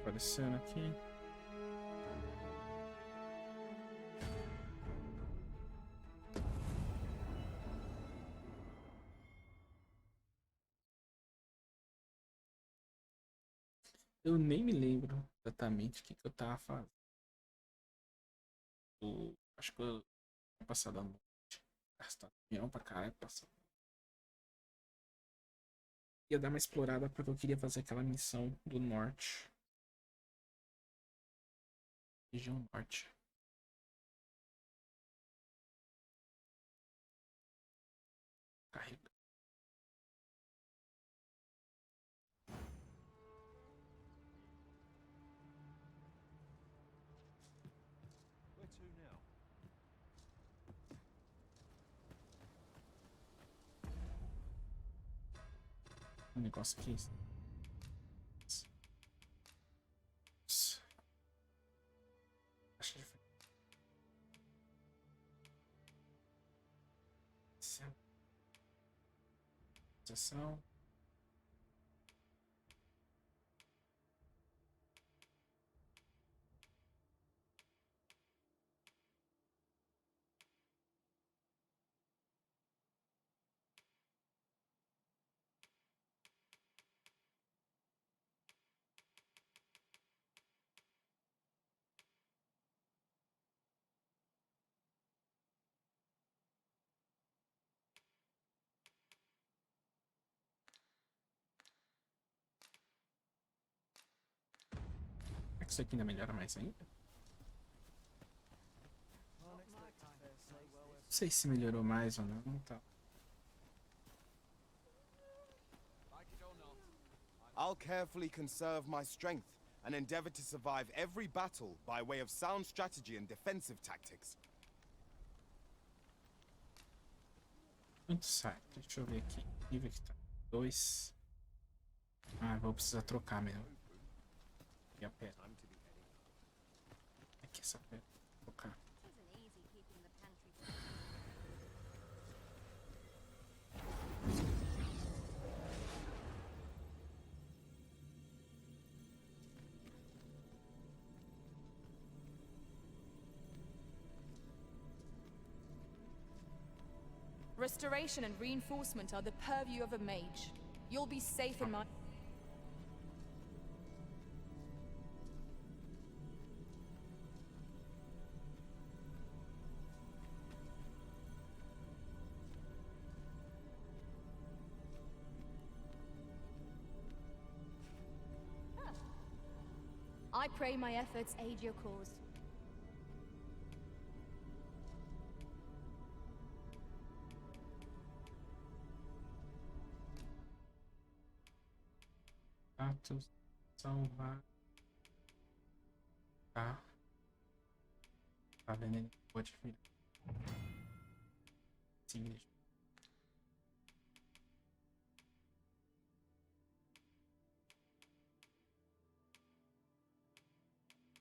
aparecendo aqui. Eu nem me lembro exatamente o que eu tava fazendo. Acho que eu tinha passado a noite. Gastado caminhão pra caralho. Ia dar uma explorada porque eu queria fazer aquela missão do norte. Região norte. Carrega. Um negócio aqui. Acho que foi. Sessão. É que isso aqui ainda melhora mais ainda. Não sei se melhorou mais ou não. Tá. I'll carefully conserve my strength and endeavor to survive every battle by way of sound strategy and defensive tactics. Quanto sai? Deixa eu ver aqui. Nível que tá. 2. Ah, vou precisar trocar mesmo. E a pedra. Aqui essa pedra. Vou trocar. Restoration and reinforcement are the purview of a mage. You'll be safe in my... I pray my efforts aid your cause. Status. Salvar. Tá. Tá vendo? Ele pode vir. Sim.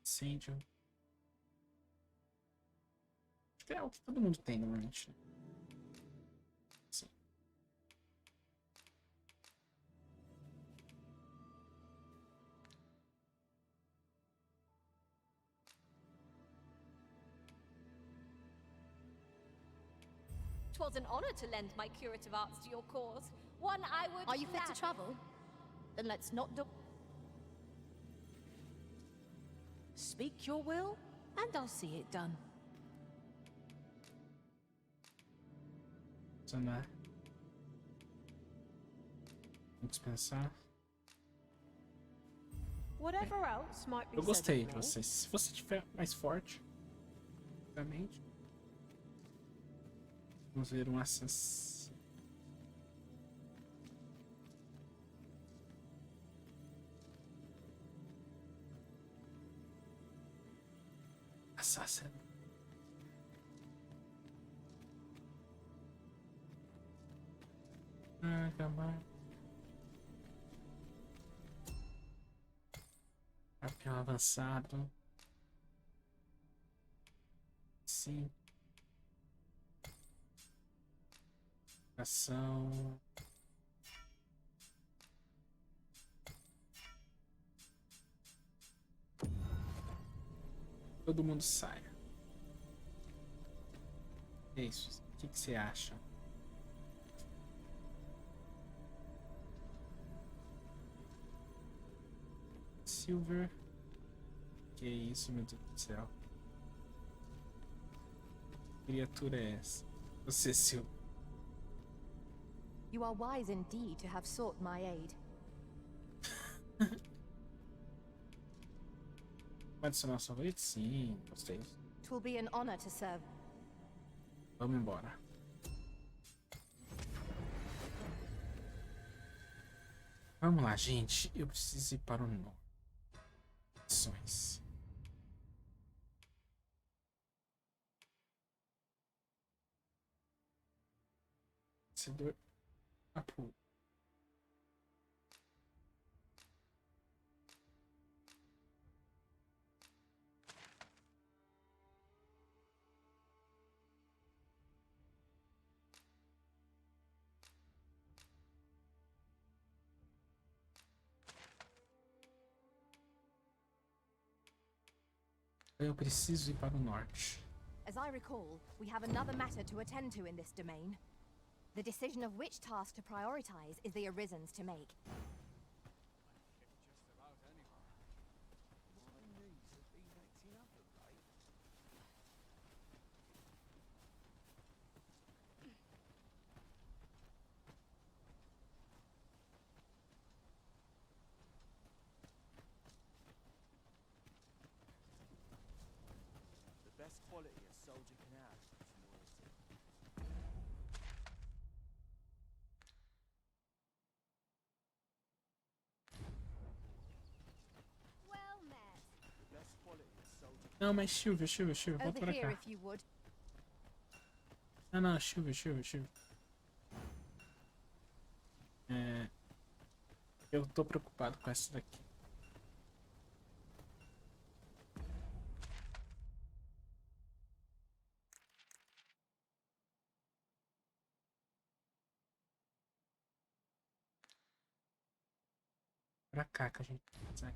Incêndio. Acho que é o que todo mundo tem normalmente, né? Sim. Twas an honor to lend my curative arts to your cause. One I would... Are you fit to travel? Then let's not do... Speak your will, and I'll see it done. Funcionar. Vamos pensar. Whatever else might be Eu gostei de said of me. você. Se você tiver mais forte, obviamente. Vamos ver um assassino. Assassino. Ah, acabar. Campeão avançado. Sim. Ação. todo mundo saia. É isso. O que você acha? Silver. Que isso, meu Deus do céu. Que criatura é essa? Você, Silver. You are wise indeed to have sought my aid. Pode ser nosso favorito? Sim, gostei. It will be an honor to serve. Vamos embora. Vamos lá, gente. Eu preciso ir para o norte. Ações. Vencedor. Apoio. Eu preciso ir para o norte. As I recall, we have another matter to attend to in this domain. The decision of which task to prioritize is the Arisen's to make. The best quality a soldier can have is loyalty. Well met. The best quality a soldier Não, mas Silvia, volta Over para here, cá. if you would. Não, Silvia. Eu tô preocupado com essa daqui. Pra cá que a gente sai.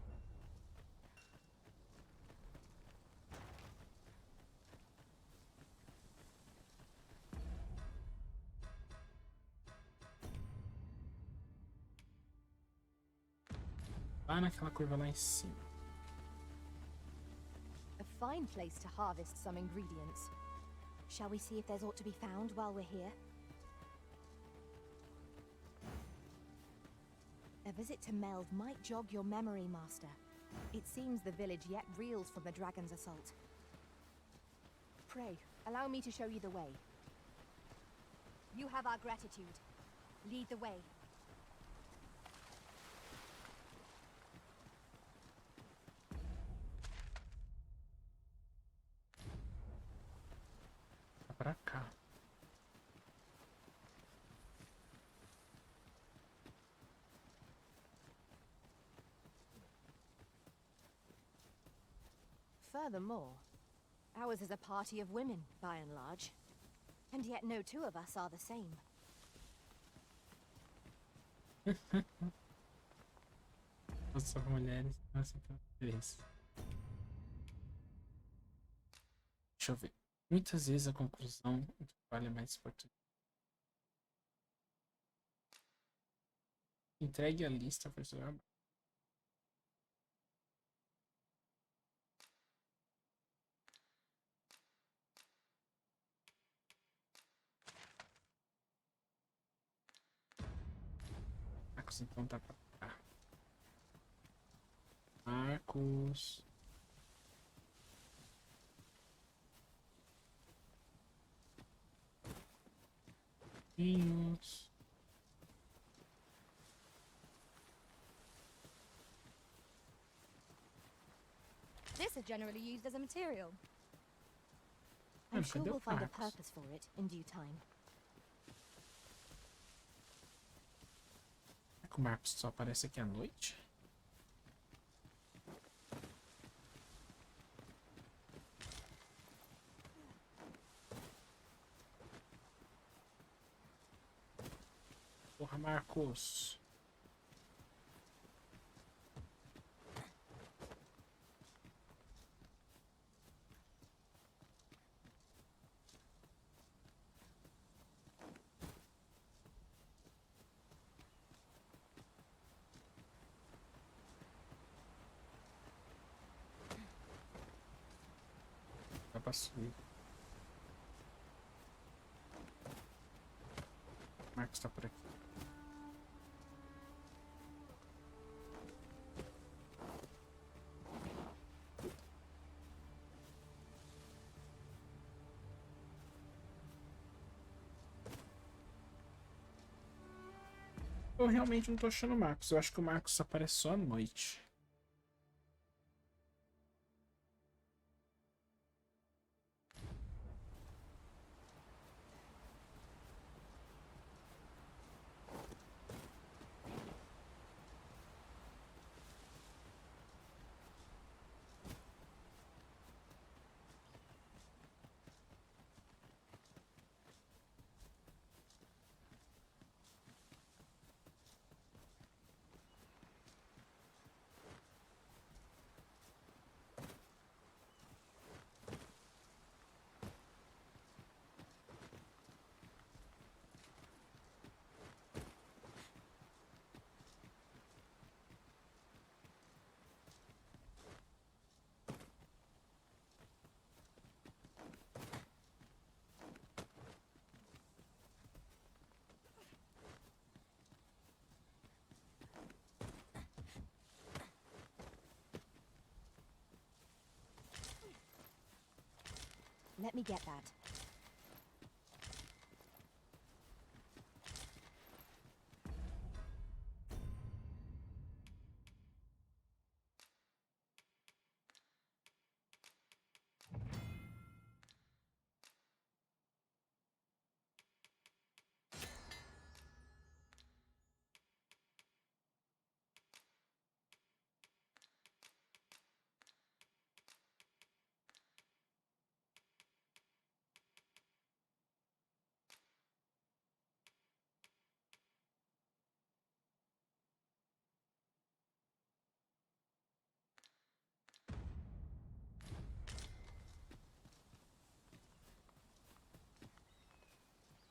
Lá naquela curva lá em cima. A fine place to harvest some ingredients. Shall we see if there's aught to be found while we're here? A visit to Meld might jog your memory, Master. It seems the village yet reels from the dragon's assault. Pray, allow me to show you the way. You have our gratitude. Lead the way. Tá pra cá. Furthermore, ours is a party of women, by and large. And yet no two of us are the same. Nossa, mulheres. Nossa, que beleza. Deixa eu ver. Muitas vezes a conclusão do trabalho é mais importante. Entregue a lista para o trabalho. Marcos, então tá pra cá. Marcos. Vinhos. This is generally used as a material. I'm Mano, sure cadê o we'll find a Marcos? purpose for it in due time. Será que o Marcos só aparece aqui à noite? Porra, Marcos. pra subir. O Marcos tá por aqui. Eu realmente não tô achando o Marcos. Eu acho que o Marcos aparece só à noite. Let me get that.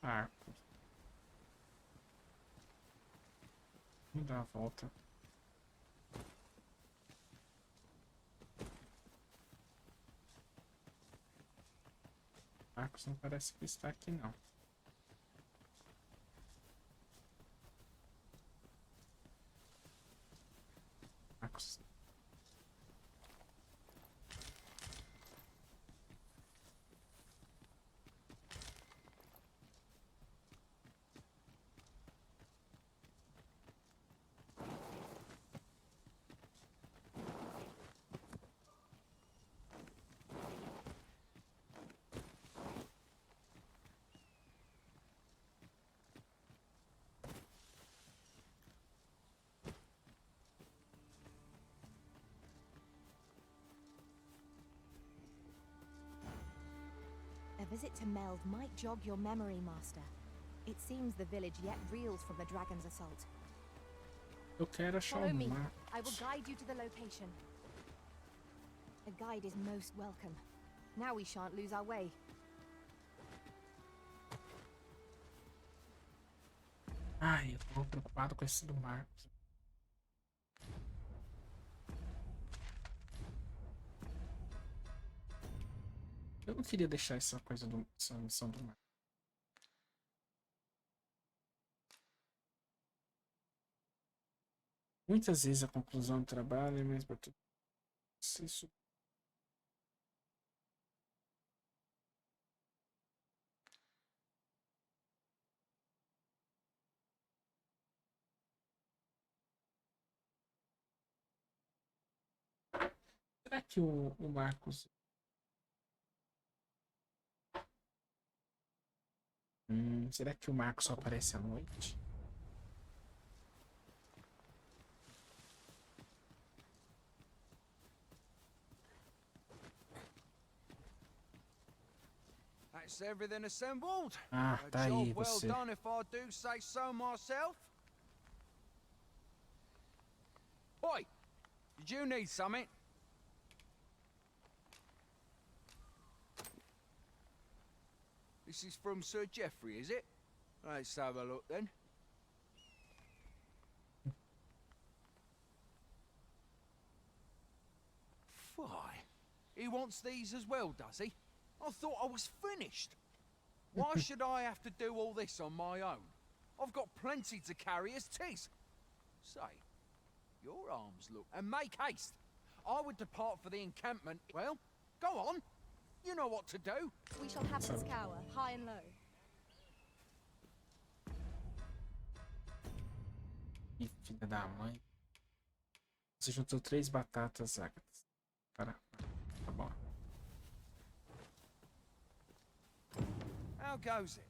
Marcos. Vamos dar a volta. Marcos não parece que está aqui, não. Marcos. A visit to Meld might jog your memory, Master. It seems the village yet reels from the dragon's assault. Eu quero achar Follow o me. Marcos. I will guide you to the location. A guide is most welcome. Now we shan't lose our way. Ai, eu tô preocupado com esse do Marcos. Eu não queria deixar essa coisa essa missão do Marcos. Muitas vezes a conclusão do trabalho é mesmo para tudo isso. Será que o Marcos. Será que o Marcos só aparece à noite? That's everything assembled. Ah, A tá job aí well você. done, if I do say so myself. Oi, did you need something? This is from Sir Geoffrey, is it? Let's have a look then. Why? He wants these as well, does he? I thought I was finished. Why should I have to do all this on my own? I've got plenty to carry as tis. Say, your arms look... And make haste. I would depart for the encampment. Well, go on. You know what to do. We shall have this cower, high and low. Ih, filha da mãe. Você juntou 3 batatas, Agatha. Para. Tá bom. How goes it?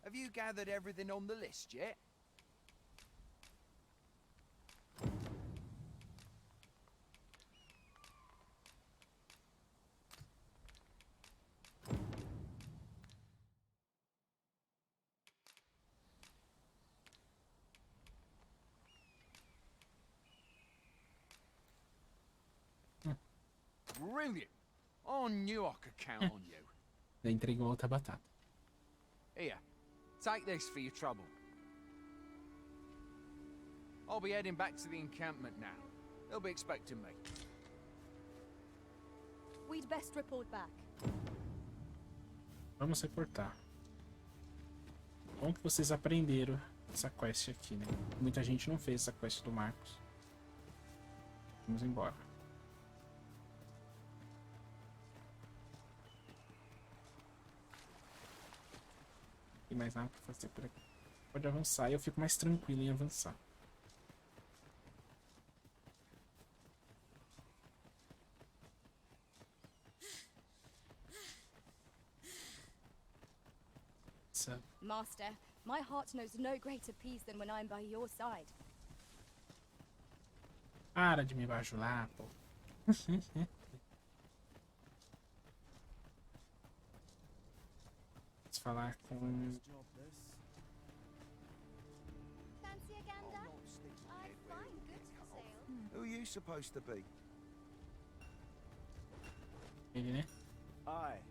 Have you gathered everything on the list yet? Brilliant. I knew I could count on you. Já entregou outra batata. Here, take this for your trouble. I'll be heading back to the encampment now. They'll be expecting me. We'd best report back. Vamos reportar. Bom que vocês aprenderam essa quest aqui, né? Muita gente não fez essa quest do Marcos. Vamos embora. Tem mais nada pra fazer por aqui. Pode avançar e eu fico mais tranquilo em avançar. So, Master, my heart knows no greater peace than when I'm by your side. para de me bajular, pô. Vamos falar com... Fancy a gander? I find good for sale. Who are you supposed to be? ele, né? Aye.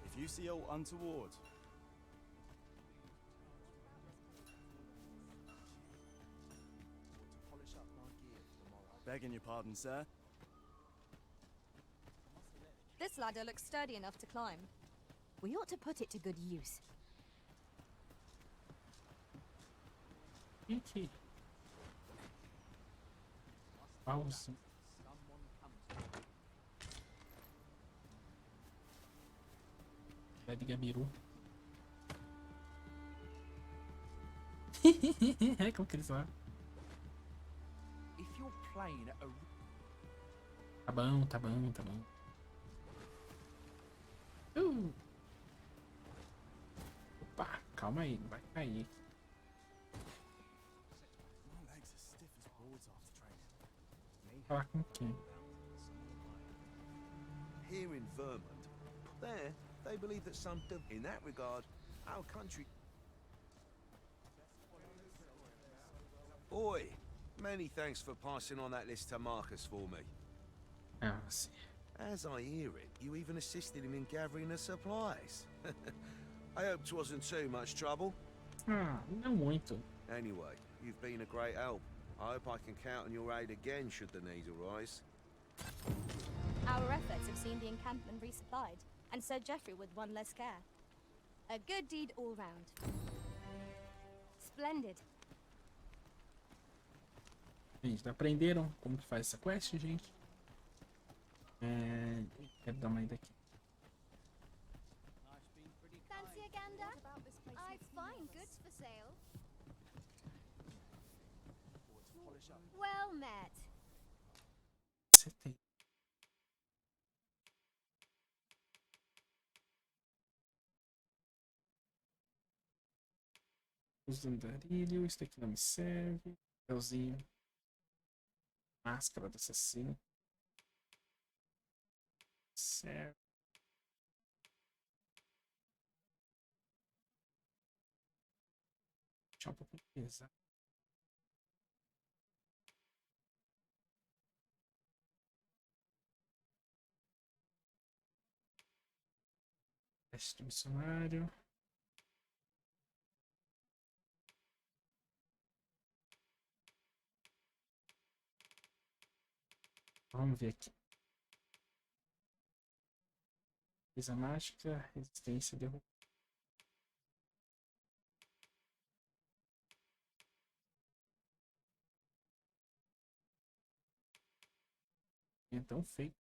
If you see aught untoward, begging your pardon, sir. This ladder looks sturdy enough to climb. We ought to put it to good use. Gente. Pausa. Cidade de Gabiru. É como que eles falam? If you're playing at a... Tá bom, tá bom, tá bom. Opa, calma aí, não vai cair. My legs are stiff as boards after training. Falar com quem? Here in Vermont. There, they believe that some... In that regard, our country... Oi! Many thanks for passing on that list to Marcus for me. Ah, sim. As I hear it, you even assisted him in gathering the supplies. I hope 'twasn't too much trouble. Ah, não muito. Anyway, you've been a great help. I hope I can count on your aid again should the need arise. Our efforts have seen the encampment resupplied, and Sir Geoffrey with one less care. A good deed all round. Splendid. Gente, aprenderam como que faz essa quest, gente? Quero dar uma ida aqui. Fancy a gander? I find goods for sale. Well met. Acertei. Uso do andarilho, isso daqui não me serve. Papelzinho. Máscara do assassino. Serve. Deixa um pouco pesado. Teste missionário. Vamos ver aqui. Coisa mágica, resistência, derrubada. É tão feio.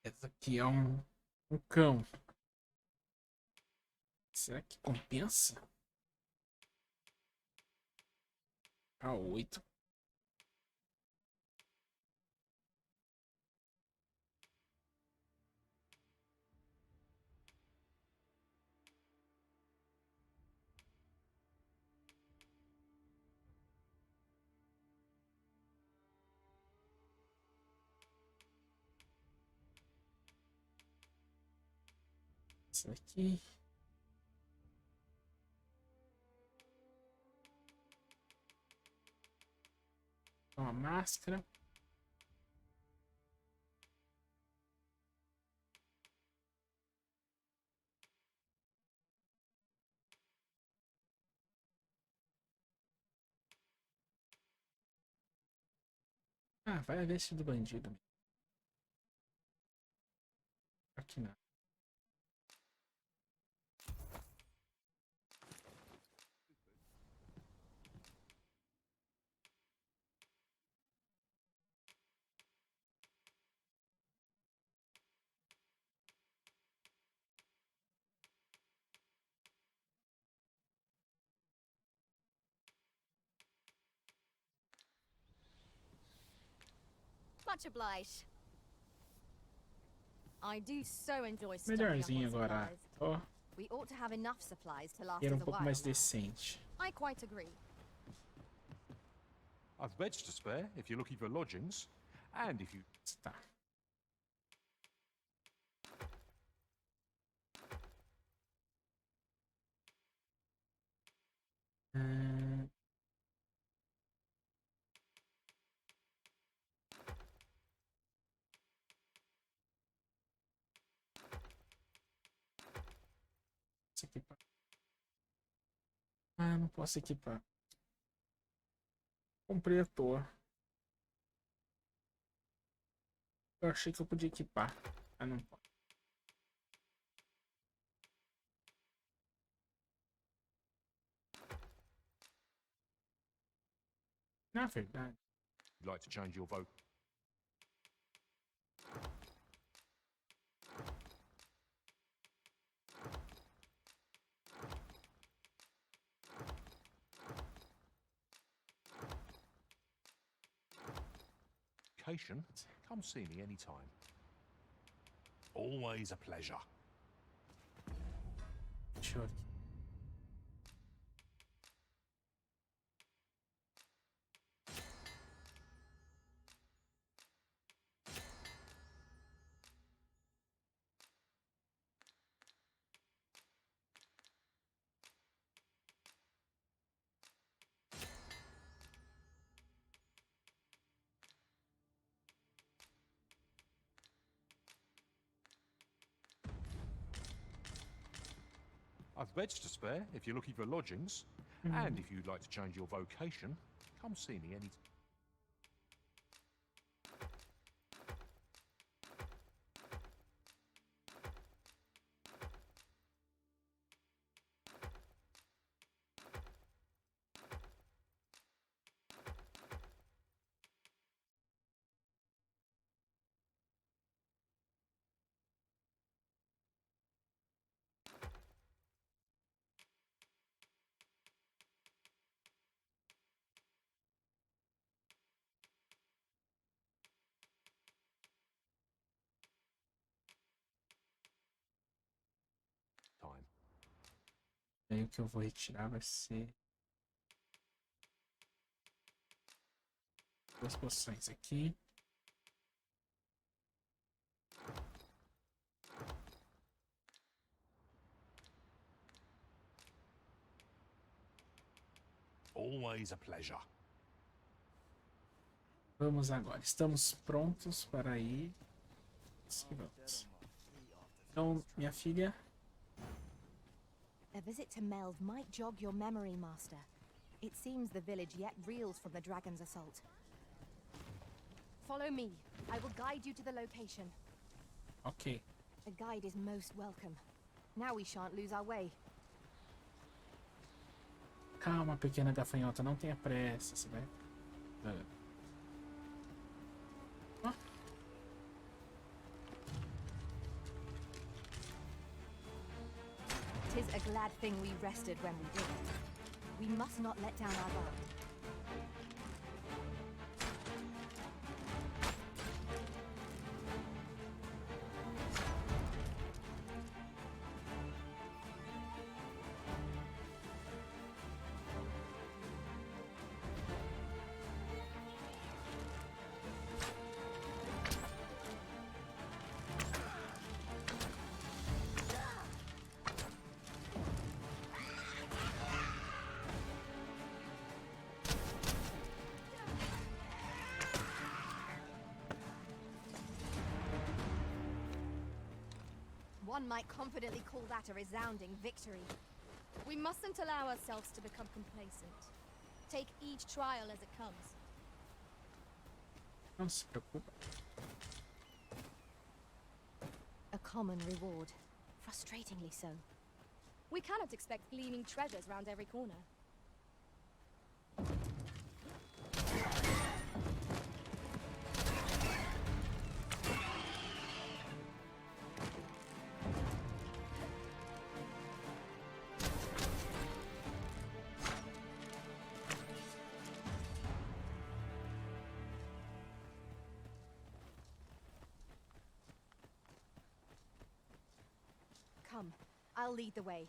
Essa aqui é um cão. Será que compensa? A8. Essa aqui. Uma máscara. Ah, vai a veste do bandido. Aqui não. Much obliged. I do so enjoy stocking up Melhorzinho on agora. supplies. Ó, We ought to have enough supplies to last era us a pouco while mais now. decente. I quite agree. I've beds to spare if you're looking for lodgings, and if you... Tá. Hum, Posso equipar. Ah, não posso equipar. Comprei à toa. Eu achei que eu podia equipar. Ah, não pode. Na verdade. You'd like to change your vote. Come see me anytime. Always a pleasure. Deixa eu aqui. I've beds to spare if you're looking for lodgings, and if you'd like to change your vocation, come see me anytime. Aí o que eu vou retirar vai ser 2 poções aqui. Always a pleasure. Vamos agora. Estamos prontos para ir. Vamos. Então, minha filha. A visit to Meld might jog your memory, Master. It seems the village yet reels from the dragon's assault. Follow me. I will guide you to the location. Ok. A guide is most welcome. Now we shan't lose our way. Calma, pequena gafanhota. Não tenha pressa. Você vai... Ah. Tis a glad thing we rested when we did it. We must not let down our guard. One might confidently call that a resounding victory. We mustn't allow ourselves to become complacent. Take each trial as it comes. Não se preocupa. A common reward. Frustratingly so. We cannot expect gleaming treasures round every corner. Come, I'll lead the way.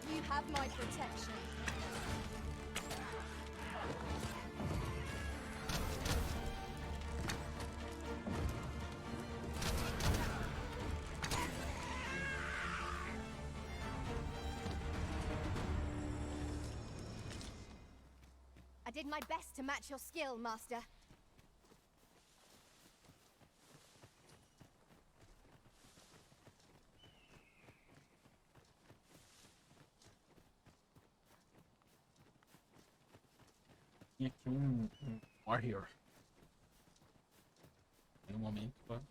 You have my protection. I did my best to match your skill, Master. Tinha aqui um warrior. No momento,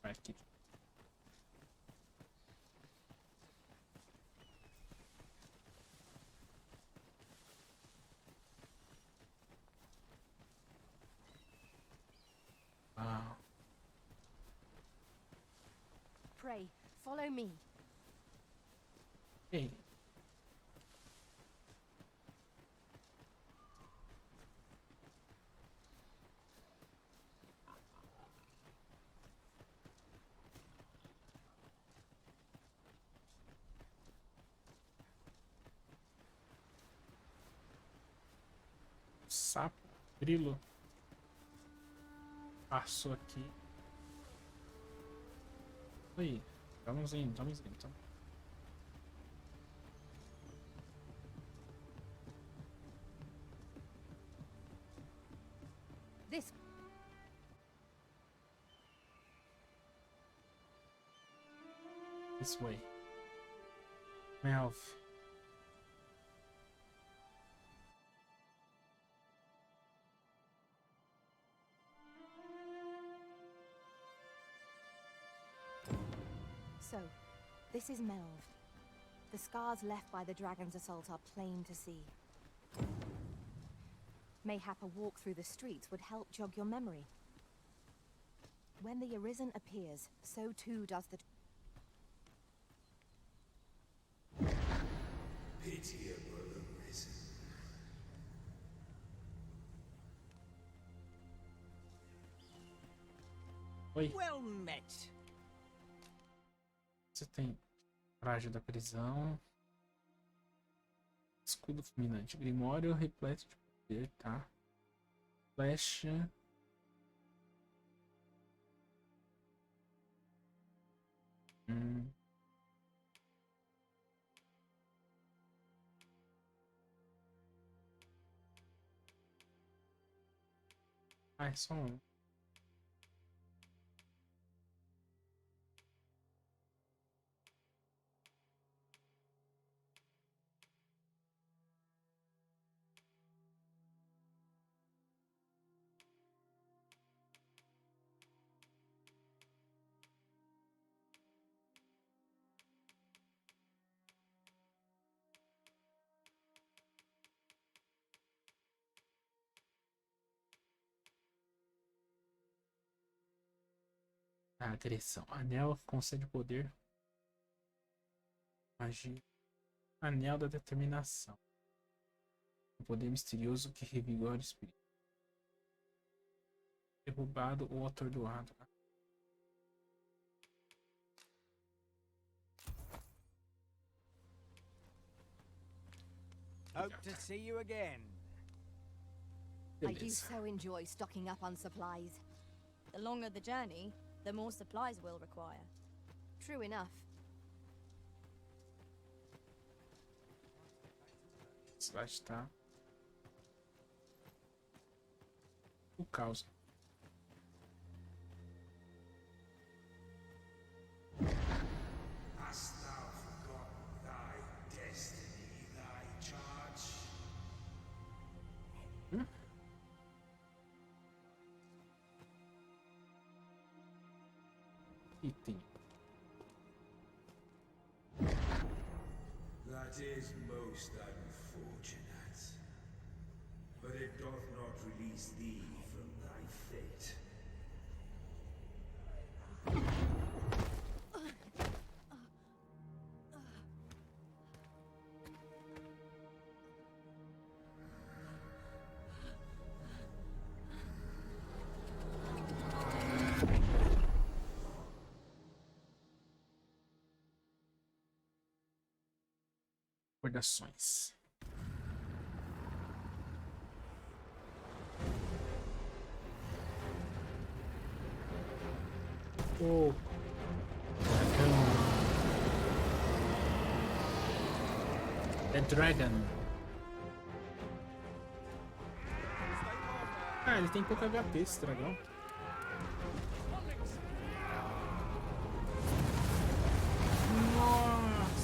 vai aqui. Ah, Pray, follow me. ei. Sapo, grilo. Passou aqui. Oi, vamos indo, vamos indo. Então. This This way. Melv. So, this is Melv. The scars left by the dragon's assault are plain to see. Mayhap a walk through the streets would help jog your memory. When the Arisen appears, so too does the... Pitiable Arisen. Oi, Well met. você tem traje da prisão. escudo fulminante. Grimório repleto de poder, tá? Flecha. Ah, é só um. A agressão. Anel concede poder. Magia. Anel da determinação. Um poder misterioso que revigora o espírito. Derrubado ou atordoado. Hope to see you again. I do Beleza. so enjoy stocking up on supplies. The longer the journey, the more supplies we'll require. True enough. Vai estar. O caos. Hast thou forgotten thy destiny, thy charge? Item. That is most unfortunate. But it doth not release thee from thy fate. Recordações. Oh. The Dragon. Ah, ele tem pouco HP esse dragão. Nossa!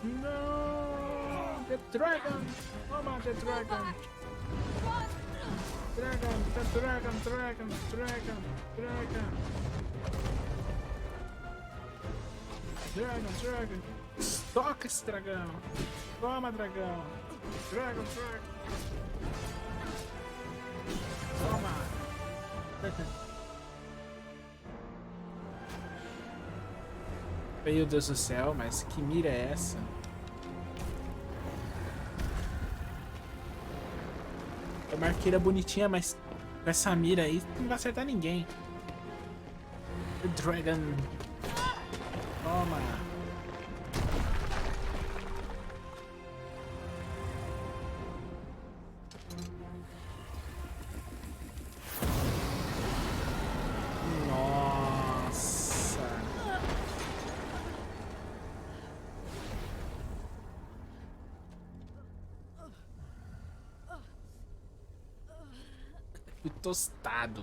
No! The Dragon! Toma, the Dragon! Dragon, the Dragon, Dragon, Dragon, Dragon! Dragon, Dragon! Toca esse dragão! Toma, dragão! Dragon, Dragon! Toma! Meu Deus do céu, mas que mira é essa? É uma arqueira bonitinha, mas com essa mira aí não vai acertar ninguém. The Dragon. Toma. Nossa. Que tostado.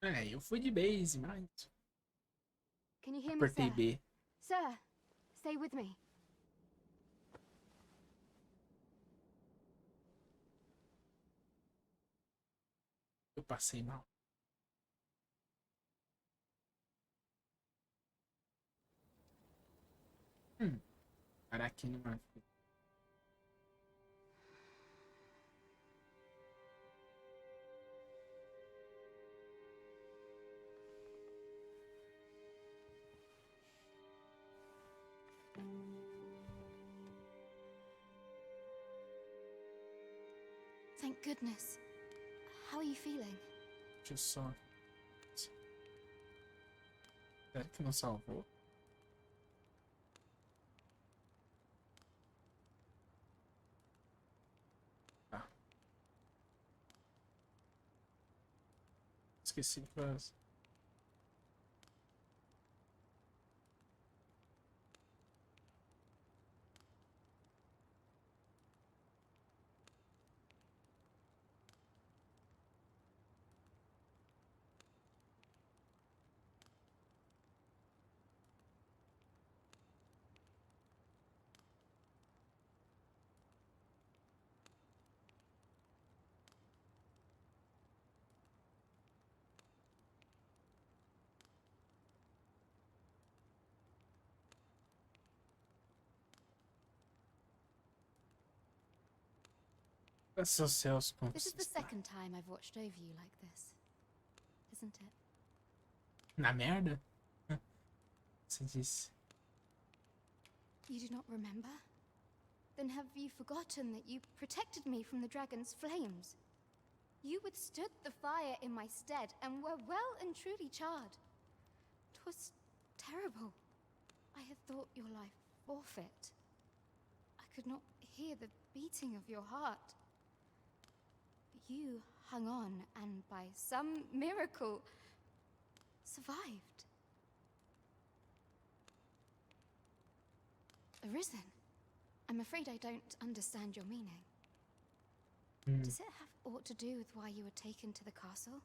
É, eu fui de base, mas Can you hear me, apertei sir? B. Sir, stay with me. Eu passei mal. Parar aqui numa... Thank goodness. How are you feeling? Deixa eu só... Será que não salvou? Tá. Esqueci de fazer. Seus céus, como This is você the está? second time I've watched over you like this, isn't it? Na merda? Você disse. You do not remember? Then have you forgotten that you protected me from the dragon's flames? You withstood the fire in my stead and were well and truly charred. 'Twas terrible. I had thought your life forfeit. I could not hear the beating of your heart. But you hung on and by some miracle survived. Arisen? I'm afraid I don't understand your meaning. Does it have aught to do with why you were taken to the castle?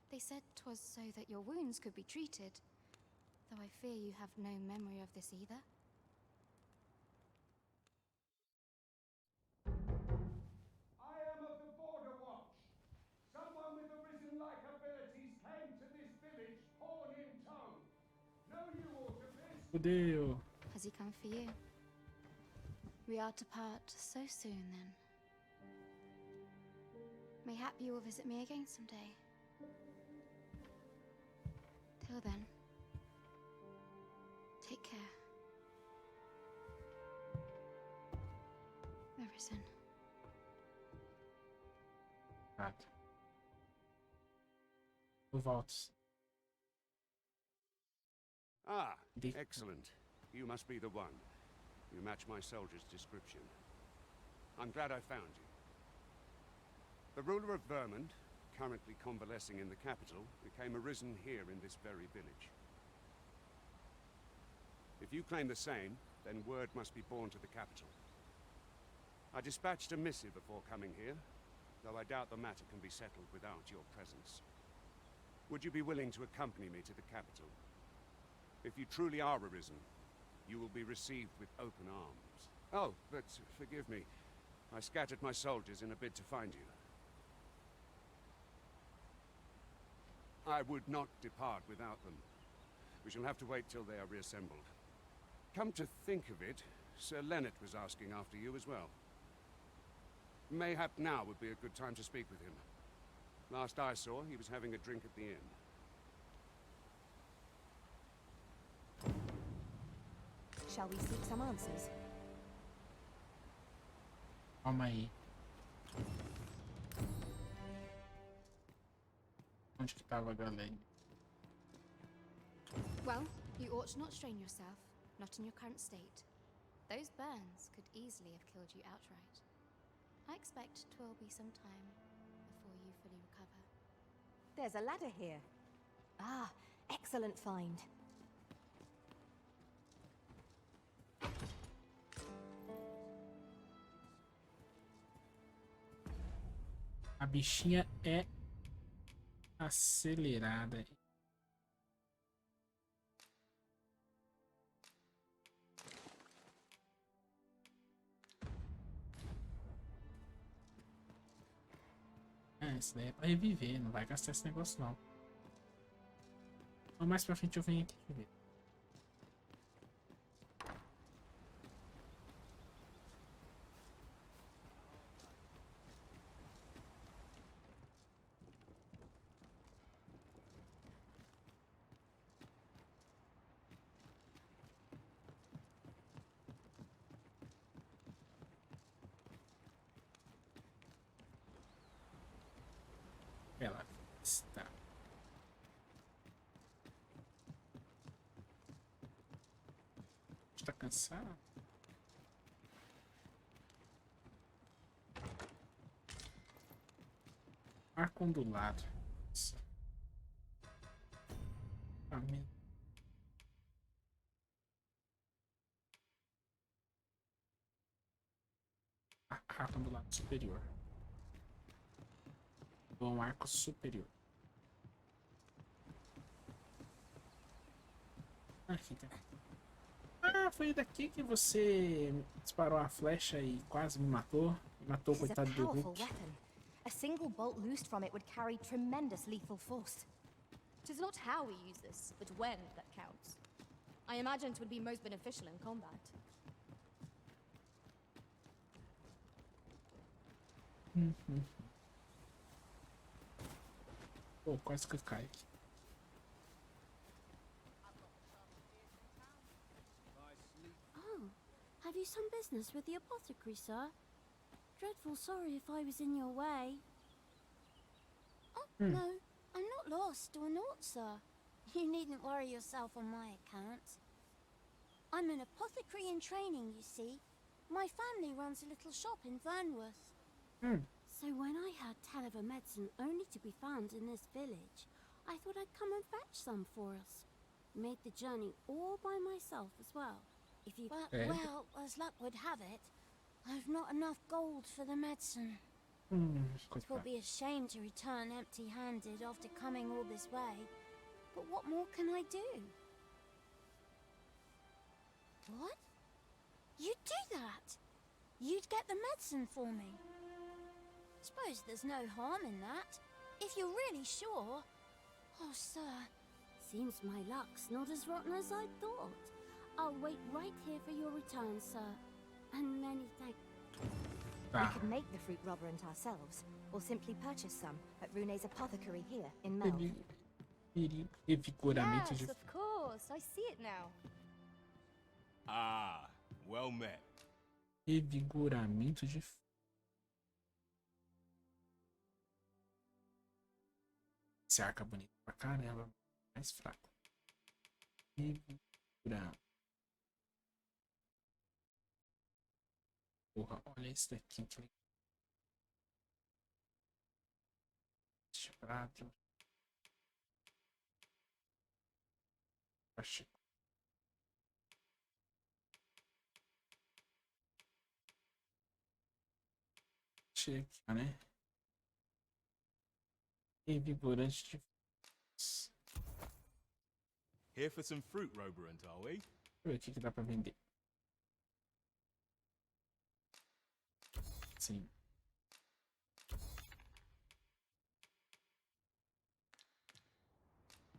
They said 'twas so that your wounds could be treated, though I fear you have no memory of this either. I am of the Border Watch. Someone with Arisen-like abilities came to this village, horn in tow. Know you aught of this? Fudeu. Has he come for you? We are to part so soon, then. Mayhap you will visit me again someday. Till then, take care. Arisen. Nada. Eu volto. Ah, Dick. excellent. You must be the one. You match my soldier's description. I'm glad I found you. The ruler of Vermund, currently convalescing in the capital, became arisen here in this very village. If you claim the same, then word must be borne to the capital. I dispatched a missive before coming here, though I doubt the matter can be settled without your presence. Would you be willing to accompany me to the capital? If you truly are arisen, you will be received with open arms. Oh, but forgive me. I scattered my soldiers in a bid to find you. I would not depart without them. We shall have to wait till they are reassembled. Come to think of it, Sir Leonard was asking after you as well. Mayhap now would be a good time to speak with him. Last I saw, he was having a drink at the inn. Shall we seek some answers? Calma aí. Onde que tava a galera? Well, you ought not strain yourself, not in your current state. Those burns could easily have killed you outright. I expect 'twill be some time before you fully recover. There's a ladder here. Ah, excellent find. A bichinha é acelerada aí. Isso daí é pra reviver, não vai gastar esse negócio não. Então, mais pra frente eu venho aqui ver. Ela está. Está cansado? Arco ondulado. Nossa. Amém. Arco ondulado superior. Bom, arco superior. Aqui tem. Ah, foi daqui que você disparou a flecha e quase me matou. Matou o This is a coitado do powerful Hulk. weapon. A single bolt loosed from it would carry tremendous lethal force. It is not how we use this, but when that counts. I imagine it would be most beneficial in combat. Pô, quase que eu caio. Oh, have you some business with the apothecary, sir? Dreadful sorry if I was in your way. Oh, no, I'm not lost or naught, sir. You needn't worry yourself on my account. I'm an apothecary in training, you see. My family runs a little shop in Vernworth. So when I heard tell of a medicine only to be found in this village, I thought I'd come and fetch some for us. Made the journey all by myself as well. If you... But, Okay. well, as luck would have it, I've not enough gold for the medicine. It will Coitado. be a shame to return empty-handed after coming all this way. But what more can I do? What? You'd do that? You'd get the medicine for me? Suppose there's no harm in that. If you're really sure. Oh, sir. Seems my luck's not as rotten as I thought. I'll wait right here for your return, sir. And many thanks. We Tá. could make the fruit roberant ourselves, or simply purchase some at Rune's apothecary here in Mel. Revigoramento Yes, de. of course. I see it now. Ah, well met. Revigoramento de. Esse arco é bonito pra caramba. Mais fraco. Revigoramento. Porra, olha esse daqui que legal. Este prato. Achei. Chega, né? Revigorante de. Here for some fruit, Roberant, are we? Deixa eu ver o que que dá pra vender. Sim.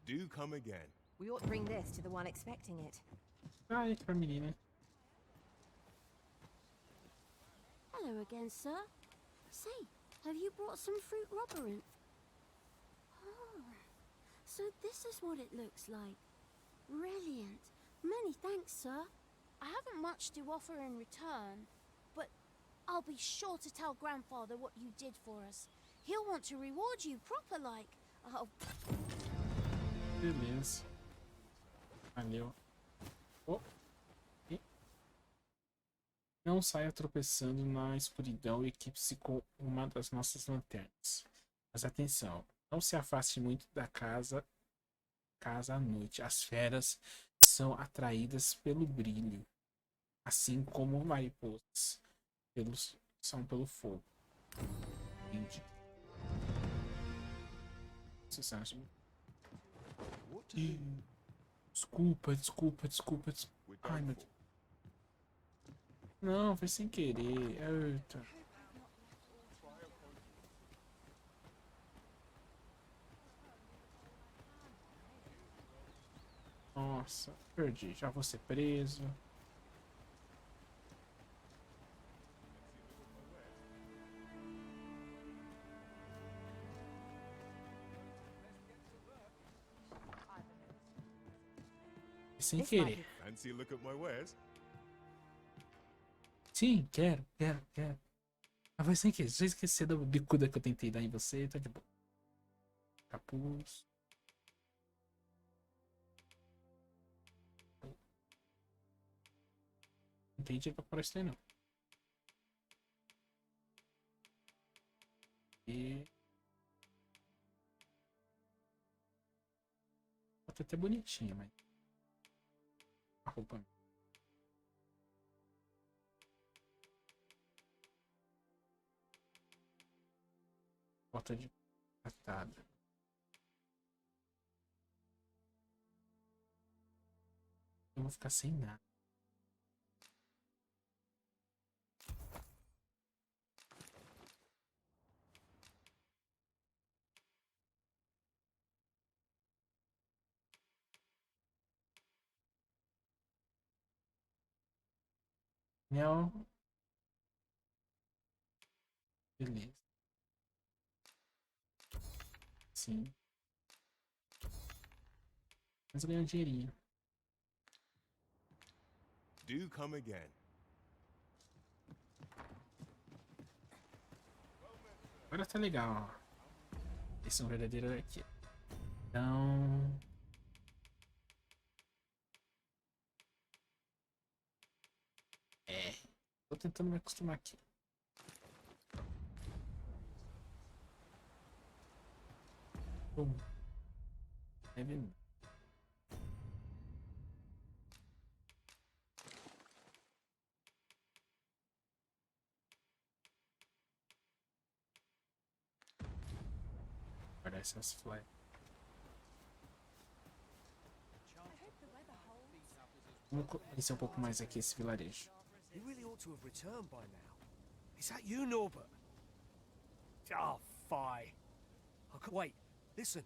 Do come again. We ought to bring this to the one expecting it. Ah, é pra menina. Hello again, sir. Say, have you brought some fruit roberant? Oh, so this is what it looks like. Brilliant. Many thanks, sir. I haven't much to offer in return, but I'll be sure to tell Grandfather what you did for us. He'll want to reward you proper like. Oh, Beleza. Valeu. Oh. E... Não saia tropeçando na escuridão e equipe-se com uma das nossas lanternas. Mas atenção, não se afaste muito da casa à noite. As feras são atraídas pelo brilho, assim como mariposas são pelo fogo. Entendi. Sucesso. What do you... Desculpa. Ai, meu Deus. Não, foi sem querer. Eita. Nossa, perdi. Já vou ser preso. Sem querer. Fancy a look at my wares? Sim, quero. Mas foi sem querer. Se eu esquecer da bicuda que eu tentei dar em você, tá de boa. Capuz. Não tem dinheiro pra parar isso aí, não. E... Tá até bonitinha, mas... A roupa... Bota de patada. Eu vou ficar sem nada. Não. Beleza. Sim. Mas eu ganhei um dinheirinho. Do come again. Agora tá legal, ó. Esse é um verdadeiro aqui. Então... Tô tentando me acostumar aqui. É vendo? Parece as fly. Vamos conhecer um pouco mais aqui esse vilarejo. You really ought to have returned by now. Is that you, Norbert? Oh, fie. Wait, listen.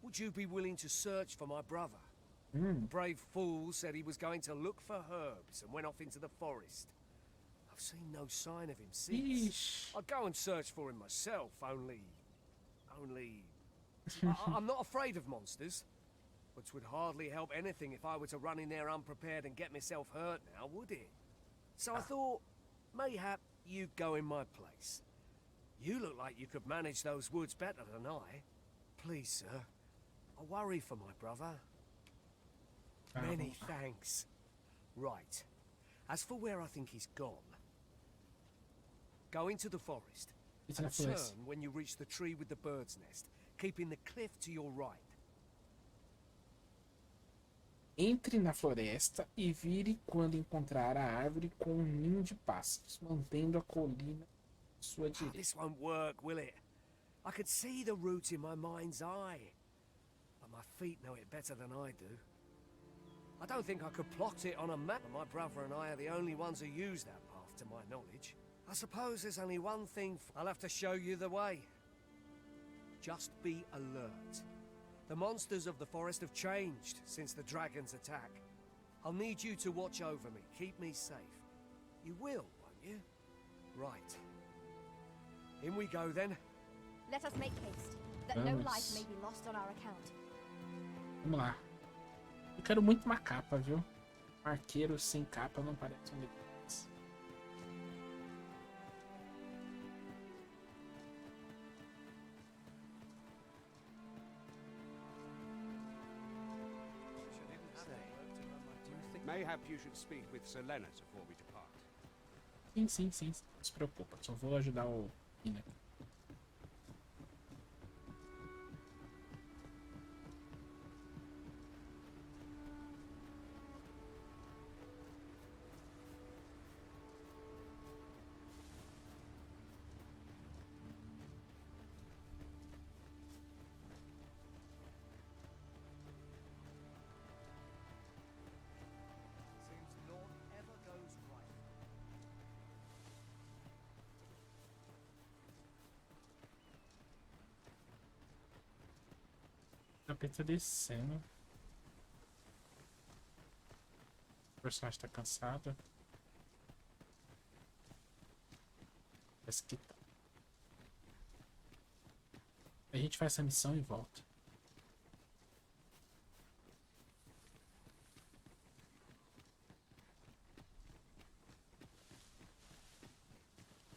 Would you be willing to search for my brother? The brave fool said he was going to look for herbs and went off into the forest. I've seen no sign of him since. I'd go and search for him myself, only... I'm not afraid of monsters, which would hardly help anything if I were to run in there unprepared and get myself hurt now, would it? So I thought, mayhap you'd go in my place. You look like you could manage those woods better than I. Please, sir. I worry for my brother. Many thanks. Right. As for where I think he's gone, go into the forest and turn when you reach the tree with the bird's nest, keeping the cliff to your right. Entre na floresta e vire quando encontrar a árvore com um ninho de pássaros, mantendo a colina à sua direita. This won't work, will it? I could see the route in my mind's eye, but my feet know it better than I do. I don't think I could plot it on a map, but my brother and I are the only ones who use that path to my knowledge. I suppose there's only one thing. I'll have to show you the way. Just be alert. The monsters of the forest have changed since the dragon's attack. I'll need you to watch over me, keep me safe. You will, won't you? Right. In we go then. Let us make haste, that no life may be lost on our account. Vamos lá. Eu quero muito uma capa, viu? Um arqueiro sem capa não parece um legal. Mayhap you should speak with Sir Leonard before we depart. Sim. Não se preocupa. Só vou ajudar o Ina. capeta descendo. O personagem tá cansado. Parece que tá. A gente faz essa missão e volta.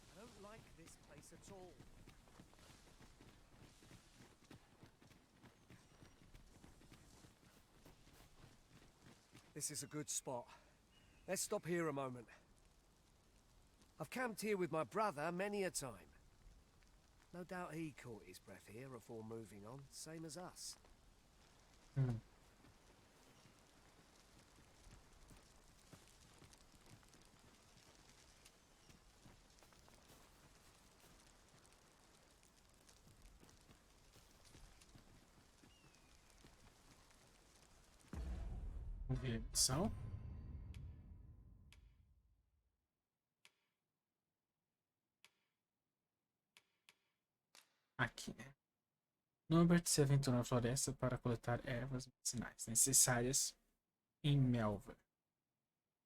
I don't like this place at all. This is a good spot. Let's stop here a moment. I've camped here with my brother many a time. No doubt he caught his breath here before moving on, same as us. Vamos ver a missão. Aqui, né? Norbert se aventurou na floresta para coletar ervas medicinais necessárias em Melver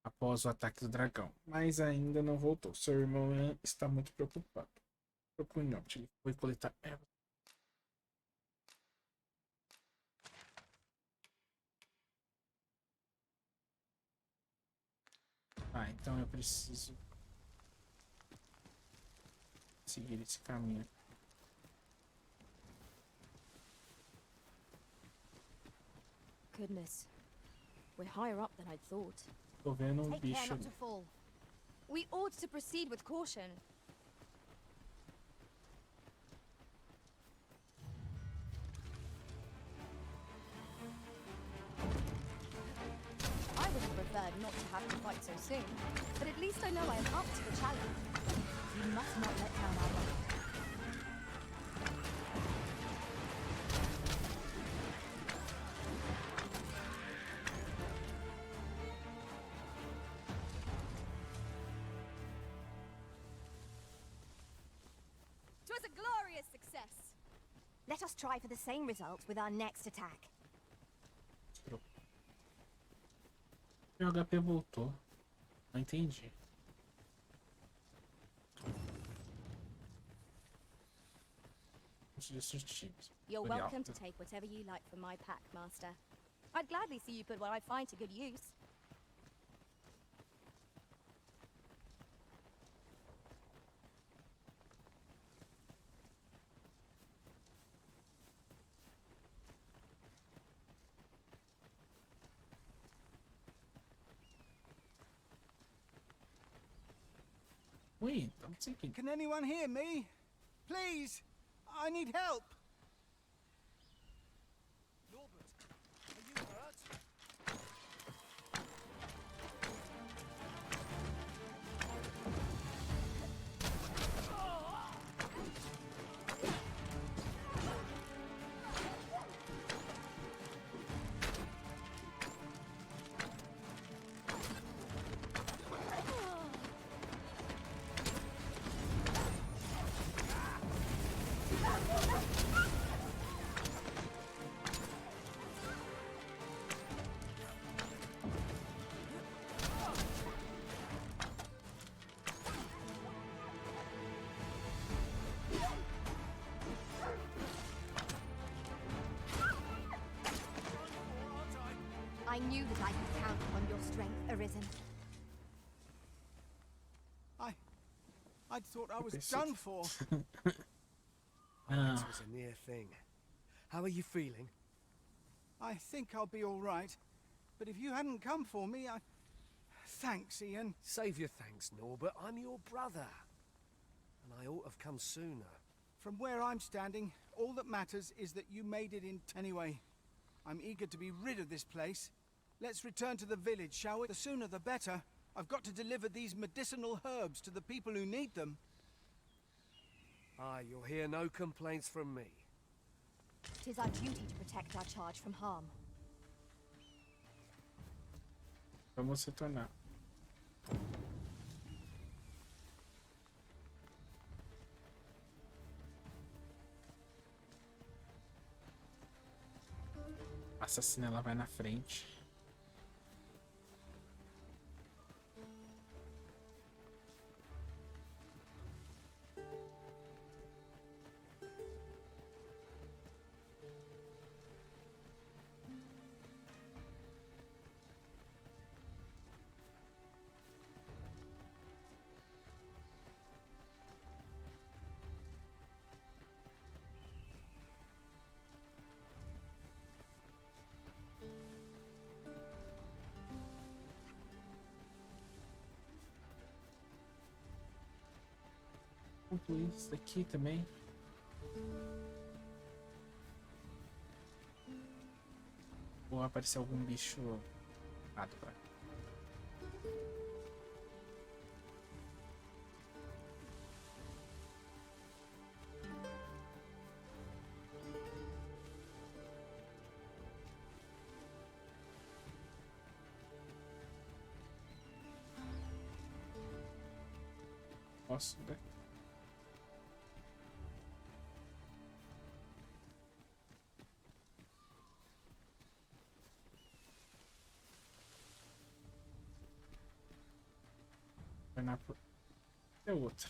após o ataque do dragão, mas ainda não voltou. Seu irmão está muito preocupado. Procure Norbert, ele foi coletar ervas. Ah, então eu preciso seguir esse caminho. Goodness. We're higher up than I'd thought. Tô vendo um Take care bicho. not to fall. We ought to proceed with caution. I would have preferred not to have to fight so soon, but at least I know I am up to the challenge. We must not let down our guard. It was a glorious success. Let us try for the same result with our next attack. Meu HP voltou. Não entendi. You're welcome to take whatever you like from my pack, Master. I'd gladly see you put what I find to good use. Wait, I'm thinking. Can anyone hear me? Please! I need help! Norbert, are you hurt? I knew that I could count on your strength, Arisen. I thought I was done for. Oh, this was a near thing. How are you feeling? I think I'll be all right. But if you hadn't come for me, Thanks, Ian. Save your thanks, Norbert. I'm your brother. And I ought to have come sooner. From where I'm standing, all that matters is that you made it in anyway. I'm eager to be rid of this place. Let's return to the village, shall we? The sooner the better. I've got to deliver these medicinal herbs to the people who need them. Aye, you'll hear no complaints from me. 'Tis our duty to protect our charge from harm. Vamos retornar. assassina, ela vai na frente. Isso daqui também. Ou aparecer algum bicho errado pra cá. Posso ver? É outra.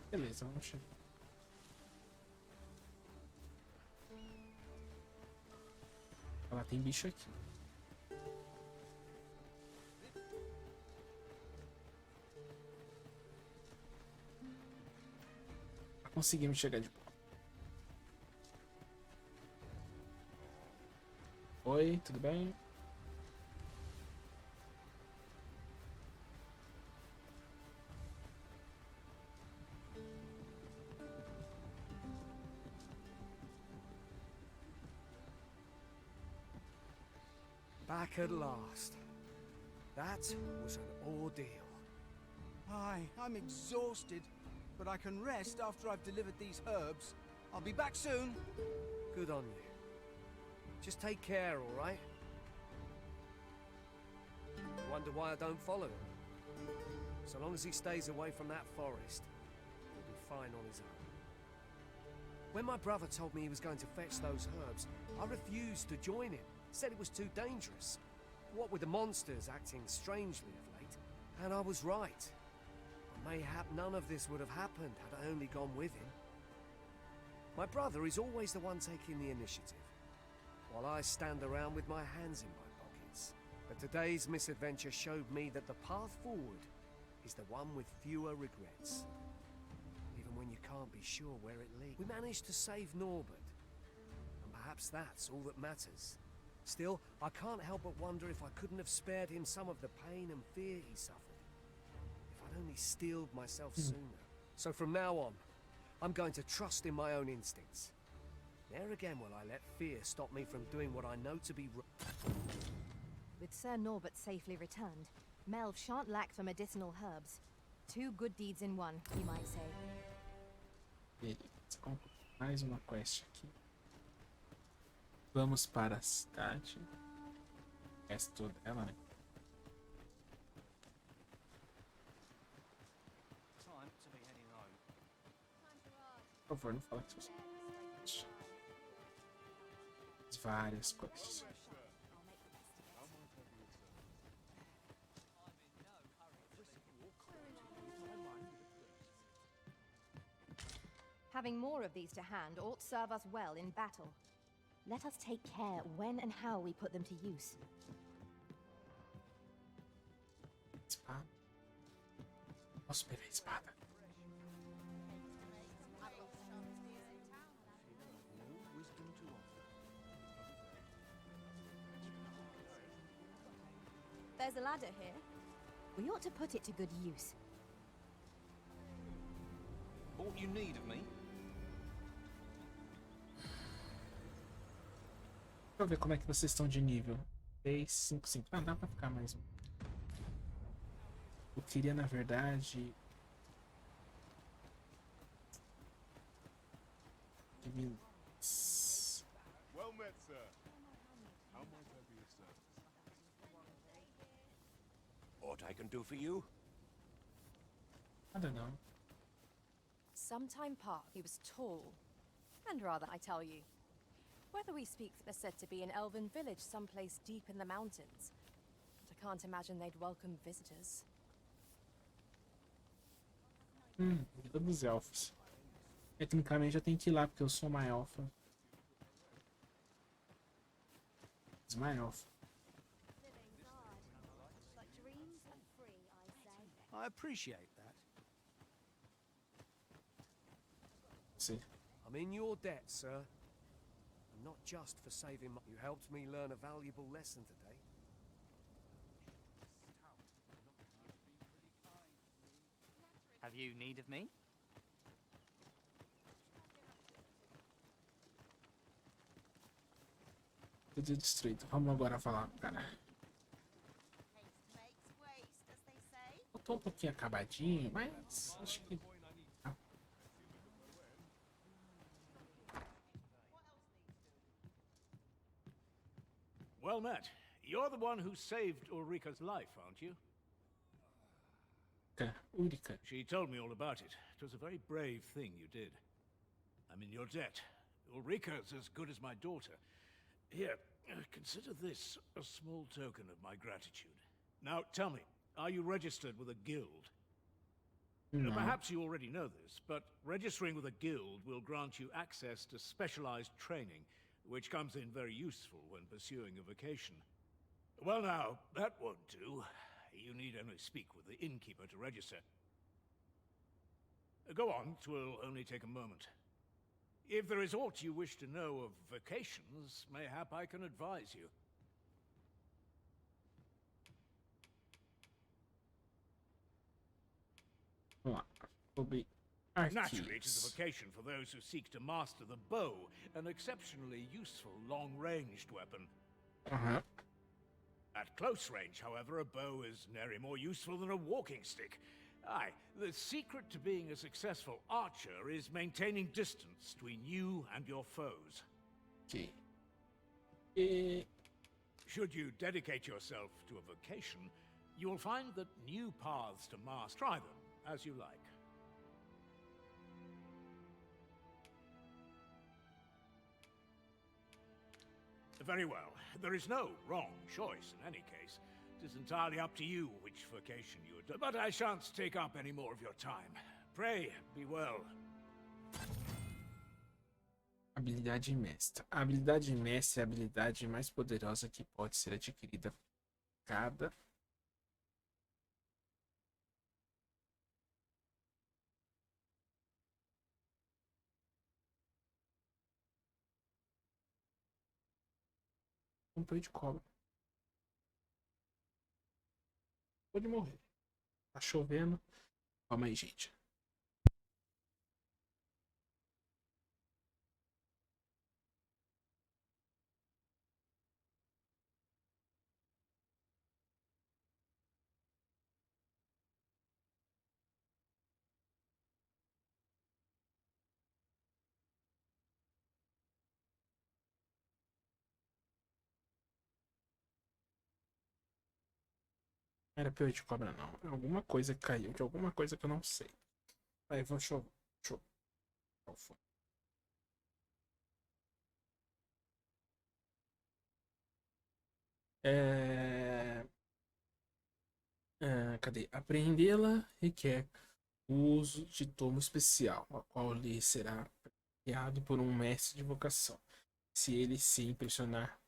Beleza, vamos chegar. Ela tem bicho aqui. Conseguimos chegar de boa. Oi, tudo bem? Back at last. That was an ordeal. Aye, I'm exhausted, but I can rest after I've delivered these herbs. I'll be back soon. Good on you. Just take care, all right? You wonder why I don't follow him? So long as he stays away from that forest, he'll be fine on his own. When my brother told me he was going to fetch those herbs, I refused to join him. Said it was too dangerous. What with the monsters acting strangely of late. And I was right. But mayhap none of this would have happened had I only gone with him. My brother is always the one taking the initiative, while I stand around with my hands in my pockets. But today's misadventure showed me that the path forward is the one with fewer regrets. Even when you can't be sure where it leads. We managed to save Norbert, and perhaps that's all that matters. Still, I can't help but wonder if I couldn't have spared him some of the pain and fear he suffered. If I'd only steeled myself sooner. So from now on, I'm going to trust in my own instincts. Ne'er again will I let fear stop me from doing what I know to be right. With Sir Norbert safely returned, Melv shan't lack for medicinal herbs. 2 good deeds in one, you might say. Beleza, mais uma quest aqui. Vamos para a cidade. O resto dela, né? Por favor, não fala que você... Várias coisas. Having more of these to hand ought serve us well in battle. Let us take care when and how we put them to use. Espada. Posso pegar a espada? There's a ladder here. We ought to put it to good use. What you need of me? Deixa eu ver como é que vocês estão de nível. 3, 5, 5. Ah, dá pra ficar mais um. Eu queria, na verdade... Well met, sir. How might I be of service? What I can do for you? Nada não. Some time past, he was tall, and rather, I tell you. Whether we speak, there's said to be an elven village someplace deep in the mountains, but I can't imagine they'd welcome visitors. Vila dos Elfos. Tecnicamente eu tenho que ir lá porque eu sou uma elfa. Uma elfa. I appreciate that. See. I'm in your debt, sir. And not just for saving my... You helped me learn a valuable lesson today. Have you need of me? Tudo destruído. Vamos agora falar, cara. Eu tô um pouquinho acabadinho, mas acho que... Well met. You're the one who saved Ulrika's life, aren't you? Ulrika. She told me all about it. It was a very brave thing you did. I'm in your debt. Ulrika's as good as my daughter. Here, consider this a small token of my gratitude. Now, tell me, are you registered with a guild? No. Perhaps you already know this, but registering with a guild will grant you access to specialized training, which comes in very useful when pursuing a vocation. Well now, that won't do. You need only speak with the innkeeper to register. Go on, 'twill only take a moment. If there is aught you wish to know of vocations, mayhap I can advise you. Naturally, it is a vocation for those who seek to master the bow, an exceptionally useful long-ranged weapon. At close range, however, a bow is nary more useful than a walking stick. Aye, the secret to being a successful archer is maintaining distance between you and your foes. Should you dedicate yourself to a vocation, you will find that new paths to master. Try them as you like. Very well. There is no wrong choice in any case. It is entirely up to you which vocation you would do. But I shan't take up any more of your time. Pray, be well. Habilidade mestra. A habilidade mestra é a habilidade mais poderosa que pode ser adquirida. Cada pé de cobra. Pode morrer. Tá chovendo. Calma aí, gente. Não era pé de cobra, não. Alguma coisa caiu de alguma coisa que eu não sei. Aí, vou chover. Qual foi? Cadê? Apreendê-la requer o uso de tomo especial, a qual lhe será criado por um mestre de vocação, se ele se impressionar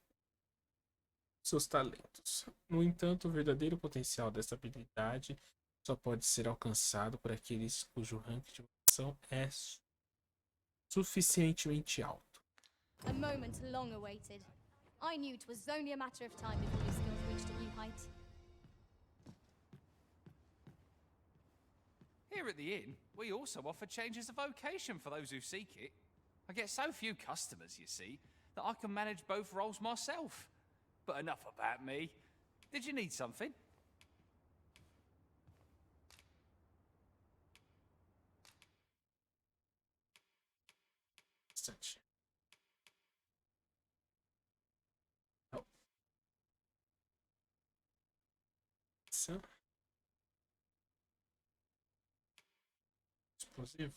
seus talentos. No entanto, o verdadeiro potencial dessa habilidade só pode ser alcançado por aqueles cujo ranking de vocação é suficientemente alto. A moment long awaited. I knew it was only a matter of time before your skills reached a new height. Here at the inn, we also offer changes of vocation for those who seek it. I get so few customers, you see, that I can manage both roles myself. But enough about me. Did you need something? explosivo.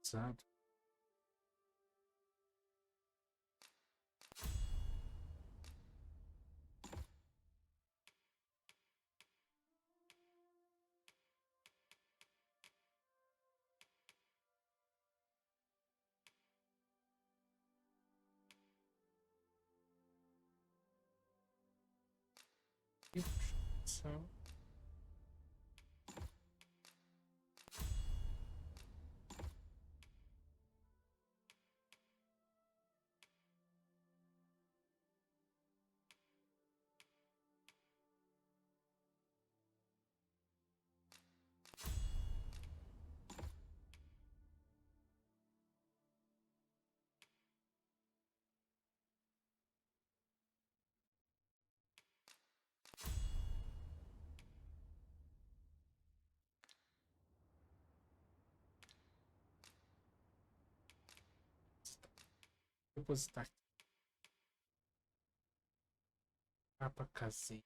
Sabe? So. Depositar aqui. Mapa caseiro.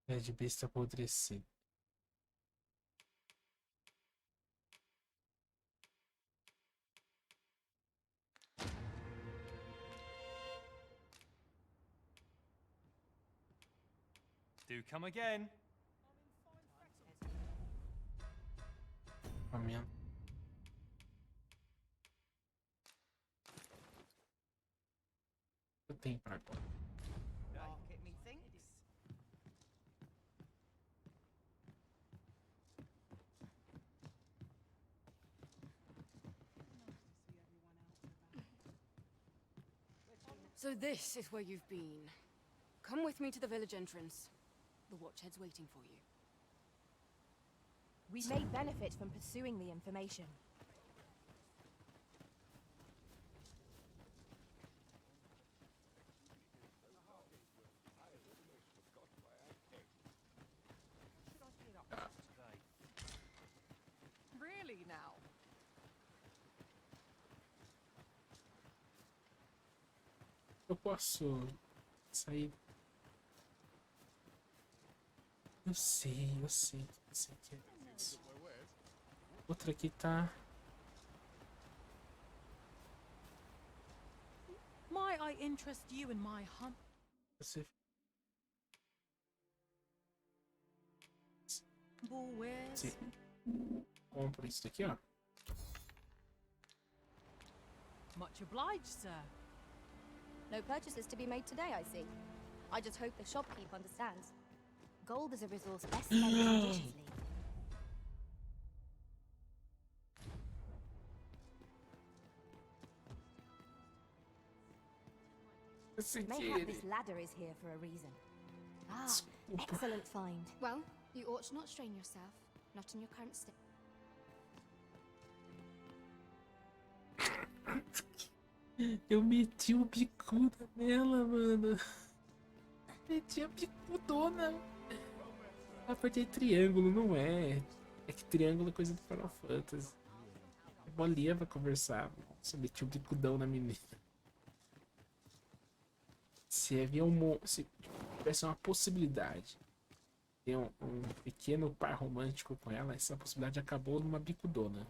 É de besta apodrecida. Do come again. Amém. Eu tenho pra agora. So this is where you've been. Come with me to the village entrance. The watchhead's waiting for you. We may benefit from pursuing the information. Really now? Eu posso sair. Eu sei que é isso. Outra aqui tá. Might I interest you in my hunt? Você. Sim. Compra isso daqui, ó. Much obliged, sir. No purchases to be made today, I see. I just hope the shopkeep understands. Gold is a resource best spent judiciously. Mayhap this ladder is here for a reason. Ah, excellent find. Well, you ought not strain yourself. Not in your current state. Eu meti o bicuda nela, mano. Meti a bicudona. Apertei triângulo, não é? É que triângulo é coisa do Final Fantasy. A bolinha vai conversar. Nossa, meti o bicudão na menina. Se havia se tivesse uma possibilidade de ter um pequeno par romântico com ela, essa possibilidade acabou numa bicudona.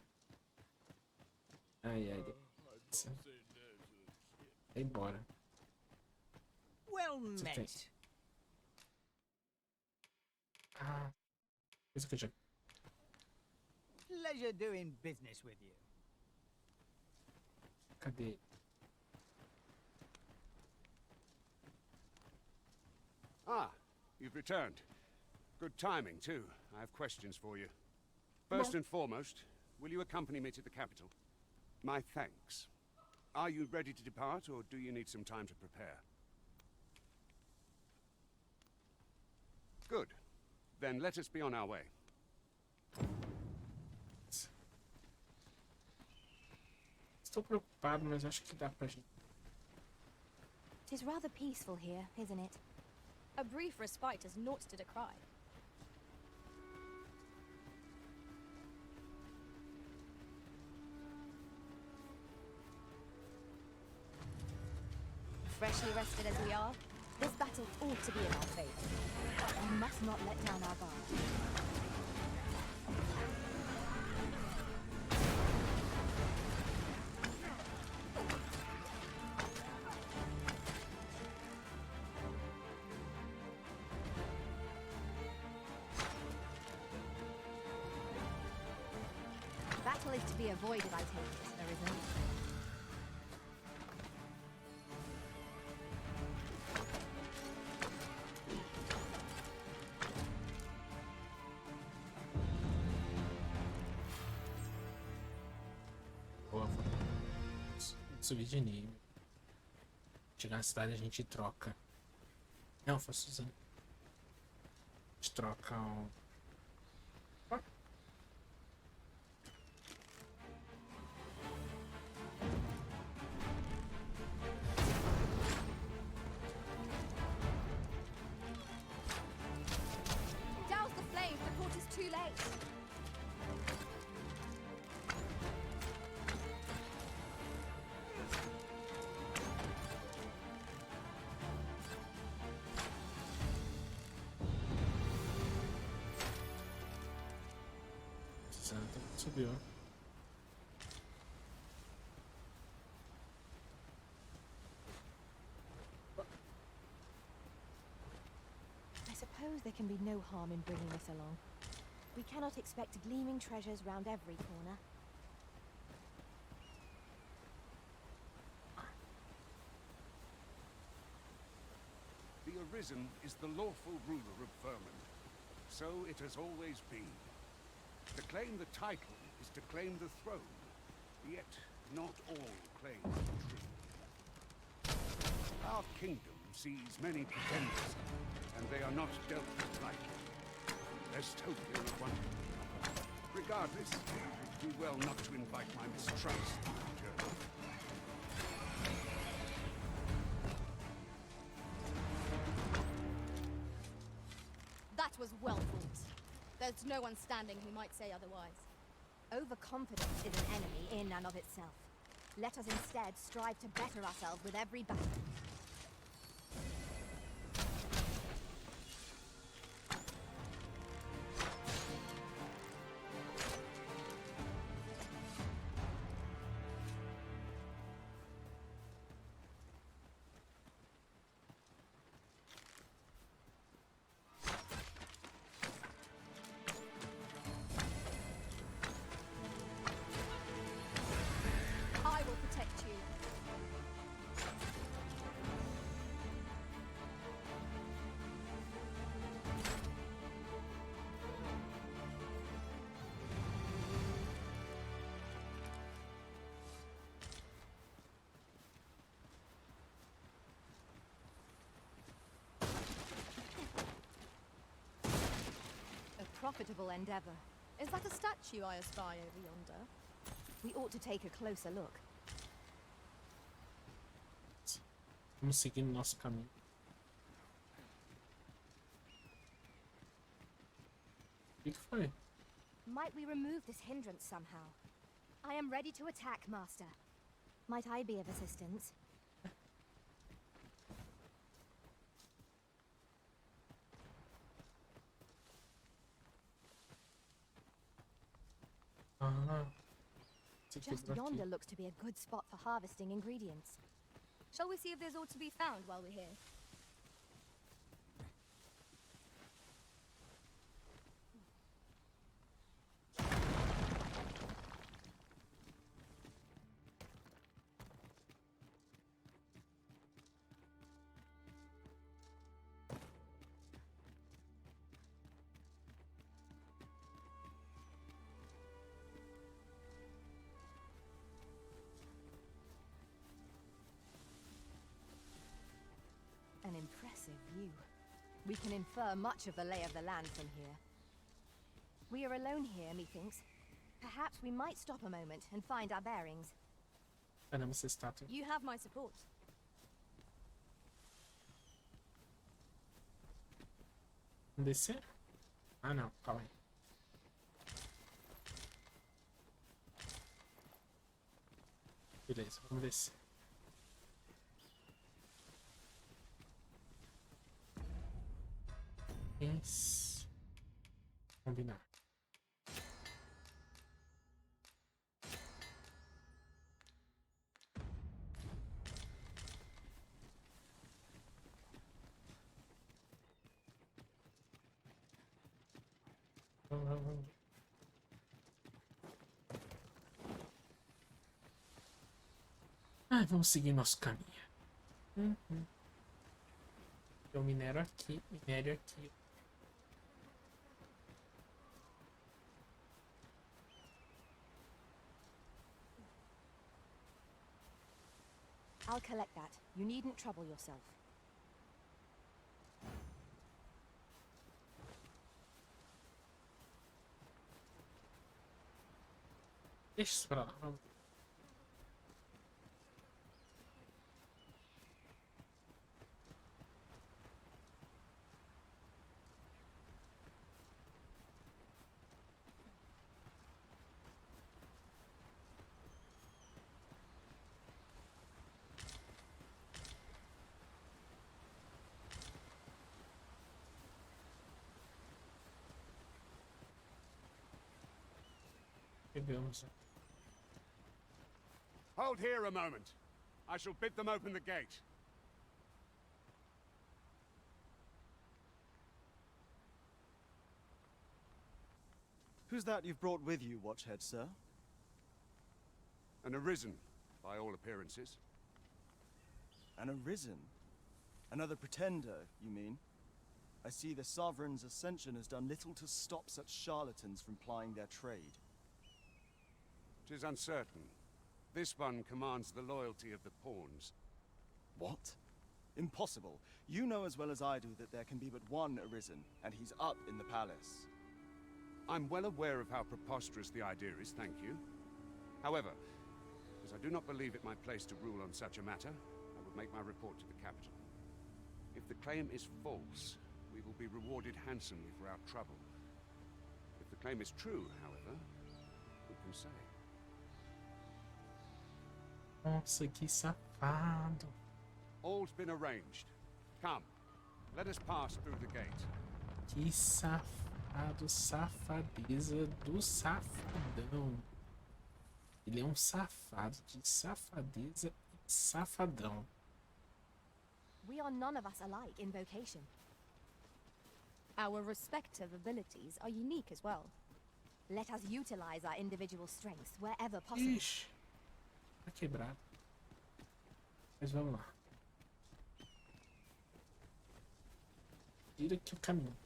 Ai, ai. Vai embora. Well met. Ah, coisa que eu já. Pleasure doing business with you. Cadê? Ah, you've returned. Good timing, too. I have questions for you. First and foremost, will you accompany me to the capital? My thanks. Are you ready to depart, or do you need some time to prepare? Good. Then let us be on our way. Estou preocupado, mas acho que dá pra gente. Tis rather peaceful here, isn't it? A brief respite is naught to decry. Freshly rested as we are, this battle ought to be in our favor. We must not let down our guard. Battle is to be avoided, I take it. There isn't. Subir de nível. Chegar na cidade a gente troca. Não, foi Suzana. A gente troca o. Douse the flames before it is too late. Subiu. I suppose there can be no harm in bringing us along. We cannot expect gleaming treasures round every corner. The Arisen is the lawful ruler of Vermund. So it has always been. To claim the title is to claim the throne, yet not all claim the truth. Our kingdom sees many pretenders, and they are not dealt with lightly. There's totally not one. Regardless, do well not to invite my mistrust in the journey. That was well fought. There's no one standing who might say otherwise. Overconfidence is an enemy in and of itself. Let us instead strive to better ourselves with every battle. I will protect you. A profitable endeavor. Is that a statue I espy over yonder? We ought to take a closer look. Vamos seguir no nosso caminho. O que foi? Might we remove this hindrance somehow? I am ready to attack, Master. Might I be of assistance? Just yonder looks to be a good spot for harvesting ingredients. Shall we see if there's aught to be found while we're here? impressive view. We can infer much of the lay of the land from here. We are alone here, methinks. Perhaps we might stop a moment and find our bearings. Caramba, essa estátua. You have my support. Vamos descer? Ah, não. Calma aí. Beleza, vamos descer. Combinar. Ah, vamos seguir nosso caminho. Eu minero aqui, minério aqui. I'll collect that. You needn't trouble yourself. Deixa isso pra lá, vamos. Pegamos. Hold here a moment. I shall bid them open the gate. Who's that you've brought with you, Watchhead, sir? An arisen, by all appearances. An arisen? Another pretender, you mean? I see the Sovereign's ascension has done little to stop such charlatans from plying their trade. 'Tis uncertain. This one commands the loyalty of the pawns. What? Impossible. You know as well as I do that there can be but one arisen, and he's up in the palace. I'm well aware of how preposterous the idea is, thank you. However, as I do not believe it my place to rule on such a matter, I will make my report to the capital. If the claim is false, we will be rewarded handsomely for our trouble. If the claim is true, however, who can say? Nossa, que safado. All's been arranged. Come, let us pass through the gate. Que safado, safadeza do safadão. Ele é um safado de safadeza e safadão. We are none of us alike in vocation. Our respective abilities are unique as well. Let us utilize our individual strengths wherever possible. Ixi, tá quebrado. Mas vamos lá. Tira aqui o caminho.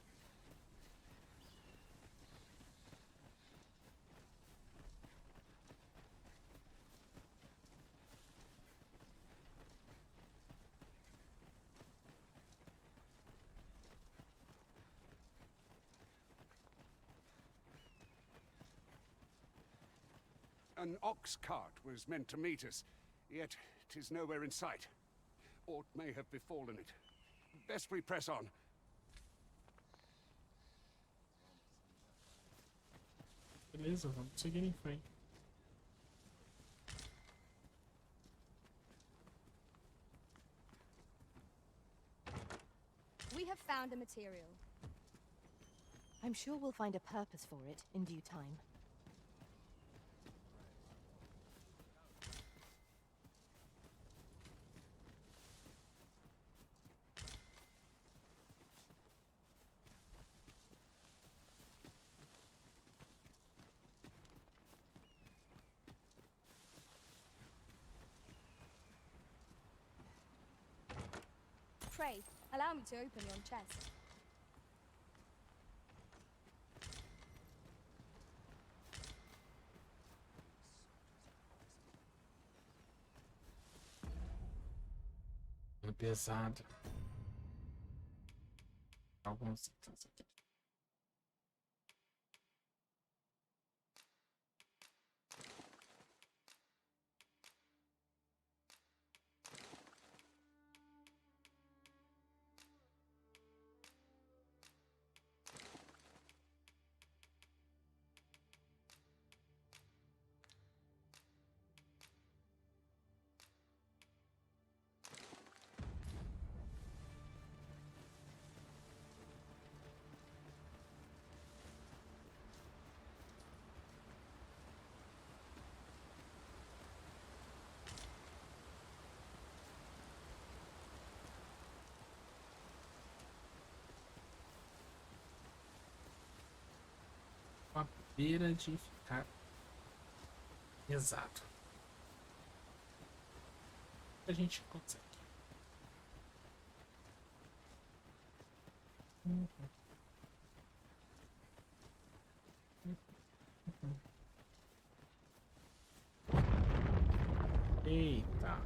An ox cart was meant to meet us, yet 'tis nowhere in sight. Aught may have befallen it. Best we press on. Beleza, vamos seguir em frente. We have found a material. I'm sure we'll find a purpose for it in due time. Pray, allow me to open your chest. Pesado. alguns itens aqui. À beira de ficar exato. A gente consegue. Eita.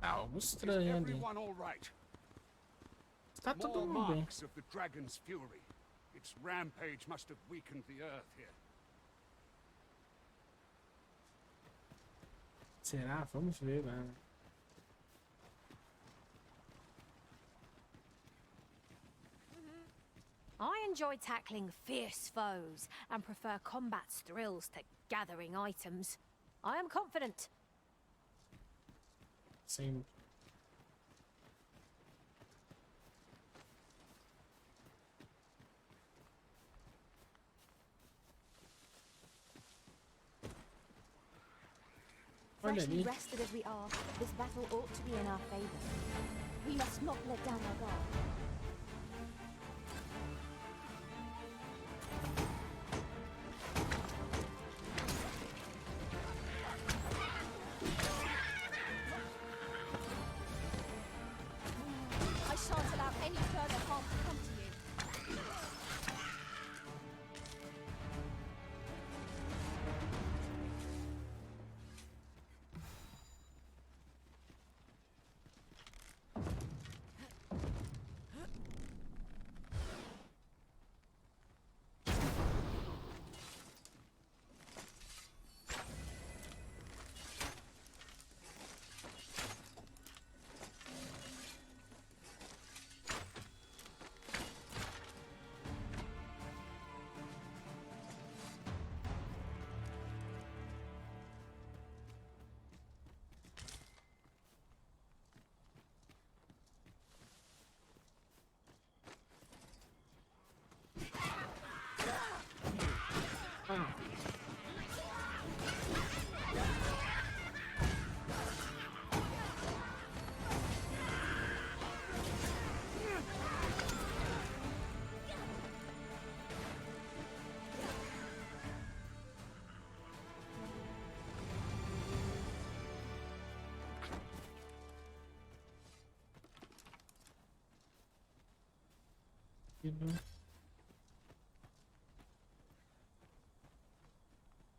Algo estranho ali. Está todo mundo bem. Marks of the dragon's fury. Its rampage must have weakened the earth here. Será? Vamos ver, né? I enjoy tackling fierce foes and prefer combat's thrills to gathering items. I am confident. Sim. Freshly rested as we are, this battle ought to be in our favor. We must not let down our guard. I shan't allow any further harm to come to you.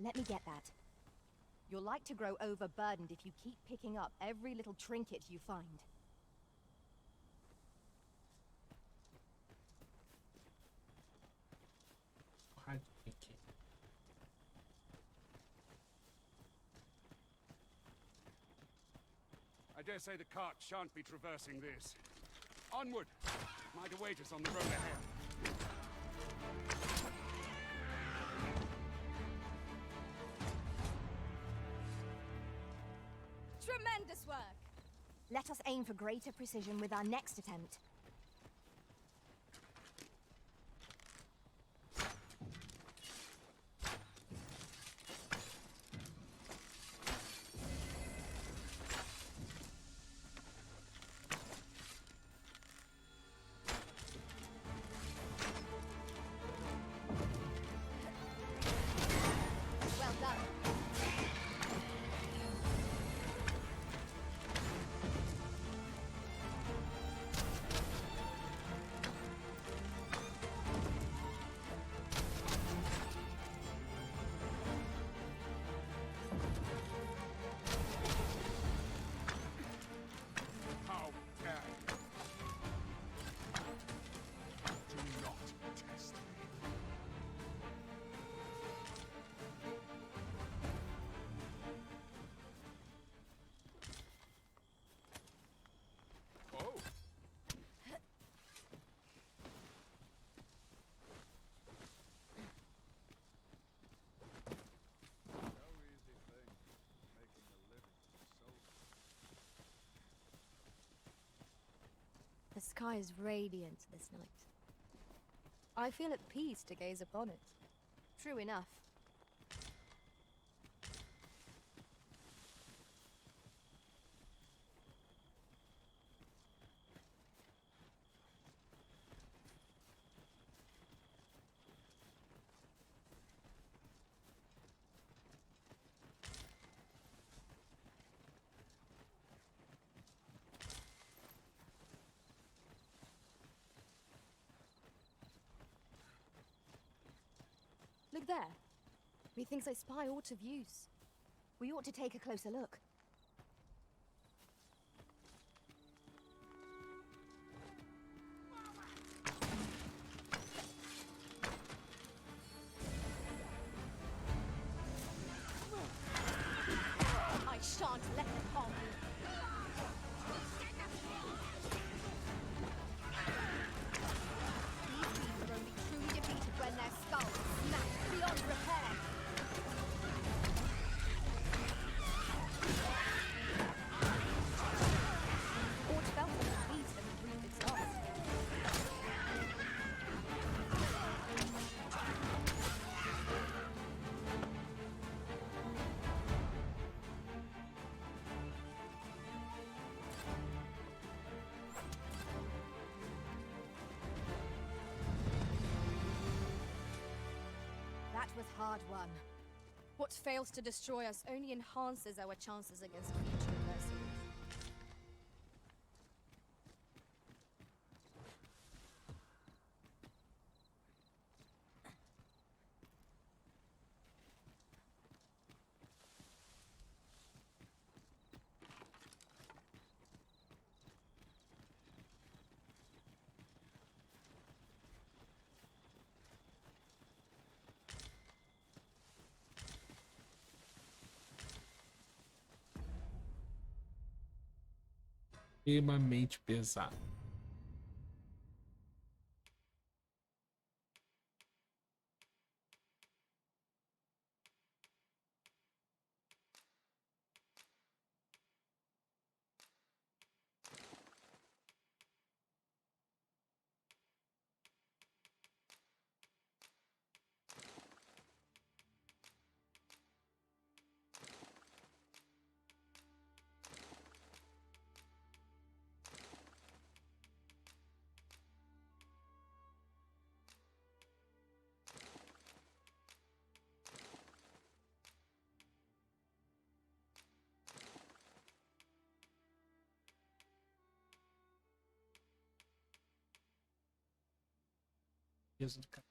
Let me get that. You're like to grow overburdened if you keep picking up every little trinket you find. I dare say the cart shan't be traversing this. Onward! Might await us on the road ahead. Tremendous work! Let us aim for greater precision with our next attempt. Well done. sky is radiant this night. I feel at peace to gaze upon it. True enough. Look there. Methinks I spy aught of use. We ought to take a closer look. I shan't let them harm you. These beasts are only truly defeated when their skulls smash beyond repair. Aught felt of the beast and breathed its last. That was hard won. What fails to destroy us only enhances our chances against future adversaries. Extremamente pesado. Peso do cara.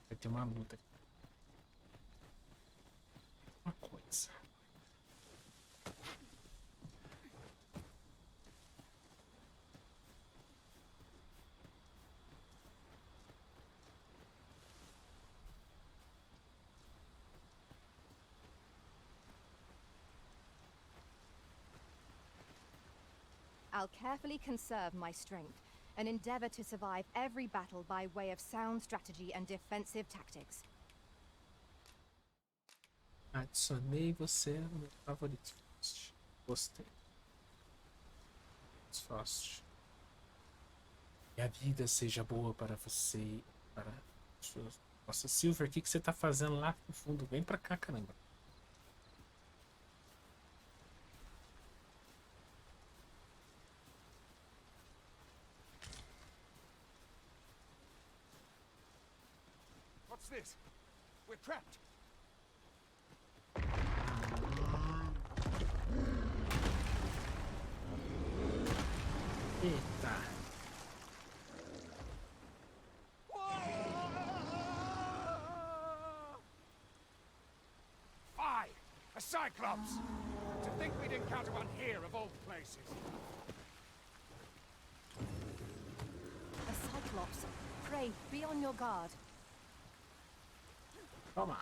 Vai ter uma luta aqui. Uma coisa. I'll carefully conserve my strength and endeavor to survive every battle by way of sound strategy and defensive tactics. Adicionei você no meu favorito. Gostei. Fácil. Que a vida seja boa para você e para suas. Nossa, Silver, o que você tá fazendo lá no fundo? Vem pra cá, caramba. this? We're trapped. Eita. Fie! A Cyclops! To think we'd encounter one here of all places. A Cyclops. Pray, be on your guard. Toma.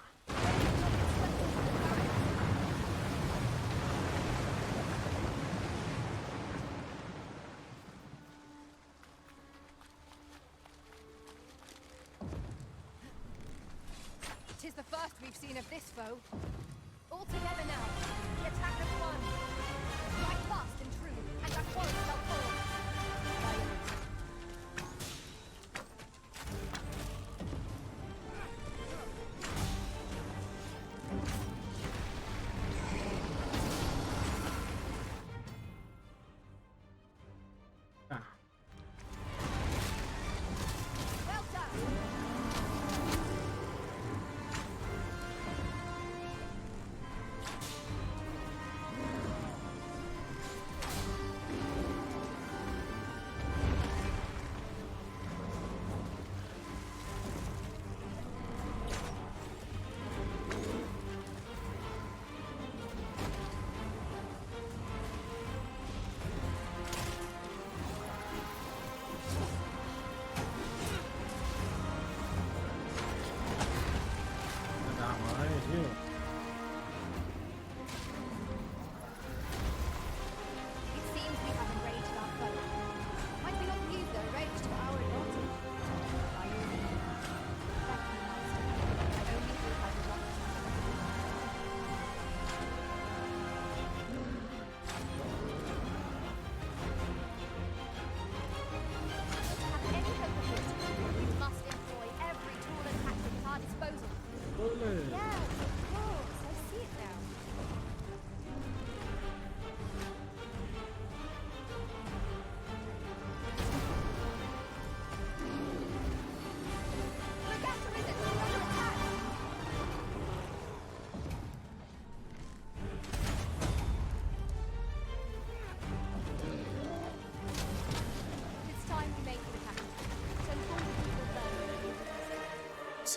Tis the first we've seen of this foe. All together now. The attack has won. Fight fast and true, and our quarry shall fall. Well done.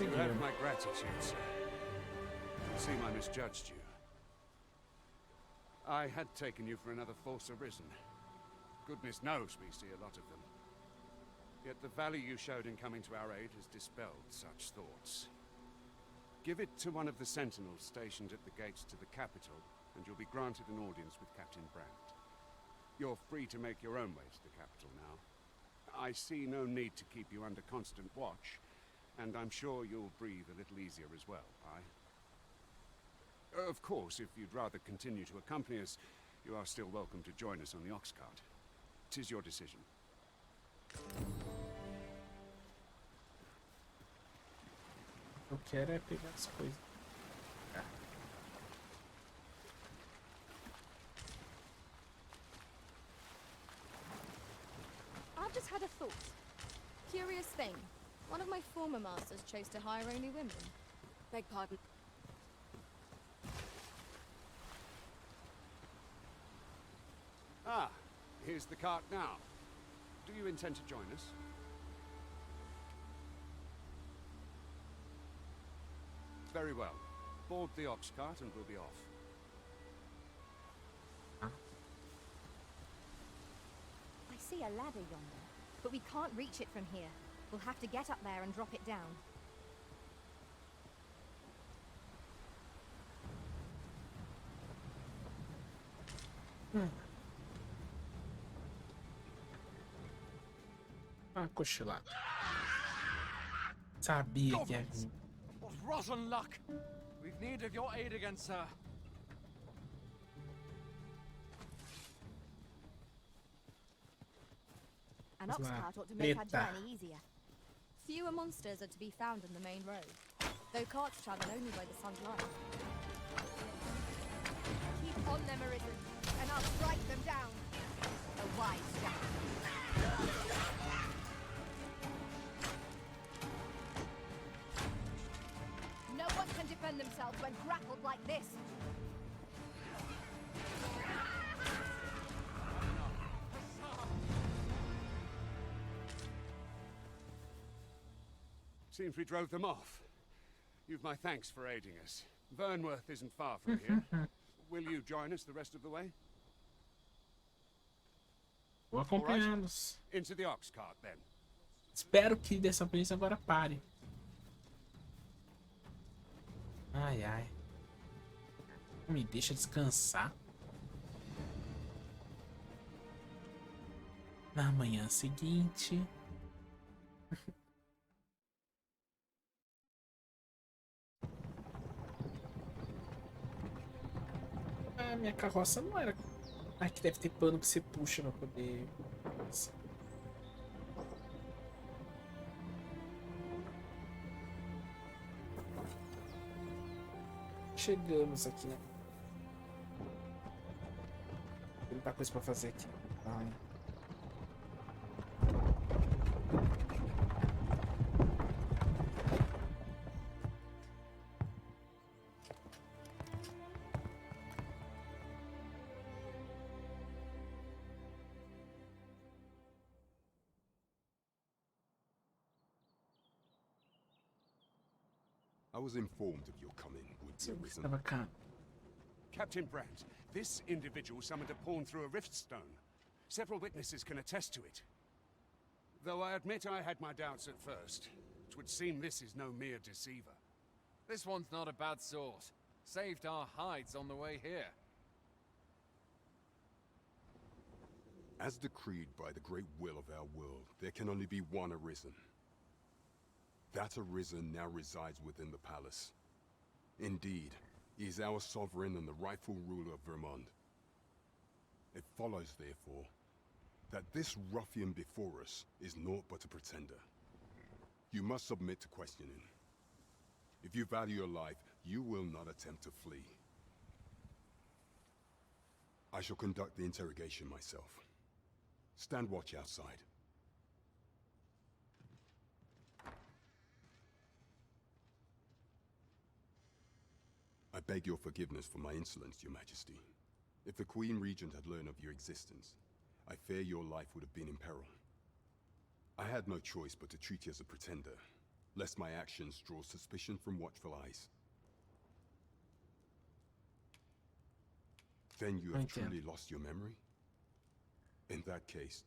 You have my gratitude, sir. I seem I misjudged you. I had taken you for another Force Arisen. Goodness knows we see a lot of them. Yet the value you showed in coming to our aid has dispelled such thoughts. Give it to one of the sentinels stationed at the gates to the capital, and you'll be granted an audience with Captain Brandt. You're free to make your own way to the capital now. I see no need to keep you under constant watch, and I'm sure you'll breathe a little easier as well, aye? Of course, if you'd rather continue to accompany us, you are still welcome to join us on the ox cart. 'Tis your decision. Eu quero é pegar as coisas. I've just had a thought. Curious thing. One of my former masters chose to hire only women. Beg pardon. Ah, here's the cart now. Do you intend to join us? Very well. Board the ox cart and we'll be off. I see a ladder yonder, but we can't reach it from here. We'll have to get up there and drop it down. Ah, cochilada. Sabia que ia vir. What rotten luck! We've need of your aid again, sir. An ox cart ought to make our journey easier. Fewer monsters are to be found on the main road, though carts travel only by the sun's light. Keep on them, Arisen, and I'll strike them down. A wise step. themselves when grappled like this. Seems we drove them off. You've my thanks for aiding us. Vernworth isn't far from here. Will you join us the rest of the way? Vou acompanhá-los. Into the ox cart, then. Espero que dessa vez agora pare. Ai, ai. Não me deixa descansar. Na manhã seguinte. Ah, minha carroça não era. Ah, que deve ter pano que você puxa pra poder. Chegamos aqui, né? Tem muita coisa pra fazer aqui. Ai. I was informed of your coming, would be arisen. Captain Brandt, this individual summoned a pawn through a rift stone. Several witnesses can attest to it. Though I admit I had my doubts at first. It would seem this is no mere deceiver. This one's not a bad sort. Saved our hides on the way here. As decreed by the great will of our world, there can only be one arisen. That arisen now resides within the palace. Indeed, he is our sovereign and the rightful ruler of Vermont. It follows, therefore, that this ruffian before us is naught but a pretender. You must submit to questioning. If you value your life, you will not attempt to flee. I shall conduct the interrogation myself. Stand watch outside. I beg your forgiveness for my insolence, Your Majesty. If the Queen Regent had learned of your existence, I fear your life would have been in peril. I had no choice but to treat you as a pretender, lest my actions draw suspicion from watchful eyes. Then you have truly lost your memory? In that case,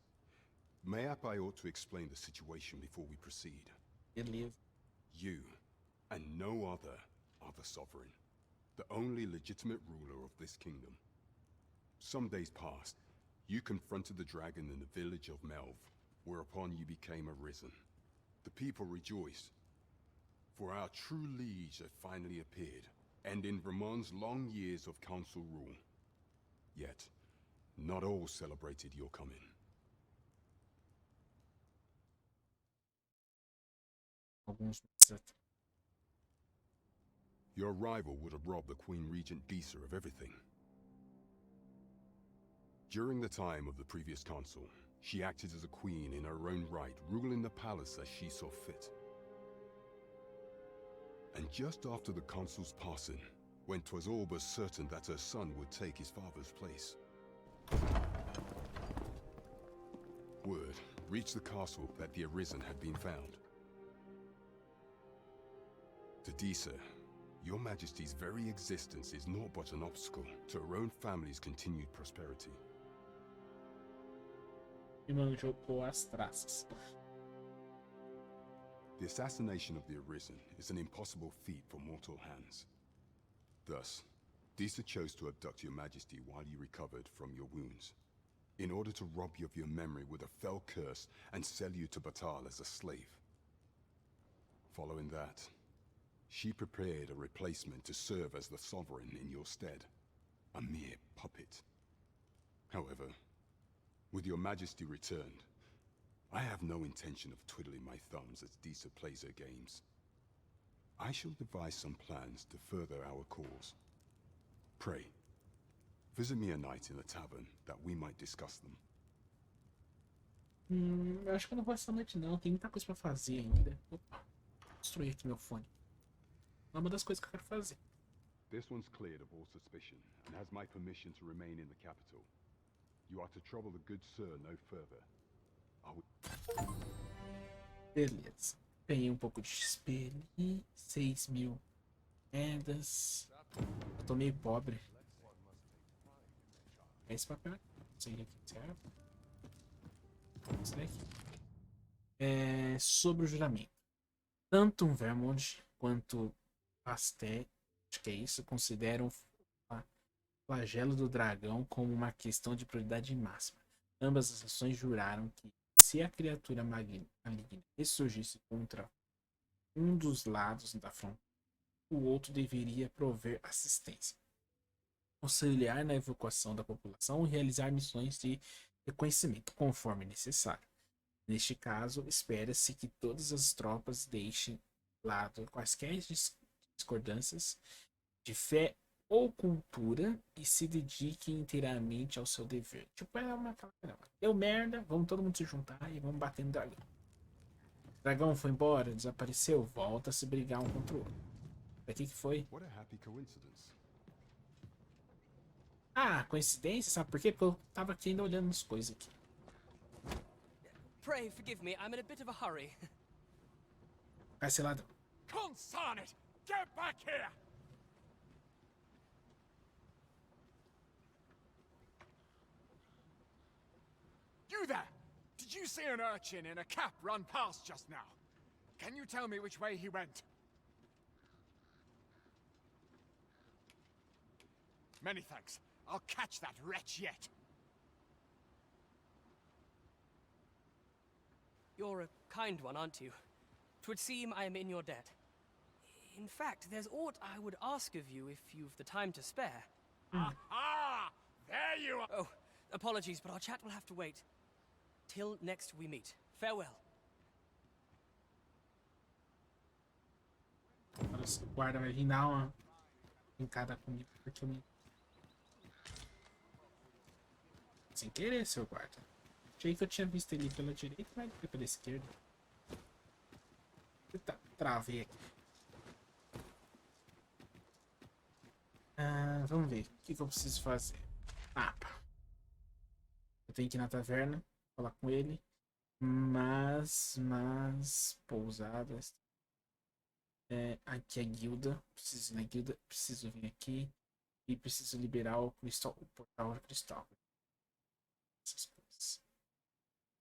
mayhap I ought to explain the situation before we proceed. You, and no other, are the sovereign. The only legitimate ruler of this kingdom. Some days past, you confronted the dragon in the village of Melv, whereupon you became arisen. The people rejoiced, for our true liege had finally appeared, and in Vermont's long years of council rule. Yet, not all celebrated your coming. Your arrival would have robbed the Queen Regent Disa of everything. During the time of the previous consul, she acted as a queen in her own right, ruling the palace as she saw fit. And just after the consul's passing, when 'twas all but certain that her son would take his father's place, word reached the castle that the Arisen had been found. To Disa, Your Majesty's very existence is naught but an obstacle to her own family's continued prosperity. The assassination of the Arisen is an impossible feat for mortal hands. Thus, Disa chose to abduct Your Majesty while you recovered from your wounds, in order to rob you of your memory with a fell curse and sell you to Batal as a slave. Following that, she prepared a replacement to serve as the sovereign in your stead, a mere puppet. However, with Your Majesty returned, I have no intention of twiddling my thumbs as Disa plays her games. I shall devise some plans to further our cause. Pray, visit me a night in the tavern that we might discuss them. Eu acho que eu não vou essa noite não, tem muita coisa pra fazer ainda. Opa, destruir aqui meu fone. É uma das coisas que eu quero fazer. This one's cleared of all suspicion and has my permission to remain in the capital. You are to trouble the good sir no further. Beleza. Ganhei um pouco de XP ali. 6.000 moedas. Eu tô meio pobre. É esse papel aqui. Não sei o que serve. Esse daqui. Sobre o juramento. Tanto um Vermont quanto Parte, acho que é isso, consideram o flagelo do dragão como uma questão de prioridade máxima. Ambas as ações juraram que, se a criatura maligna ressurgisse contra um dos lados da fronteira, o outro deveria prover assistência, auxiliar na evacuação da população e realizar missões de reconhecimento, conforme necessário. Neste caso, espera-se que todas as tropas deixem de lado quaisquer discordâncias de fé ou cultura e se dediquem inteiramente ao seu dever. Tipo, deu merda, vamos todo mundo se juntar e vamos bater no dragão. O dragão foi embora, desapareceu, volta a se brigar um contra o outro. Aqui que foi? Ah, coincidência, sabe por quê? Porque eu tava aqui ainda olhando as coisas aqui. Pray forgive me, I'm in a bit of a hurry. Vai ser ladrão. Consarn it! Get back here! You there! Did you see an urchin in a cap run past just now? Can you tell me which way he went? Many thanks. I'll catch that wretch yet. You're a kind one, aren't you? 'Twould seem I am in your debt. In fact, there's aught I would ask of you if you've the time to spare. Aha! There you are! Oh, apologies, but our chat will have to wait. Till next we meet. Farewell. Agora o guarda vai vir dar uma brincada comigo porque eu me... Sem querer, seu guarda. Achei que eu tinha visto ele pela direita, mas foi pela esquerda. Eita, travei aqui. Vamos ver. O que eu preciso fazer? Mapa. Eu tenho que ir na taverna, falar com ele. Mas... Pousadas. Aqui é a guilda. Preciso ir na guilda. Preciso vir aqui. E preciso liberar o cristal, o portal de cristal. Essas coisas.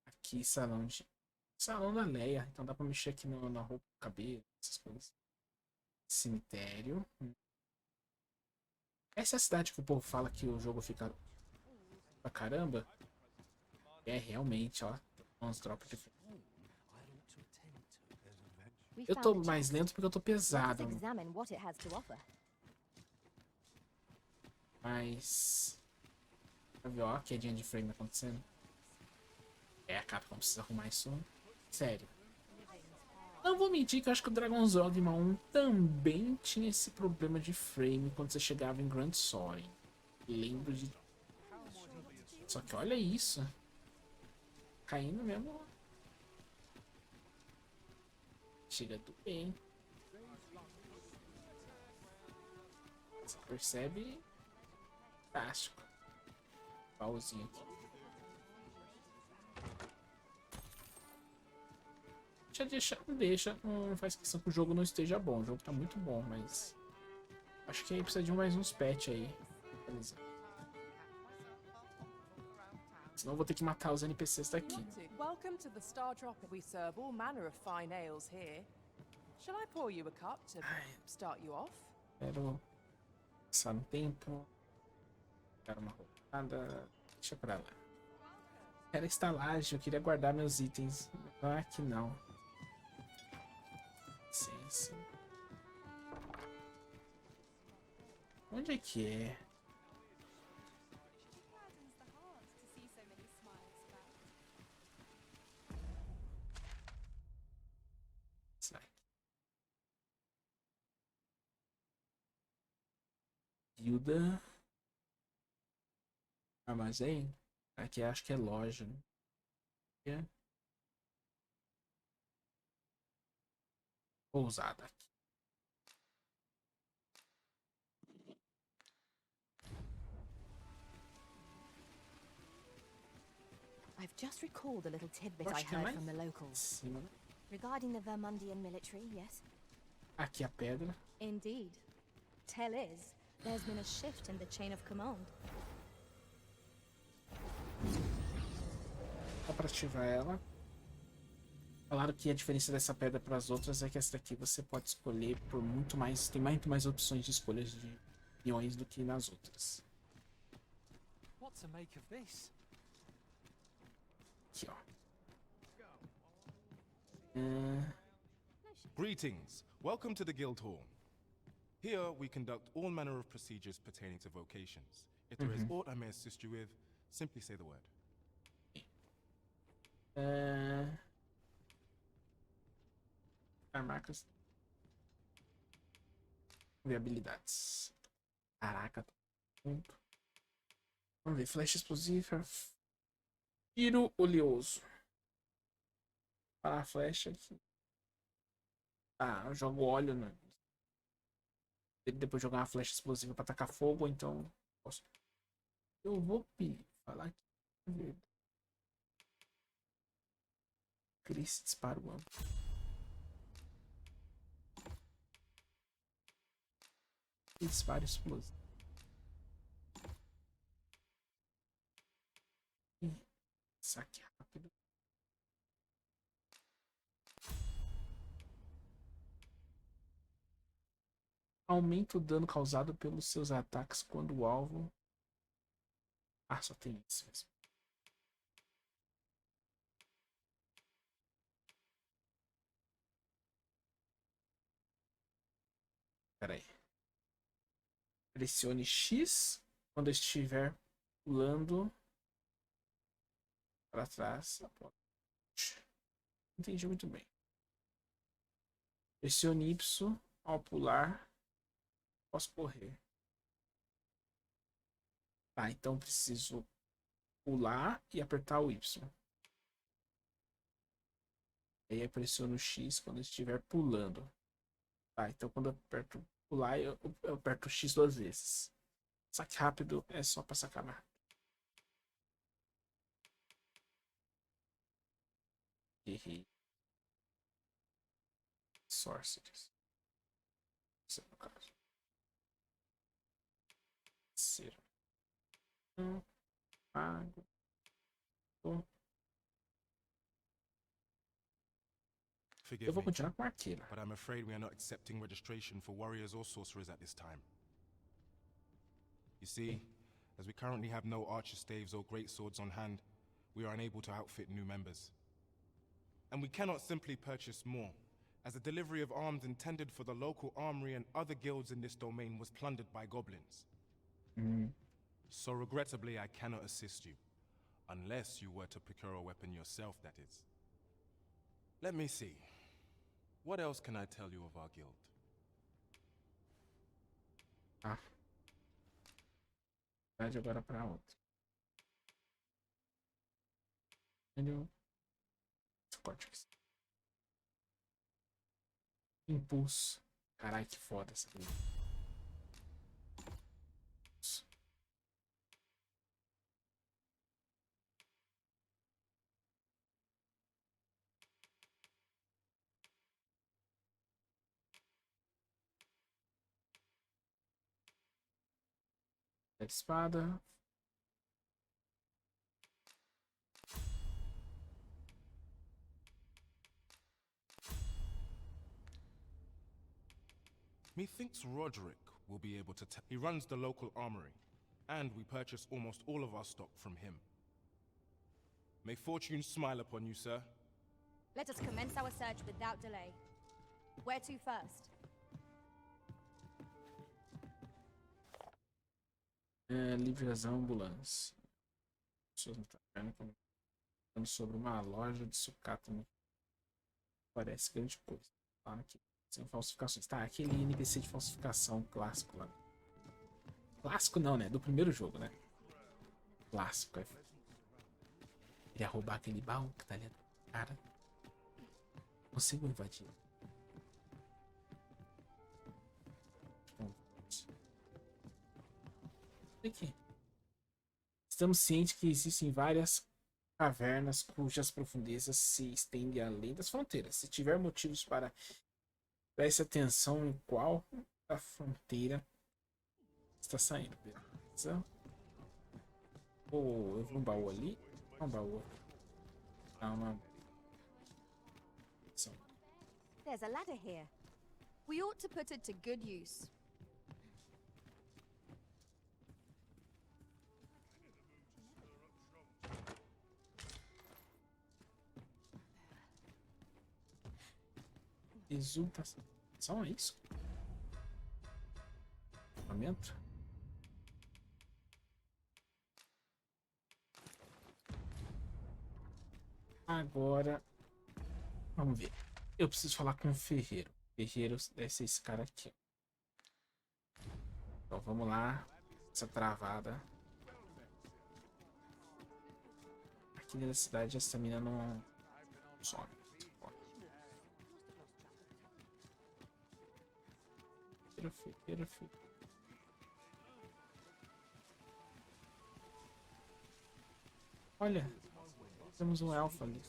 Aqui, salão da Leia. Então dá pra mexer aqui na roupa, cabelo, essas coisas. Cemitério. Essa é a cidade que o povo fala que o jogo fica pra caramba. É realmente, ó. Uns drops de... Eu tô mais lento porque eu tô pesado. Mas... Ó, a quedinha de frame acontecendo. A Capcom precisa arrumar isso. Sério. Não vou mentir que eu acho que o Dragon's Dogma 1 também tinha esse problema de frame quando você chegava em Grand Soaring. Lembro de... Só que olha isso. Caindo mesmo. Chega do bem. Você percebe? Fantástico. Pauzinho aqui. Não faz questão que o jogo não esteja bom. O jogo tá muito bom, mas acho que aí precisa de mais uns patch aí. Beleza. Senão eu vou ter que matar os NPCs daqui. Welcome to the Star Drop. We serve all manner of fine ales here. Shall I pour you a cup to start you off? Quero passar um tempo. Quero uma roubada. Deixa pra lá. Quero estalagem, eu queria guardar meus itens. Ah, que não. Licença. Onde é que é? Sai. Guilda. Armazém. Aqui acho que é loja. Né? Pousada aqui. just recalled a little tidbit Eu I acho que é heard lá from the em locals. cima, né? Regarding the Vermundian military, yes? Aqui a pedra. Indeed. Tell is, there's been a shift in the chain of command. Dá pra ativar ela. Falaram que a diferença dessa pedra para as outras é que essa daqui você pode escolher por muito mais. Tem muito mais opções de escolhas de peões do que nas outras. What to make of this? Aqui, ó. Greetings. Welcome to the Guild Hall. Here we conduct all manner of procedures pertaining to vocations. If there is aught I may assist you with, simply say the word. Marcas. Ver habilidades. Caraca. Vamos ver. Flecha explosiva. Tiro oleoso. Para a flecha aqui. Ah, eu jogo óleo, né? Depois jogar uma flecha explosiva para atacar fogo, então posso. Eu vou falar aqui. Cris disparo amplo. Disparo explosivo. Saque rápido. Aumenta o dano causado pelos seus ataques quando o alvo... Ah, só tem isso mesmo. Pera aí. Pressione X quando estiver pulando para trás. Entendi muito bem. Pressione Y ao pular. Posso correr. Tá, então preciso pular e apertar o Y. Aí eu pressiono X quando estiver pulando. Tá, então quando eu aperto pular, eu aperto X 2 vezes. Saque rápido é só pra sacar mais rápido. Errei. Sorcerers. Esse é o caso. Ser. Mago. Eu vou continuar com a arqueira. But I'm afraid we are not accepting registration for warriors or sorcerers at this time. You see, as we currently have no archer staves or great swords on hand, we are unable to outfit new members. And we cannot simply purchase more, as the delivery of arms intended for the local armory and other guilds in this domain was plundered by goblins. So regrettably, I cannot assist you, unless you were to procure a weapon yourself, that is. Let me see. What else can I tell you of our guild? Ah. Pede agora para outra. Entendeu? Impulso. Caralho, que foda essa aqui. Espada. Methinks Roderick will be able to he runs the local armory, and we purchase almost all of our stock from him. May fortune smile upon you, sir. Let us commence our search without delay. Where to first? Livração ambulância. Pessoas não estão falando sobre uma loja de sucata. Parece grande coisa. Tá aqui. Sem falsificações. Tá, aquele NPC de falsificação clássico lá. Clássico não, né? Do primeiro jogo, né? Clássico. Queria roubar aquele baú que tá ali. Cara. Consigo invadir. Aqui. Estamos cientes que existem várias cavernas cujas profundezas se estendem além das fronteiras. Se tiver motivos para preste atenção em qual a fronteira está saindo, beleza? Oh, eu vi um baú ali. Um baú. Não. There's a ladder here. We ought to put it to good use. Exultação, é isso? Equipamento? Agora, vamos ver. Eu preciso falar com o ferreiro. O ferreiro deve ser esse cara aqui. Então vamos lá. Essa travada. Aqui na cidade essa mina não some. Ferreiro. Olha, temos um elfo ali.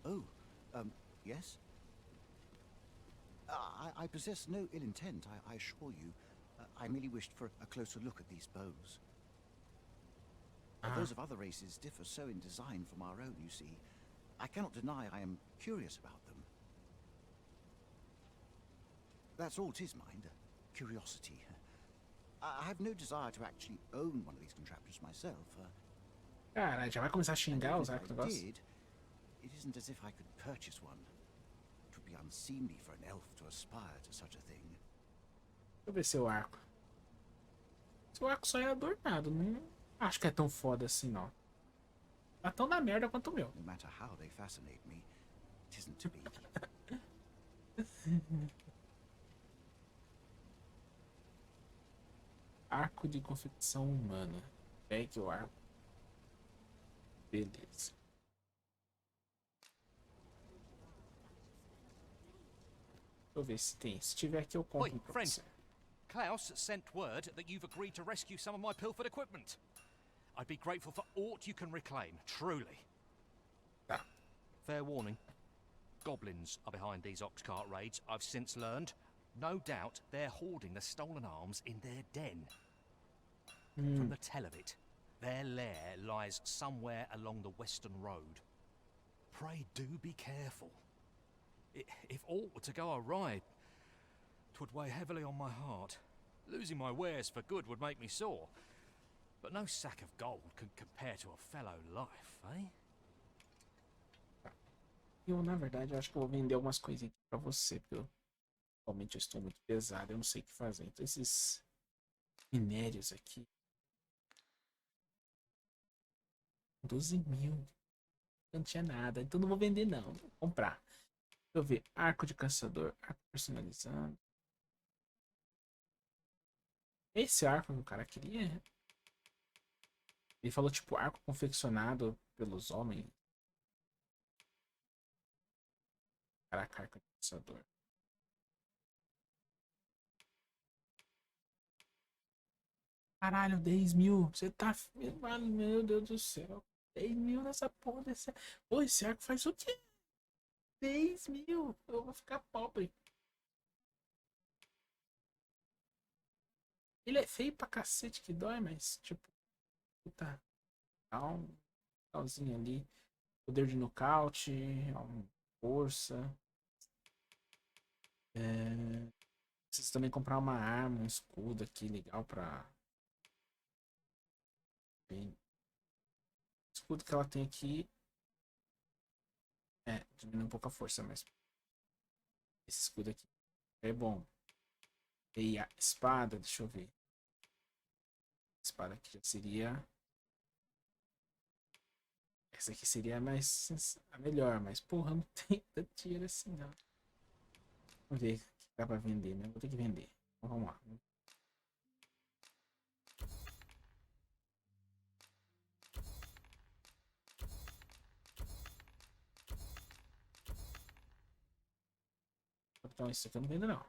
Oh, yes? I possess no ill intent, I assure you. I merely wished for a closer look at these bows. Those of other races differ so in design from our own, you see. I cannot deny I am curious about them. That's all 'tis, mind, curiosity. I have no desire to actually own one of these contraptions myself. Caralho, já vai começar a xingar os negócios? It isn't as if I could purchase one. It would be unseemly for an elf to aspire to such a thing. Deixa eu ver seu arco. Seu arco só é adornado, não acho que é tão foda assim, não. Tá tão na merda quanto o meu. No matter how they fascinate me, it isn't to be. Arco de confecção humana. Pegue o arco. Beleza. Deixa eu ver se tem. Se tiver aqui eu compro pra você. Klaus sent word that you've agreed to rescue some of my pilfered equipment. I'd be grateful for aught you can reclaim, truly. Tá. Fair warning. Goblins are behind these ox cart raids, I've since learned. No doubt they're hoarding the stolen arms in their den. From the tell of it, their lair lies somewhere along the western road. Pray do be careful. If aught were to go awry, 'twould weigh heavily on my heart. Losing my wares for good would make me sore. But no sack of gold can compare to a fellow life, eh? Eu, na verdade, eu acho que eu vou vender algumas coisinhas aqui pra você, porque realmente eu estou muito pesado, eu não sei o que fazer. Então esses minérios aqui. 12.000. Não tinha nada, então não vou vender não, vou comprar. Deixa eu ver, arco de caçador, arco personalizado. Esse arco que o cara queria. Ele falou tipo arco confeccionado pelos homens. Caraca, arco de caçador. Caralho, 10.000. Você tá. Mano, meu Deus do céu. 10.000 nessa porra desse. Pô, esse arco faz o quê? 10.000. Eu vou ficar pobre. Ele é feio pra cacete que dói, mas tipo. Puta. Dá um talzinho ali. Poder de nocaute. Força. Preciso também comprar uma arma, um escudo aqui legal pra. Bem. O escudo que ela tem aqui. Diminui um pouco a força, mas. Esse escudo aqui é bom. E a espada, deixa eu ver. A espada aqui já seria. Essa aqui seria a melhor, mas porra, não tem tanto dinheiro assim não. Vamos ver o que dá pra vender, né? Vou ter que vender. Então, vamos lá. Então isso aqui eu não vendo não.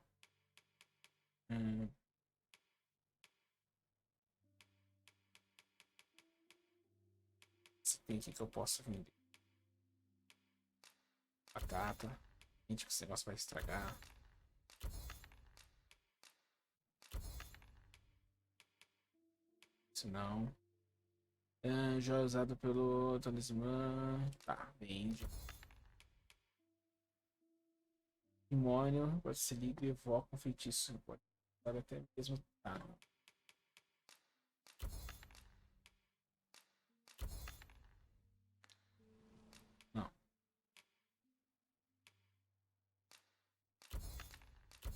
tem aqui que eu posso vender? Batata. Gente, que esse negócio vai estragar. Isso não. Já usado pelo talismã. Tá, vende. Demônio. Pode ser lido e evoca um feitiço. Pode usar até mesmo. Tá. Não.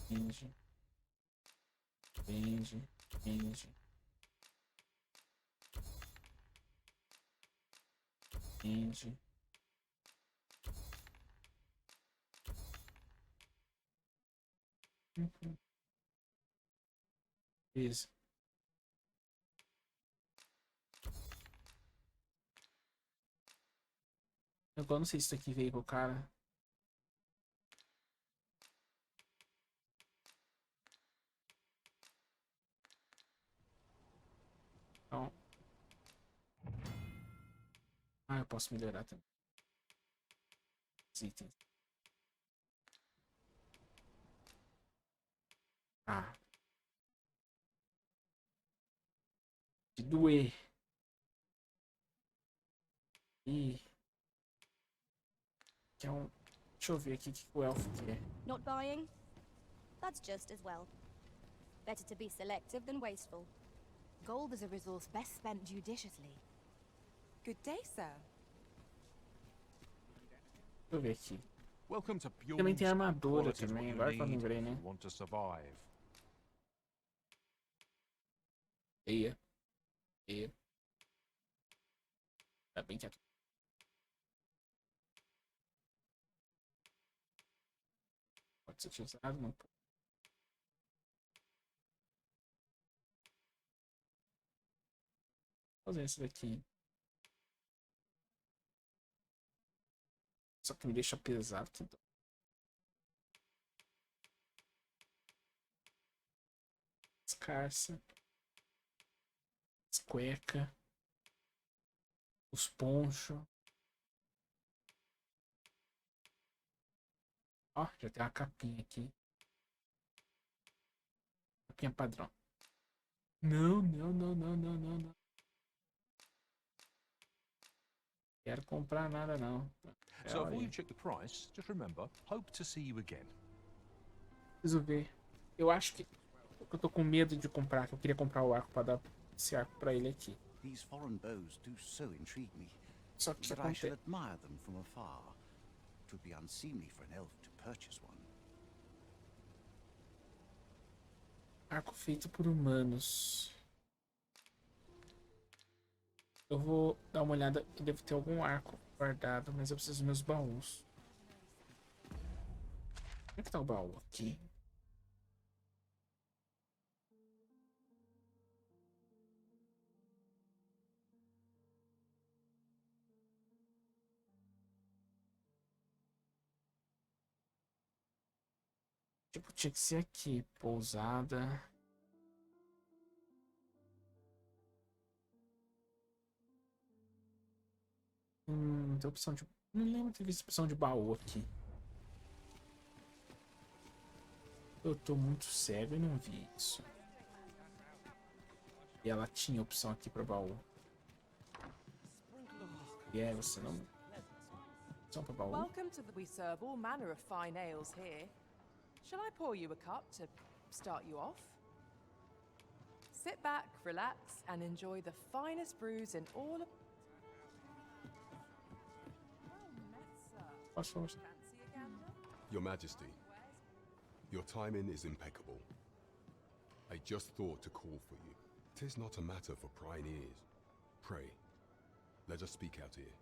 Vende. Vende. Vende. Vende. Isso. Eu não sei se isso aqui veio com o cara. Então. Ah, eu posso melhorar também. Os itens. Ah. De doer. Ih. Que é um... Deixa eu ver aqui o que o elfo quer. Not buying? That's just as well. Better to be selective than wasteful. Gold is a resource best spent judiciously. Good day, sir. Deixa eu ver aqui. Welcome to Também tem Bjorn's. armadura Quality is what também, you agora que eu need lembrei, if né? you want to survive. Eia. Eia. Tá bem quieto. Pode ser utilizado, não pode. Vou fazer esse daqui. Só que me deixa pesado. Que dó. Escarça. As cueca. Os ponchos. Ó, já tem uma capinha aqui. Capinha padrão. Não, não, não, não, não, não, não. Quero comprar nada não. So before you check the price, just remember, hope to see you again. Preciso ver. Eu acho que eu tô com medo de comprar, que eu queria comprar o arco para dar esse arco para ele aqui. These foreign bows do so intrigue me. Só que But I shall admire them from afar. It would be unseemly for an elf to purchase one. Arco feito por humanos. Eu vou dar uma olhada. Eu devo ter algum arco guardado, mas eu preciso dos meus baús. Onde é que tá o baú? Aqui. Tipo, tinha que ser aqui. Pousada. Tem opção de... Não lembro de ter visto opção de baú aqui. Eu tô muito cego e não vi isso. E ela tinha opção aqui pra baú. E é, você não... Opção pra baú. Welcome to we serve all manner of fine ales here. Shall I pour you a cup to start you off? Sit back, relax, and enjoy the finest brews in all of... Your Majesty, your timing is impeccable. I just thought to call for you. 'Tis not a matter for prying ears. Pray, let us speak out here.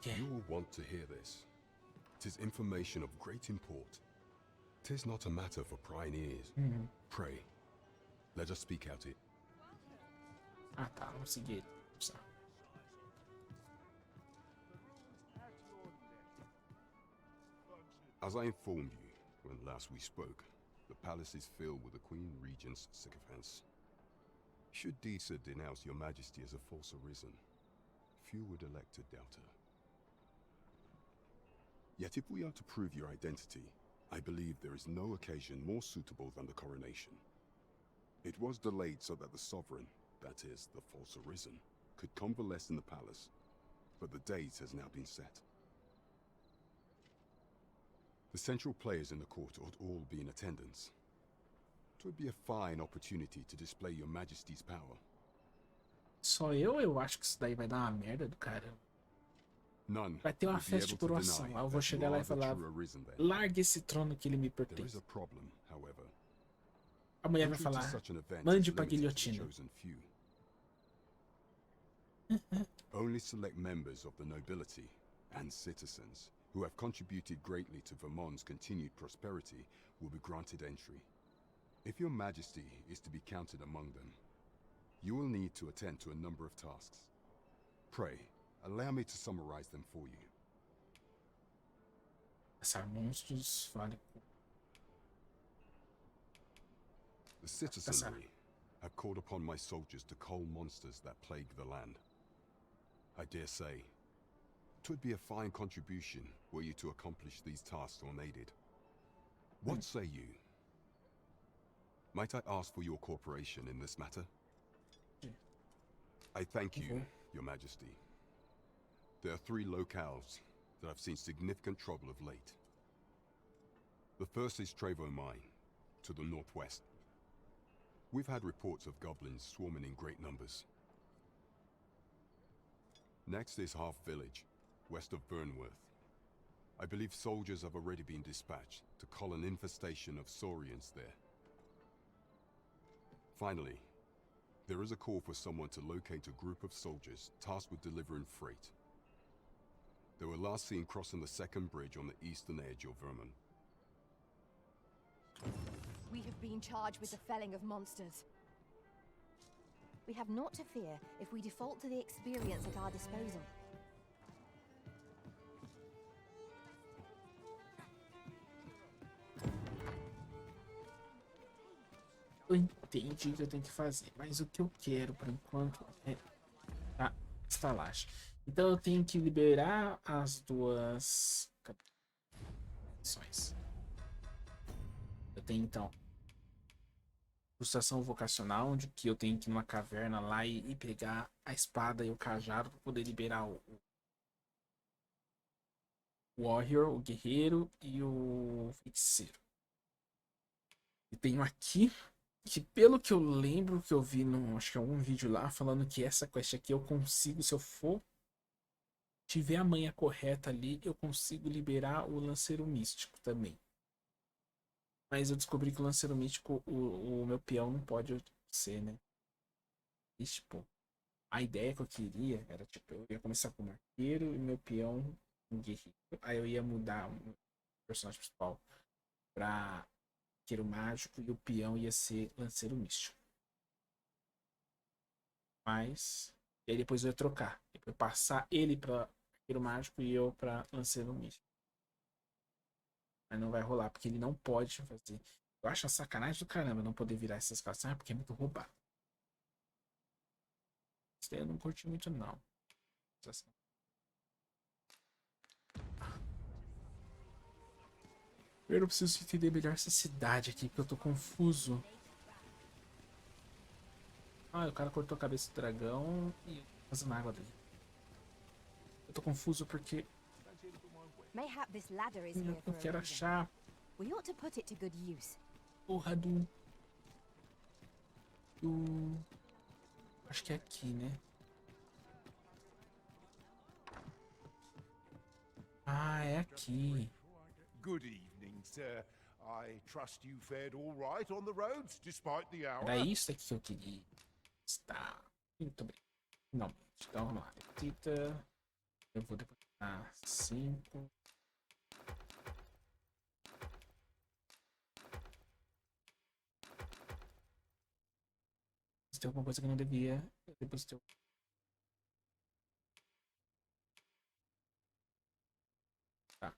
You will want to hear this. 'Tis information of great import. 'Tis not a matter for prying ears. Pray, let us speak out here. Ah, tá. Vamos seguir. As I informed you when last we spoke, the palace is filled with the Queen Regent's sycophants. Should Disa denounce your majesty as a false arisen, few would elect to doubt her. Yet if we are to prove your identity, I believe there is no occasion more suitable than the coronation. It was delayed so that the sovereign, that is, the false arisen, could convalesce in the palace, but the date has now been set. The central players in the court ought all be in attendance. It would be a fine opportunity to display your majesty's power. Só eu acho que isso daí vai dar uma merda do caramba. None Vai ter uma will be festa de able to coroação. deny Aí eu vou that chegar you lá are e the falar: true arisen there. largue esse trono que ele me There is pertence. a problem, however. A mulher vai Entry to falar: such an event mande is pra limited to the guilhotina. chosen few. Only select members of the nobility and citizens who have contributed greatly to Vermont's continued prosperity will be granted entry. If your majesty is to be counted among them, you will need to attend to a number of tasks. Pray, allow me to summarize them for you. Essa monstros vale. The citizenry have called upon my soldiers to cull monsters that plague the land. I dare say, 'twould be a fine contribution were you to accomplish these tasks unaided. What say you? Might I ask for your cooperation in this matter? I thank you, Your Majesty. There are 3 locales that have seen significant trouble of late. The first is Trevo Mine, to the northwest. We've had reports of goblins swarming in great numbers. Next is Half Village, west of Burnworth. I believe soldiers have already been dispatched to cull an infestation of saurians there. Finally, there is a call for someone to locate a group of soldiers tasked with delivering freight. They were last seen crossing the second bridge on the eastern edge of Vermont. We have been charged with the felling of monsters. We have naught to fear if we default to the experience at our disposal. Eu entendi o que eu tenho que fazer, mas o que eu quero por enquanto é a estalagem. Então eu tenho que liberar as 2 missões. Eu tenho então frustração vocacional, onde que eu tenho que ir numa caverna lá e pegar a espada e o cajado para poder liberar o warrior, o guerreiro e o feiticeiro. E tenho aqui que, pelo que eu lembro, que eu vi no, acho que é um vídeo lá, falando que essa quest aqui eu consigo, se eu for tiver a manha correta ali, eu consigo liberar o lanceiro místico também. Mas eu descobri que o lanceiro místico, o meu peão não pode ser, né? E, tipo, a ideia que eu queria era, tipo, eu ia começar com o arqueiro e meu peão um guerreiro. Aí eu ia mudar o personagem principal pra arqueiro mágico e o peão ia ser lanceiro místico. Mas, e aí depois eu ia trocar. Depois passar ele pra arqueiro mágico e eu pra lanceiro místico. Mas não vai rolar, porque ele não pode fazer. Eu acho a sacanagem do caramba não poder virar essas classes, porque é muito roubado. Isso daí eu não curti muito, não. Eu preciso entender melhor essa cidade aqui, porque eu tô confuso. Ah, o cara cortou a cabeça do dragão e fazendo água dele. Eu tô confuso porque Mayhap this ladder is here for eu a quero reason. achar We ought to put it to good use. porra acho que é aqui, né? Ah, é aqui. Good evening, sir. I trust you fared all right on the roads, despite the hour. Era isso aqui que eu queria. Está. Muito bem. Não, então vamos lá. Tita. Eu vou depositar 5. Se tem alguma coisa que eu não devia, eu depositei. Tá.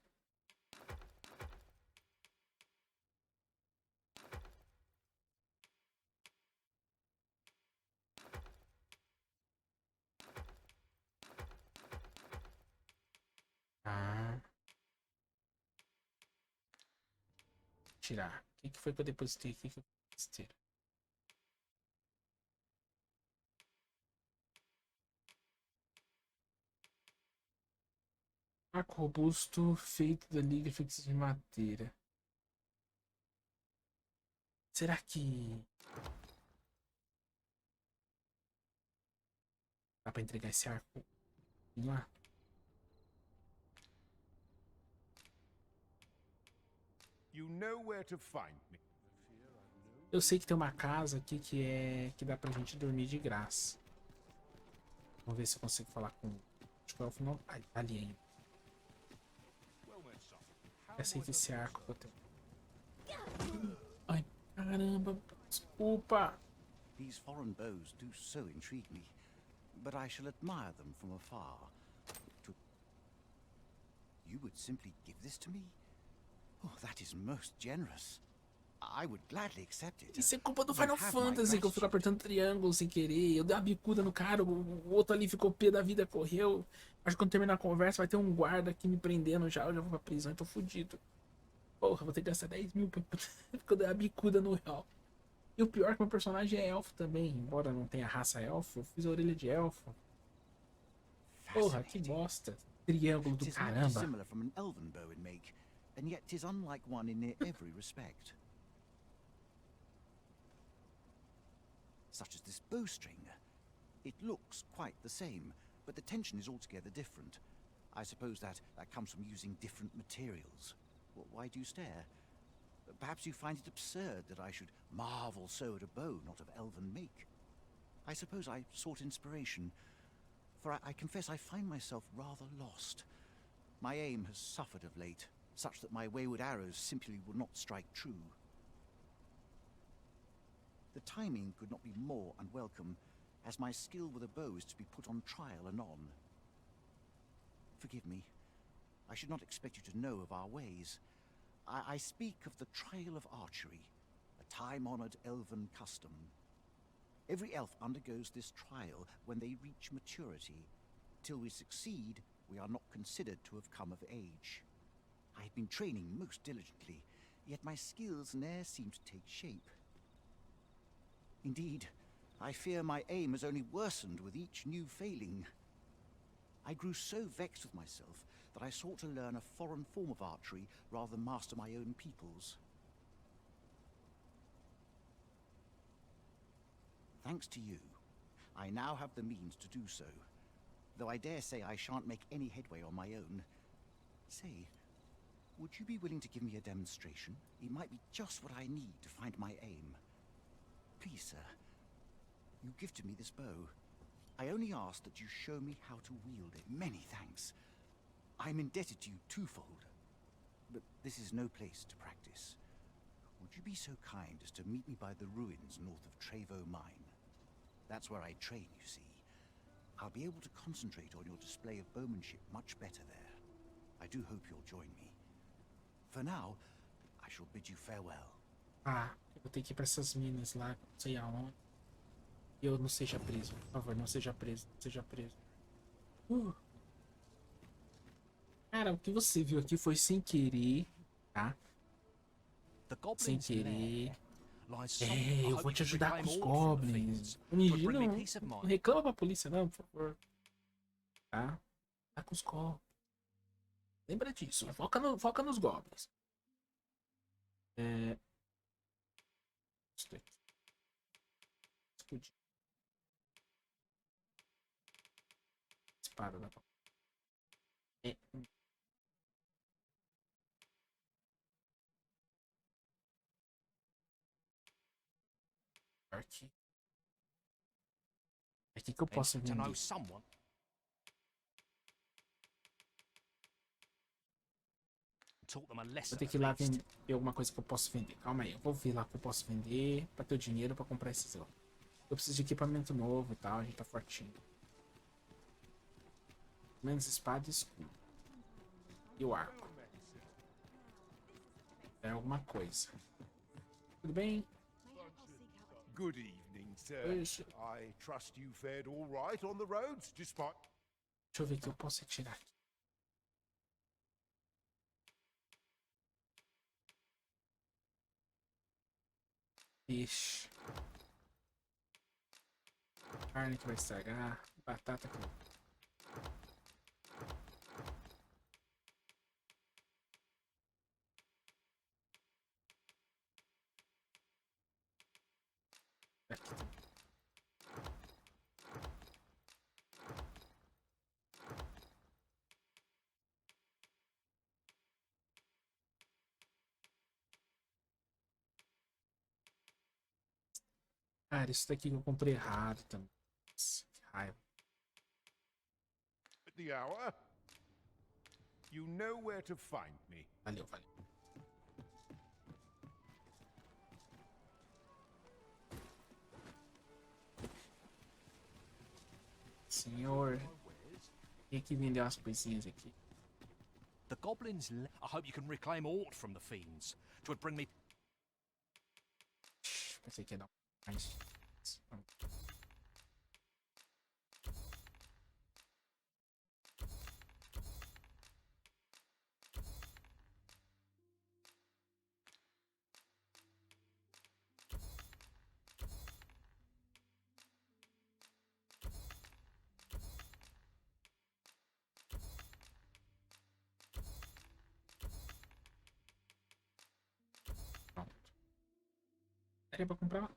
tirar? O que foi que eu depositei aqui que eu depositei? Arco robusto feito da liga feito de madeira. Será que dá pra entregar esse arco lá? You know where to find me. Eu sei que tem uma casa aqui que dá pra gente dormir de graça. Vamos ver se eu consigo falar com... Acho que o elfo não... Ai, ali ainda. Aceita esse arco que eu tenho. Ai, caramba. Desculpa. These foreign bows do so intrigue me, but I shall admire them from afar. You would simply give this to me? Oh, that is most generous. I would gladly accept it. Isso é culpa do Final Fantasy, que eu fico apertando triângulo sem querer. Eu dei uma bicuda no cara, o outro ali ficou pé da vida, correu. Acho que quando terminar a conversa vai ter um guarda aqui me prendendo já. Eu já vou pra prisão e tô fudido. Porra, vou ter que gastar 10 mil porque eu dei uma bicuda no real. E o pior é que meu personagem é elfo também. Embora não tenha raça elfo, eu fiz a orelha de elfo. Porra, que bosta. Triângulo do caramba. Similar from an elven bow in make, and yet 'tis unlike one in near every respect. Such as this bowstring. It looks quite the same, but the tension is altogether different. I suppose that comes from using different materials. Why do you stare? Perhaps you find it absurd that I should marvel so at a bow not of elven make. I suppose I sought inspiration, for I confess I find myself rather lost. My aim has suffered of late, such that my wayward arrows simply will not strike true. The timing could not be more unwelcome, as my skill with a bow is to be put on trial anon. Forgive me. I should not expect you to know of our ways. I speak of the trial of archery, a time-honored elven custom. Every elf undergoes this trial when they reach maturity. Till we succeed, we are not considered to have come of age. I have been training most diligently, yet my skills ne'er seem to take shape. Indeed, I fear my aim has only worsened with each new failing. I grew so vexed with myself that I sought to learn a foreign form of archery rather than master my own people's. Thanks to you, I now have the means to do so, though I dare say I shan't make any headway on my own. Say, would you be willing to give me a demonstration? It might be just what I need to find my aim. Please, sir, you gifted me this bow. I only ask that you show me how to wield it. Many thanks. I'm indebted to you twofold. But this is no place to practice. Would you be so kind as to meet me by the ruins north of Trevo Mine? That's where I train, you see. I'll be able to concentrate on your display of bowmanship much better there. I do hope you'll join me. For now, I shall bid you farewell. Ah, eu vou ter que ir pra essas minas lá, não sei aonde. E eu não seja preso, por favor, não seja preso, não seja preso. Cara, o que você viu aqui foi sem querer, tá? Sem querer. É, eu vou te ajudar com os goblins. Não reclama pra polícia não, por favor. Tá? Tá com os goblins. Lembra disso, foca nos goblins. É... Explodir. Espada da é. Aqui. Aqui que eu posso vender. Vou ter que ir lá ver alguma coisa que eu posso vender. Calma aí, eu vou ver lá o que eu posso vender pra ter o dinheiro pra comprar esses lá. Eu preciso de equipamento novo e tal, a gente tá fortinho. Menos espada e escudo. E o arco. É alguma coisa. Tudo bem? Good evening, sir. I trust you fared all right on the roads, despite... Deixa eu ver o que eu posso retirar aqui. Peixe. Carne que vai estragar. Batata que... Aqui também. Cara, isso daqui que eu comprei errado também. Nossa, que raiva. At the hour, you know where to find me. Valeu, valeu. Senhor, tem que vender umas coisinhas aqui. The goblins. I hope you can reclaim aught from the fiends. 'Twould bring me. Pensei que ia dar mais. Daria pra comprar.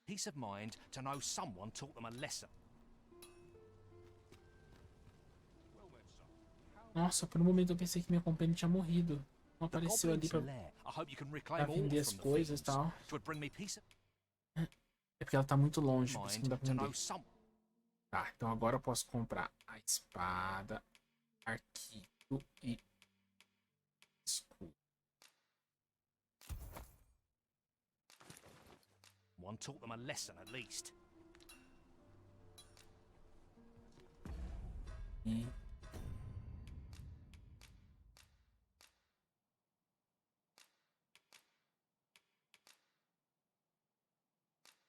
Peace of mind to know someone taught them a lesson. Nossa, por um momento eu pensei que minha companhia tinha morrido. Não The apareceu ali goblins' pra, lair. I hope you can pra reclaim vender aught as from the coisas e fiends. tal. 'Twould bring me peace of É porque ela tá muito longe, por isso não mind dá pra to vender. know some. Tá, então agora eu posso comprar a espada, arquito e escudo. One taught them a lesson at least. E...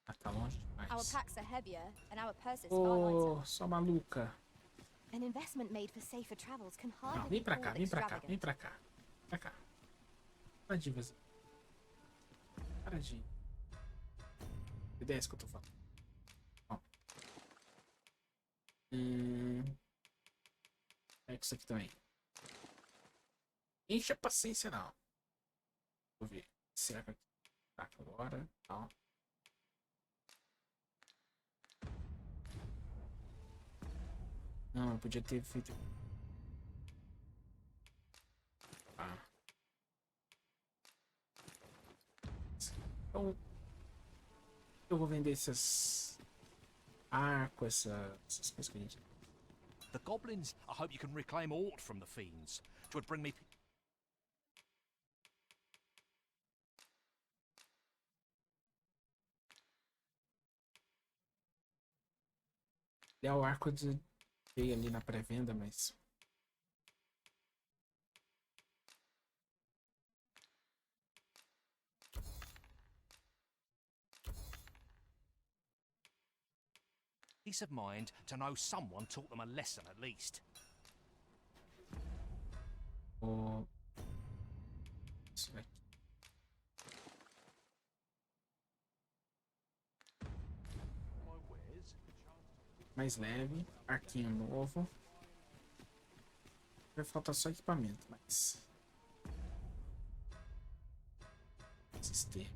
Ah, tá longe Our demais. packs are heavier and our purses far lighter. Ô, sua maluca. An investment made for safer travels can Não, hardly vem be pra called cá, vem pra cá, extravagant. vem pra cá. Pra cá. Para de fazer. Para de... Ideia que eu tô falando. Ó. É isso aqui também. Enche a paciência não. Vou ver. Será que tá agora? Não. Não, eu podia ter feito. Ah. Então, eu vou vender esses arcos, essas coisas que a gente... The goblins. I hope you can reclaim aught from the fiends. 'Twould bring me. É o arco de veio ali na pré-venda, mas Peace of mind to know someone taught them a lesson at least. o isso daqui. Mais leve, arquinho novo. Vai faltar só equipamento, mas existir.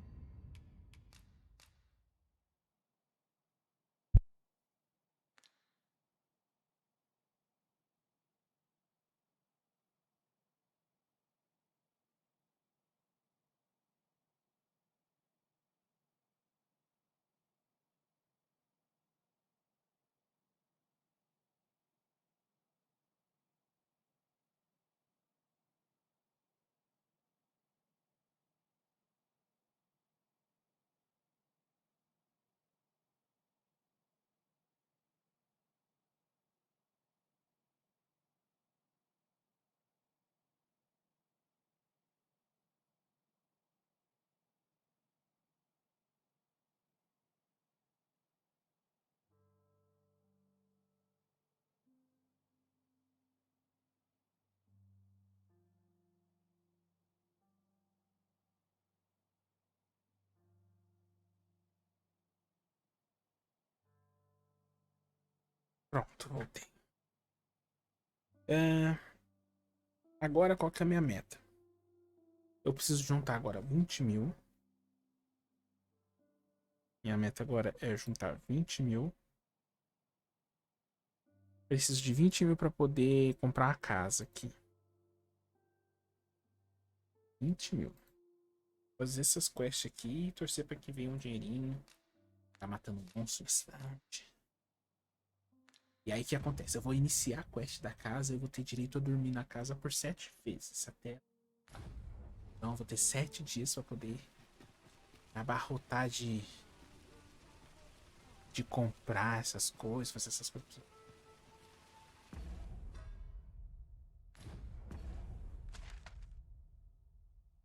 Pronto, voltei. Agora, qual que é a minha meta? Eu preciso juntar agora 20 mil. Minha meta agora é juntar 20 mil. Preciso de 20 mil para poder comprar a casa aqui. 20 mil. Fazer essas quests aqui e torcer para que venha um dinheirinho. Tá matando um monstro bastante. E aí o que acontece? Eu vou iniciar a quest da casa e eu vou ter direito a dormir na casa por 7 vezes até. Então eu vou ter 7 dias para poder abarrotar de comprar essas coisas, fazer essas coisas.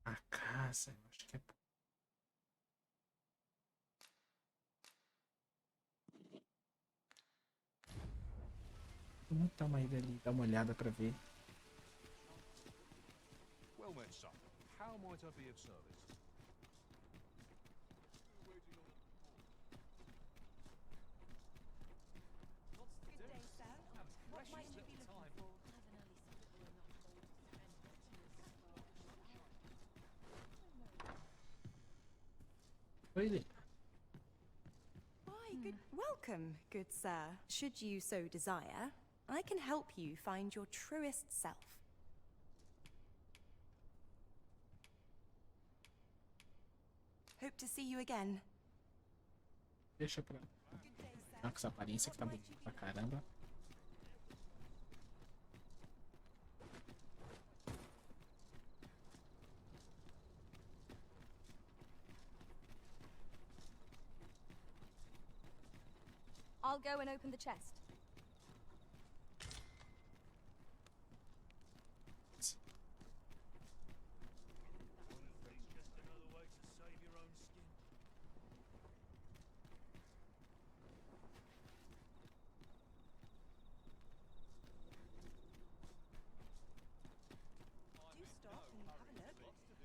A casa, eu acho que é. Vamos dar uma ida ali, dar uma olhada pra ver. Well met, son. How might I be of service? Why, welcome, good sir. Should you so desire, I can help you find your truest self. Hope to see you again. Deixa pra. Com essa aparência que tá bonita pra caramba. I'll go and open the chest. Do stop and have a look.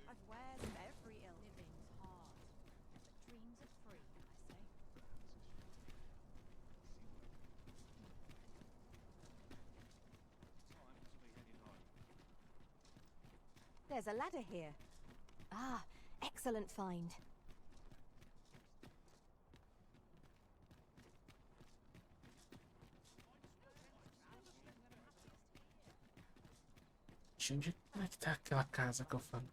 I've wares of every ilk. Living's hard, but dreams are free, I say. There's a ladder here. Ah, excellent find. Onde é que tá aquela casa que eu falo?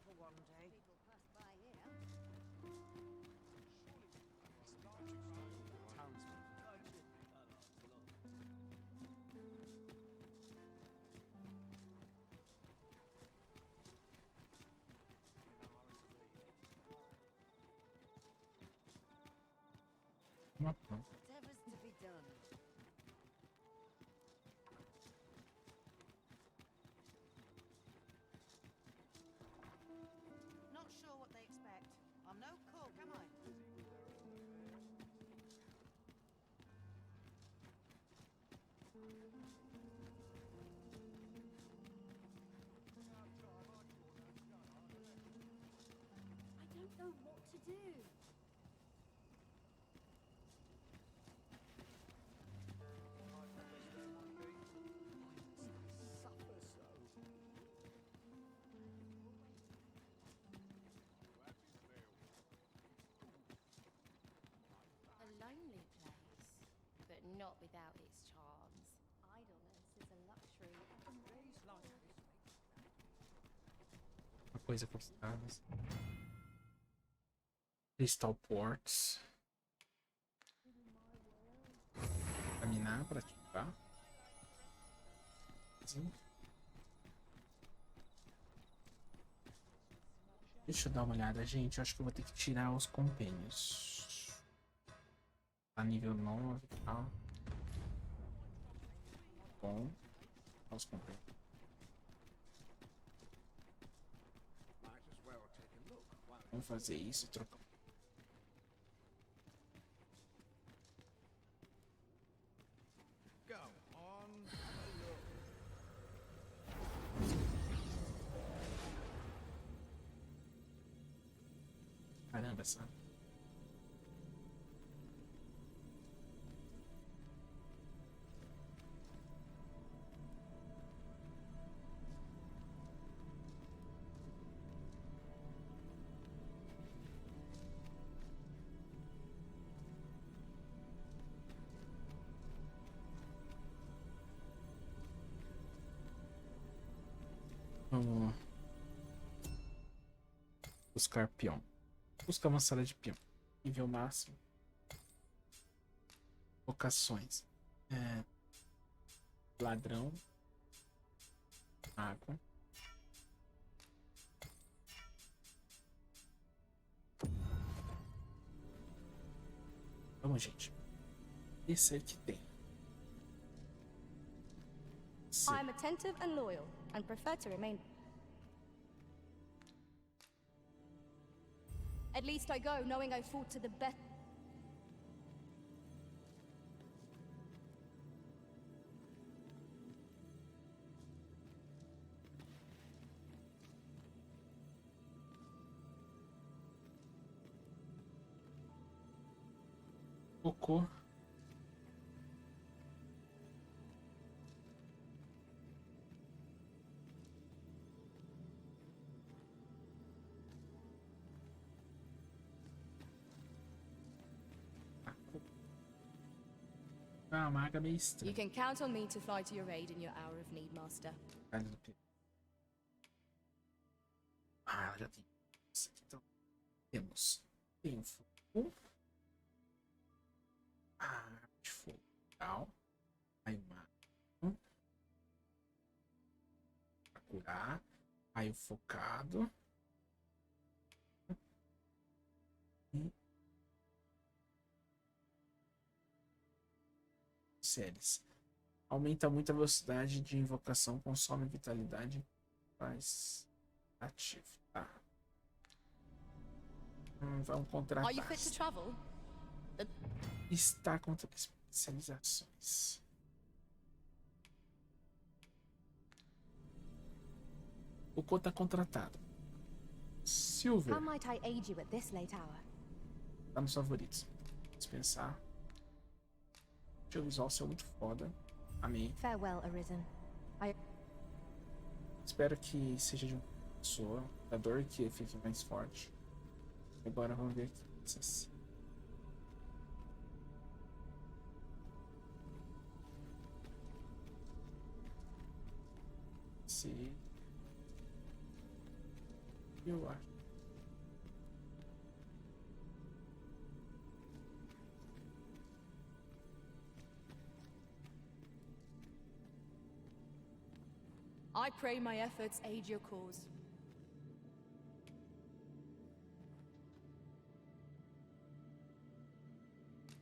Whatever's to be done. Not sure what they expect. I'm no cook, am I? I don't know what to do. A lonely place, but not without its charms. Idleness is a luxury. Uma coisa custada. Crystal Ports. Examinar para ativar. Sim. Deixa eu dar uma olhada, gente. Eu acho que eu vou ter que tirar os compênios. Tá nível 9 e tal. Bom. Os compênios. Vamos fazer isso e trocar. Caramba, essa. Vamos buscar peão. Busca uma sala de peão. Nível máximo. Vocações. Ladrão. Água. Vamos, gente. Esse aqui tem. Sim. I'm attentive and loyal, and prefer to remain. At least I go knowing I fought to the best. Cocô. Ah, maga meio estranha. You can count on me to fly to your aid in your hour of need, Master. Ah, ela já tem. Então, temos. Tem fogo. Ah, de fogo. Legal. Aí uma. Pra curar. Aí o focado. E séries. Aumenta muito a velocidade de invocação, consome vitalidade, faz ativo. Tá. Vamos contratar. Are you fit to travel? Está contra especializações. O Co tá contratado. Silver. How might I aid you at this late hour? Tá nos favoritos. Dispensar. O visual ser muito foda. Amei. Farewell, Arisen. Espero que seja de uma pessoa. Da dor que fique mais forte. Agora vamos ver aqui. Se eu acho. I pray my efforts aid your cause.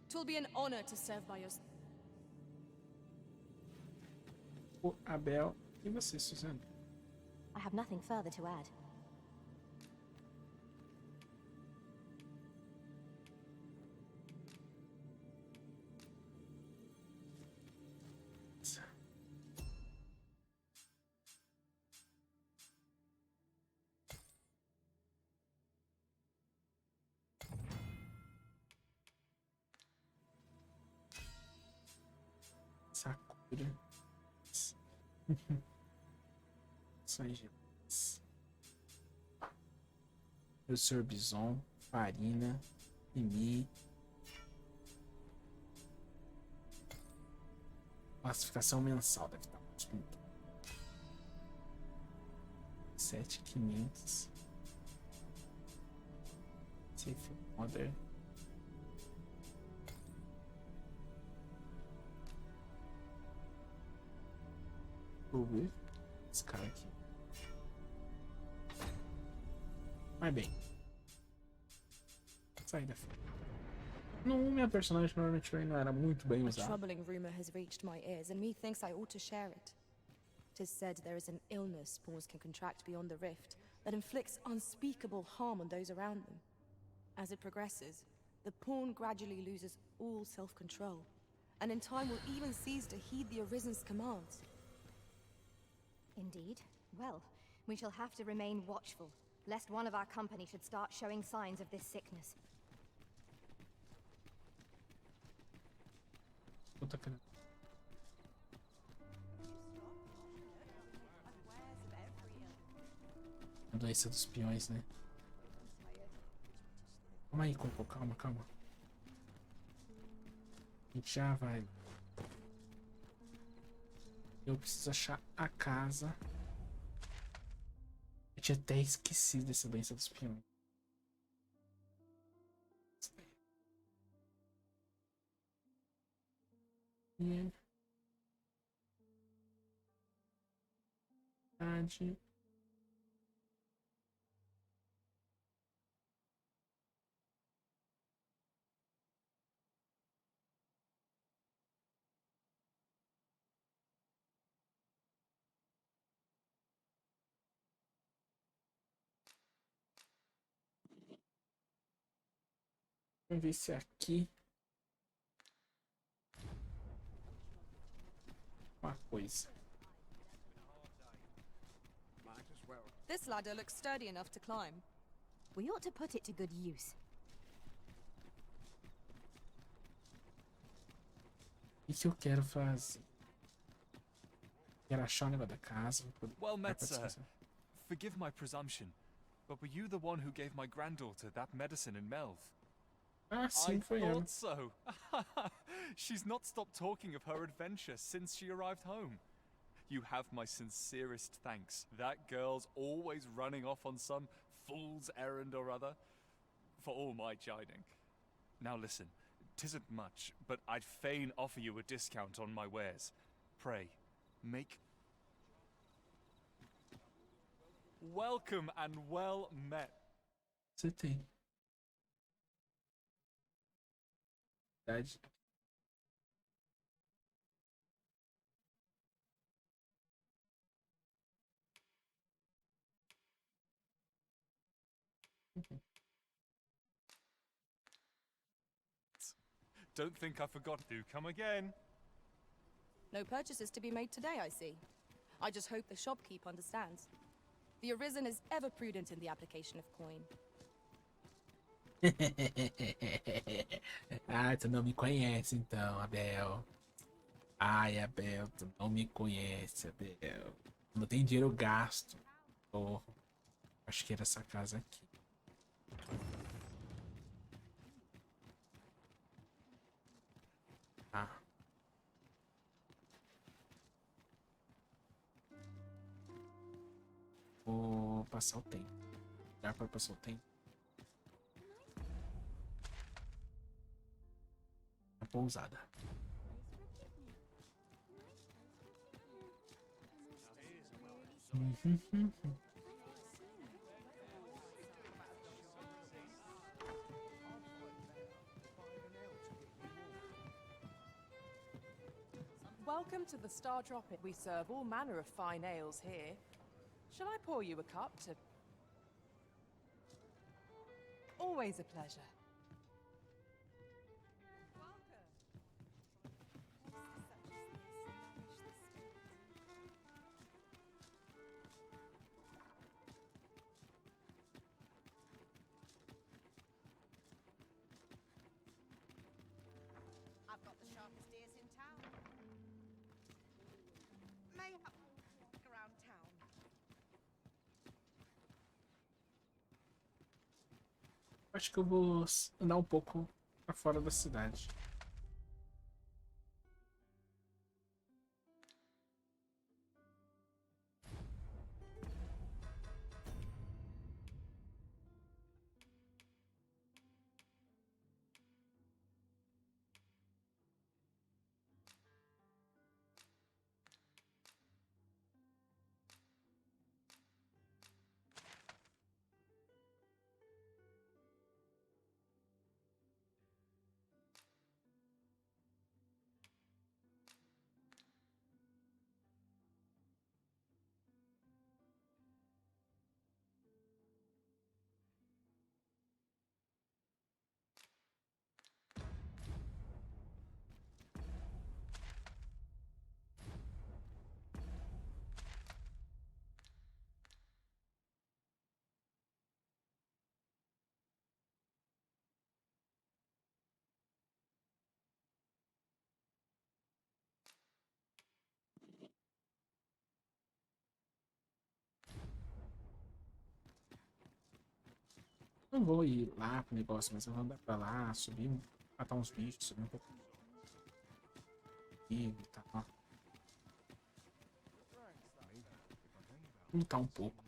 Twill be an honor to serve by your side. O Abel e você, Suzana? I have nothing further to add. Sakura. Ações de Professor Bison, Farina, Mimi. Classificação mensal deve estar uns pontos. 7.500. Safe Mother. Vou ver esse cara aqui. Mas bem. Sai da frente. Não, minha personagem normalmente não era muito bem A usada. troubling rumor has reached my ears, and methinks I ought to share it. 'Tis said there is an illness spawns can contract beyond the rift that inflicts unspeakable harm on those around them. As it progresses, the pawn gradually loses all self-control, and in time will even cease to heed the Arisen's commands. Indeed. Well, we shall have to remain watchful, lest one of our company should start showing signs of this sickness. Puta cara. A doença dos peões, né? Calma aí, Coco, calma, calma. A gente já vai. Eu preciso achar a casa. tinha até esquecido dessa doença dos peões. E... Vamos ver se aqui uma coisa. This ladder looks sturdy enough to climb. We ought to put it to good use. O que eu quero fazer? Quero achar o negócio da casa. Well met, sir. Forgive my presumption, but were you the one who gave my granddaughter that medicine in Melv? Ah, sim, foi ela. I thought so. She's not stopped talking of her adventure since she arrived home. You have my sincerest thanks. That girl's always running off on some fool's errand or other, for all my chiding. Now listen, 'tisn't much, but I'd fain offer you a discount on my wares. Pray, make... Welcome and well met. Você tem. Verdade. Don't think I forgot to come again. No purchases to be made today, I see. I just hope the shopkeep understands. The Arisen is ever prudent in the application of coin. Ah, tu não me conhece então, Abel. Ai, Abel, tu não me conhece, Abel. Não tem dinheiro, eu gasto. Oh, acho que era essa casa aqui. Ah. Vou passar o tempo. Dá pra passar o tempo? A pousada. Welcome to the Star Drop-In. We serve all manner of fine ales here. Shall I pour you a cup to... Always a pleasure. I've got the sharpest ears in town. Mayhap we'll walk around town. Acho que eu vou andar um pouco pra fora da cidade. Não vou ir lá pro negócio, mas eu vou andar pra lá, subir, matar uns bichos, subir um pouco. E tá, lutar um pouco.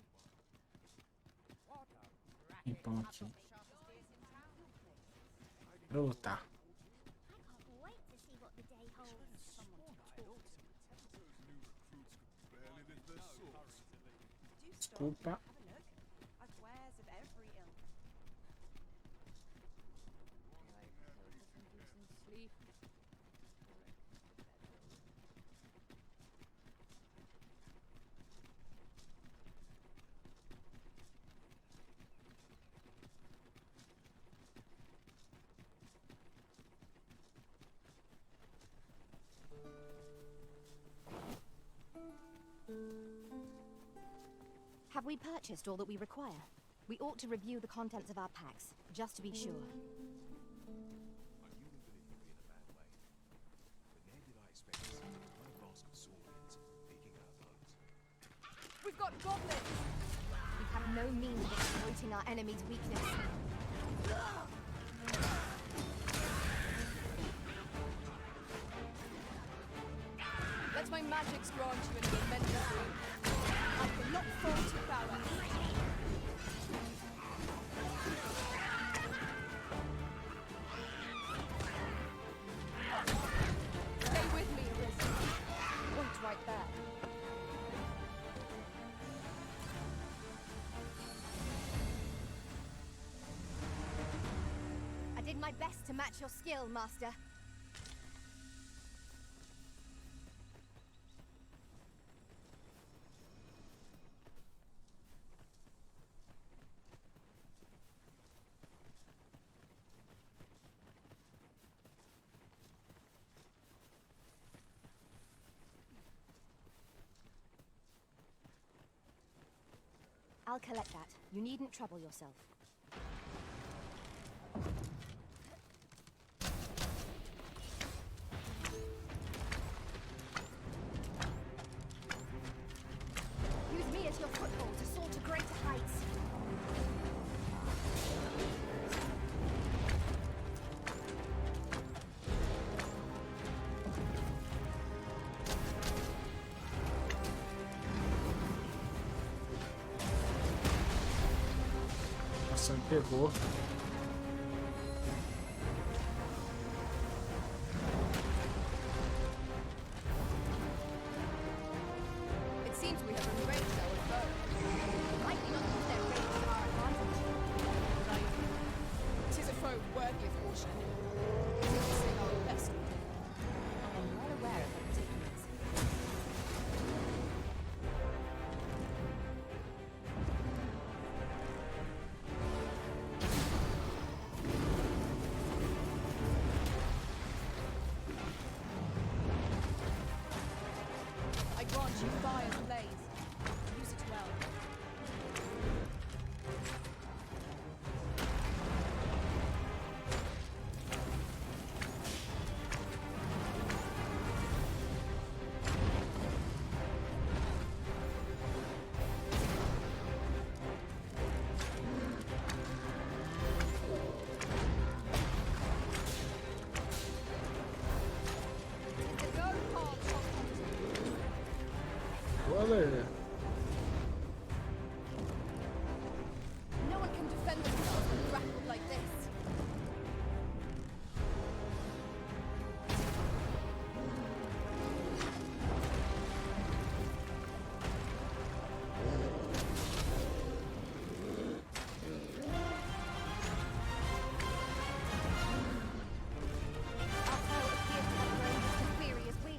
tempão aqui pra lutar. Desculpa. Have we purchased all that we require? We ought to review the contents of our packs, just to be sure. We've got goblins! We have no means of exploiting our enemy's weakness. Let my magics grant you an immense boon. I cannot fall to power. Stay with me, Arisen. Point right there. I did my best to match your skill, Master. I'll collect that. You needn't trouble yourself. Use me as your foothold to soar to greater heights. Nossa, me pegou. It seems we have enraged our foe. Likely not use their range to our advantage. Tis a foe worthy of caution. It is to say our best. I am well aware of their particulars. I grant you fire's blaze. Use it well. It's a go hard shot. Olha. No one can defend themselves when grappled like this. Our foe appears to have range as superior as we.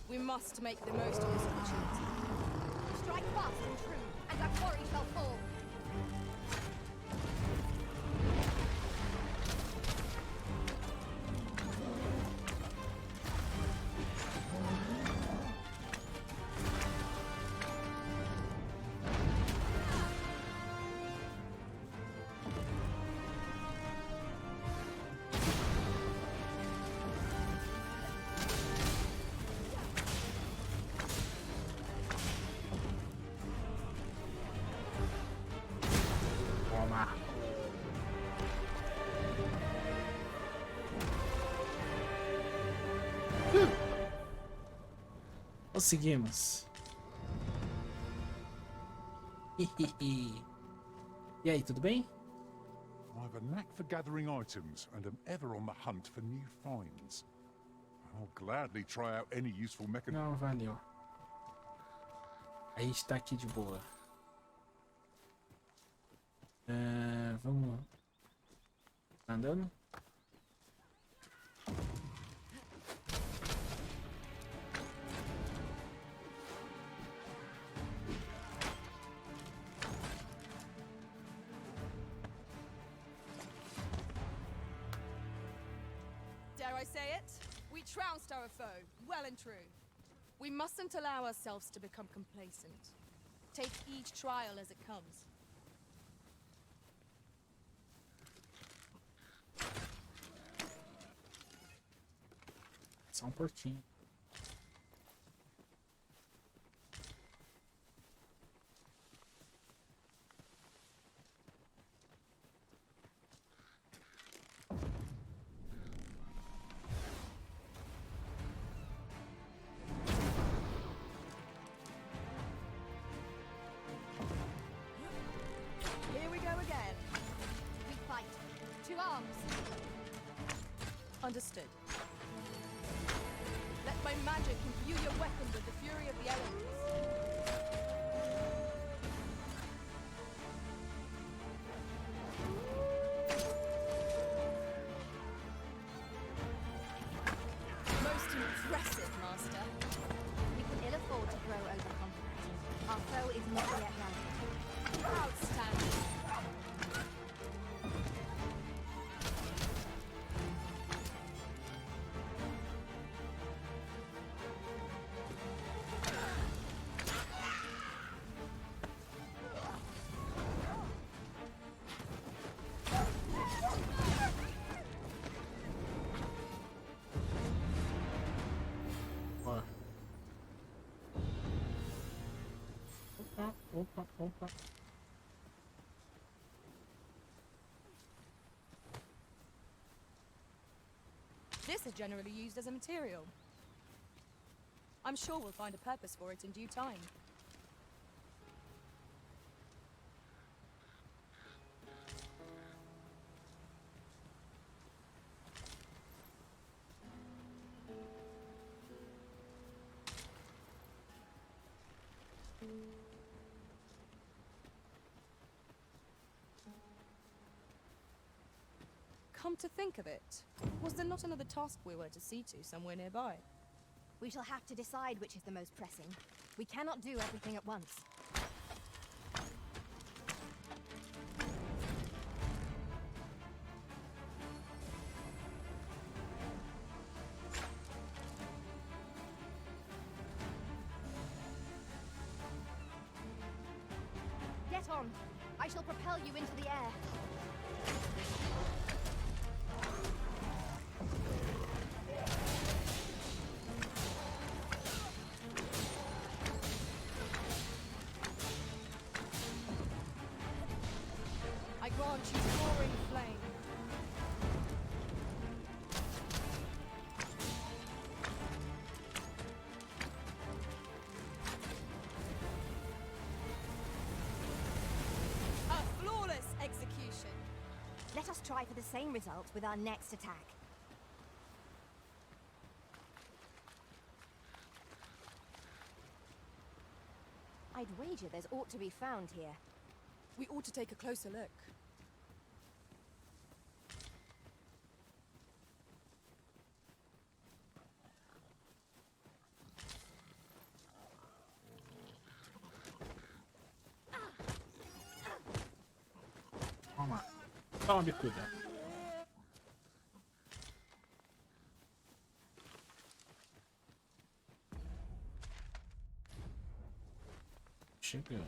We must make the most of this opportunity. Strike fast and true, and our quarry shall fall. Toma. Conseguimos. E aí, tudo bem? I have a knack for gathering items and am ever on the hunt for new finds. I'll gladly try out any useful mechanism. Não, valeu. A gente tá aqui de boa. Vamos andando. Dare I say it? We trounced our foe, well and true. We mustn't allow ourselves to become complacent. Take each trial as it comes. Só um porquinho. Here we go again. We fight. To arms. Understood. Let my magic imbue your weapon with the fury of the elements. Most impressive, Master. We can ill afford to grow overconfident. Our foe is not yet routed. Outstanding. Ó. Opa, opa, opa. This is generally used as a material. I'm sure we'll find a purpose for it in due time. Come to think of it, was there not another task we were to see to somewhere nearby? We shall have to decide which is the most pressing. We cannot do everything at once. Get on. I shall propel you into the air. I grant you soaring flame. A flawless execution. Let us try for the same result with our next attack. I'd wager there's aught to be found here. We ought to take a closer look. Toma. Toma, bicuda. Chegando.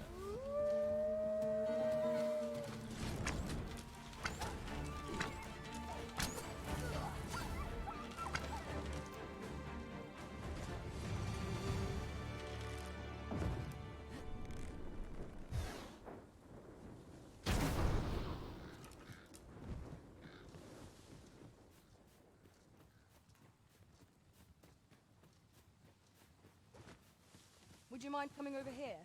Would you mind coming over here?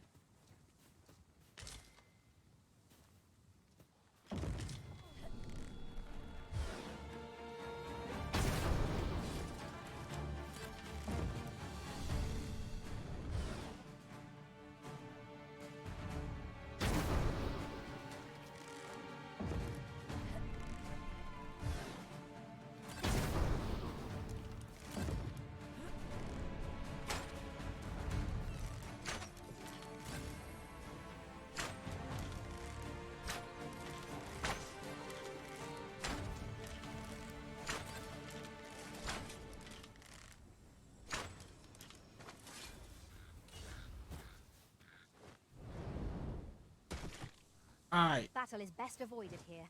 Ai, Battle is best avoided here.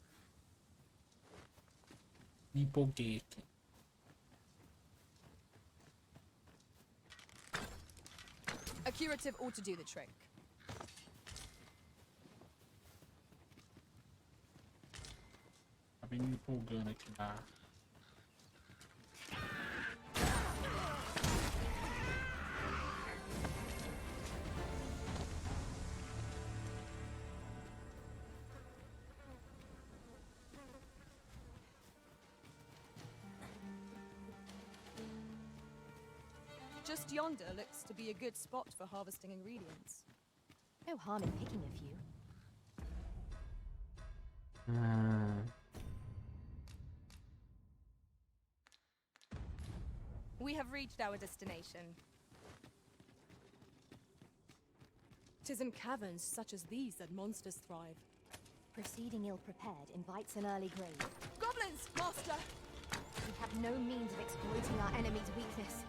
me empolguei aqui. A curative ought to do the trick. Acabei me empolgando aqui na... Just yonder looks to be a good spot for harvesting ingredients. No harm in picking a few. We have reached our destination. 'Tis in caverns such as these that monsters thrive. Proceeding ill-prepared invites an early grave. Goblins, master! We have no means of exploiting our enemy's weakness.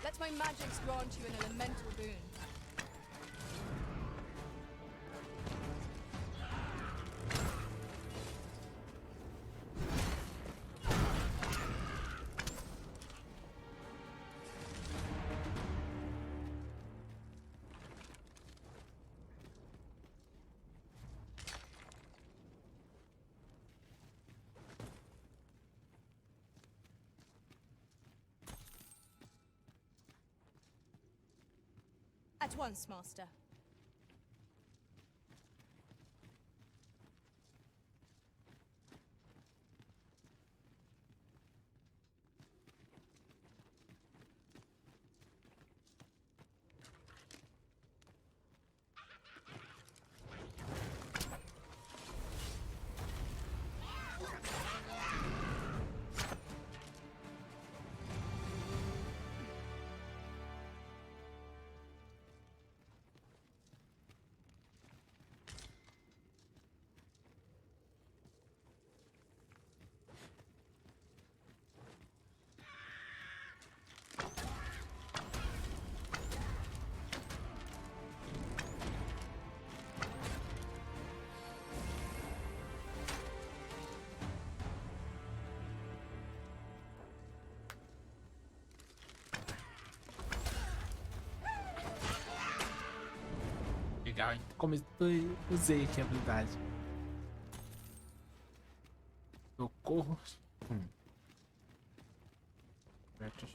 Let my magics grant you an elemental boon. At once, master. Legal, hein? Usei aqui a habilidade. Socorro. Certo.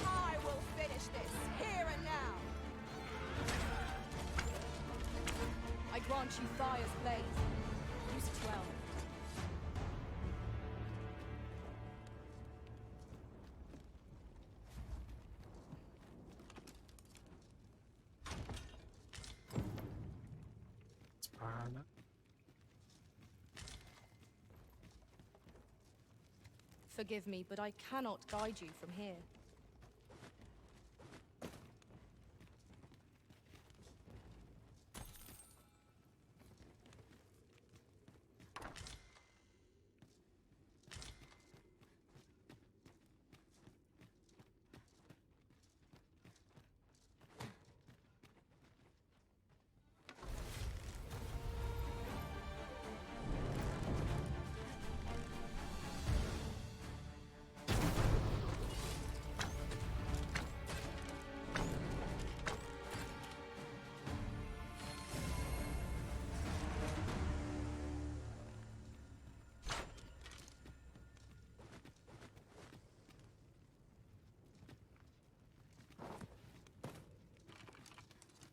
I will finish this, here and now! I grant you fire's blaze. Use it well. Espada. Forgive me, but I cannot guide you from here.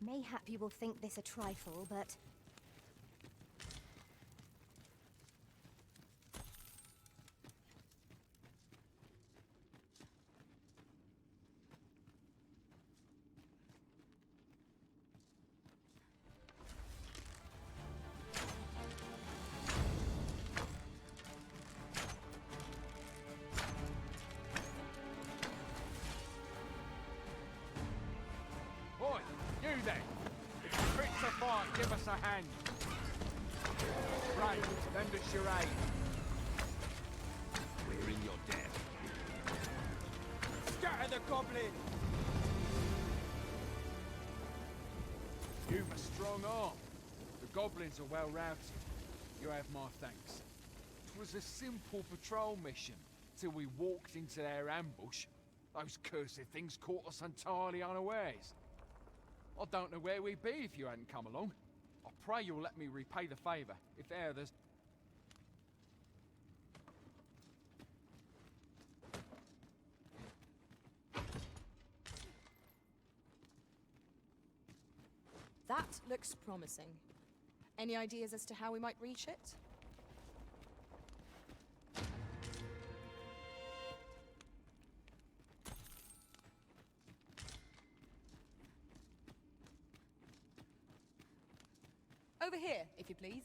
Mayhap you will think this a trifle, but Oi, you there! If you're fit to fight, give us a hand. Right, lend us your aid. We're in your debt. Scatter the goblin! You've a strong arm. The goblins are well routed. You have my thanks. It was a simple patrol mission, till we walked into their ambush. Those cursed things caught us entirely unawares. I don't know where we'd be if you hadn't come along. I pray you'll let me repay the favour, if e'er there's... That looks promising. Any ideas as to how we might reach it? Over here, if you please.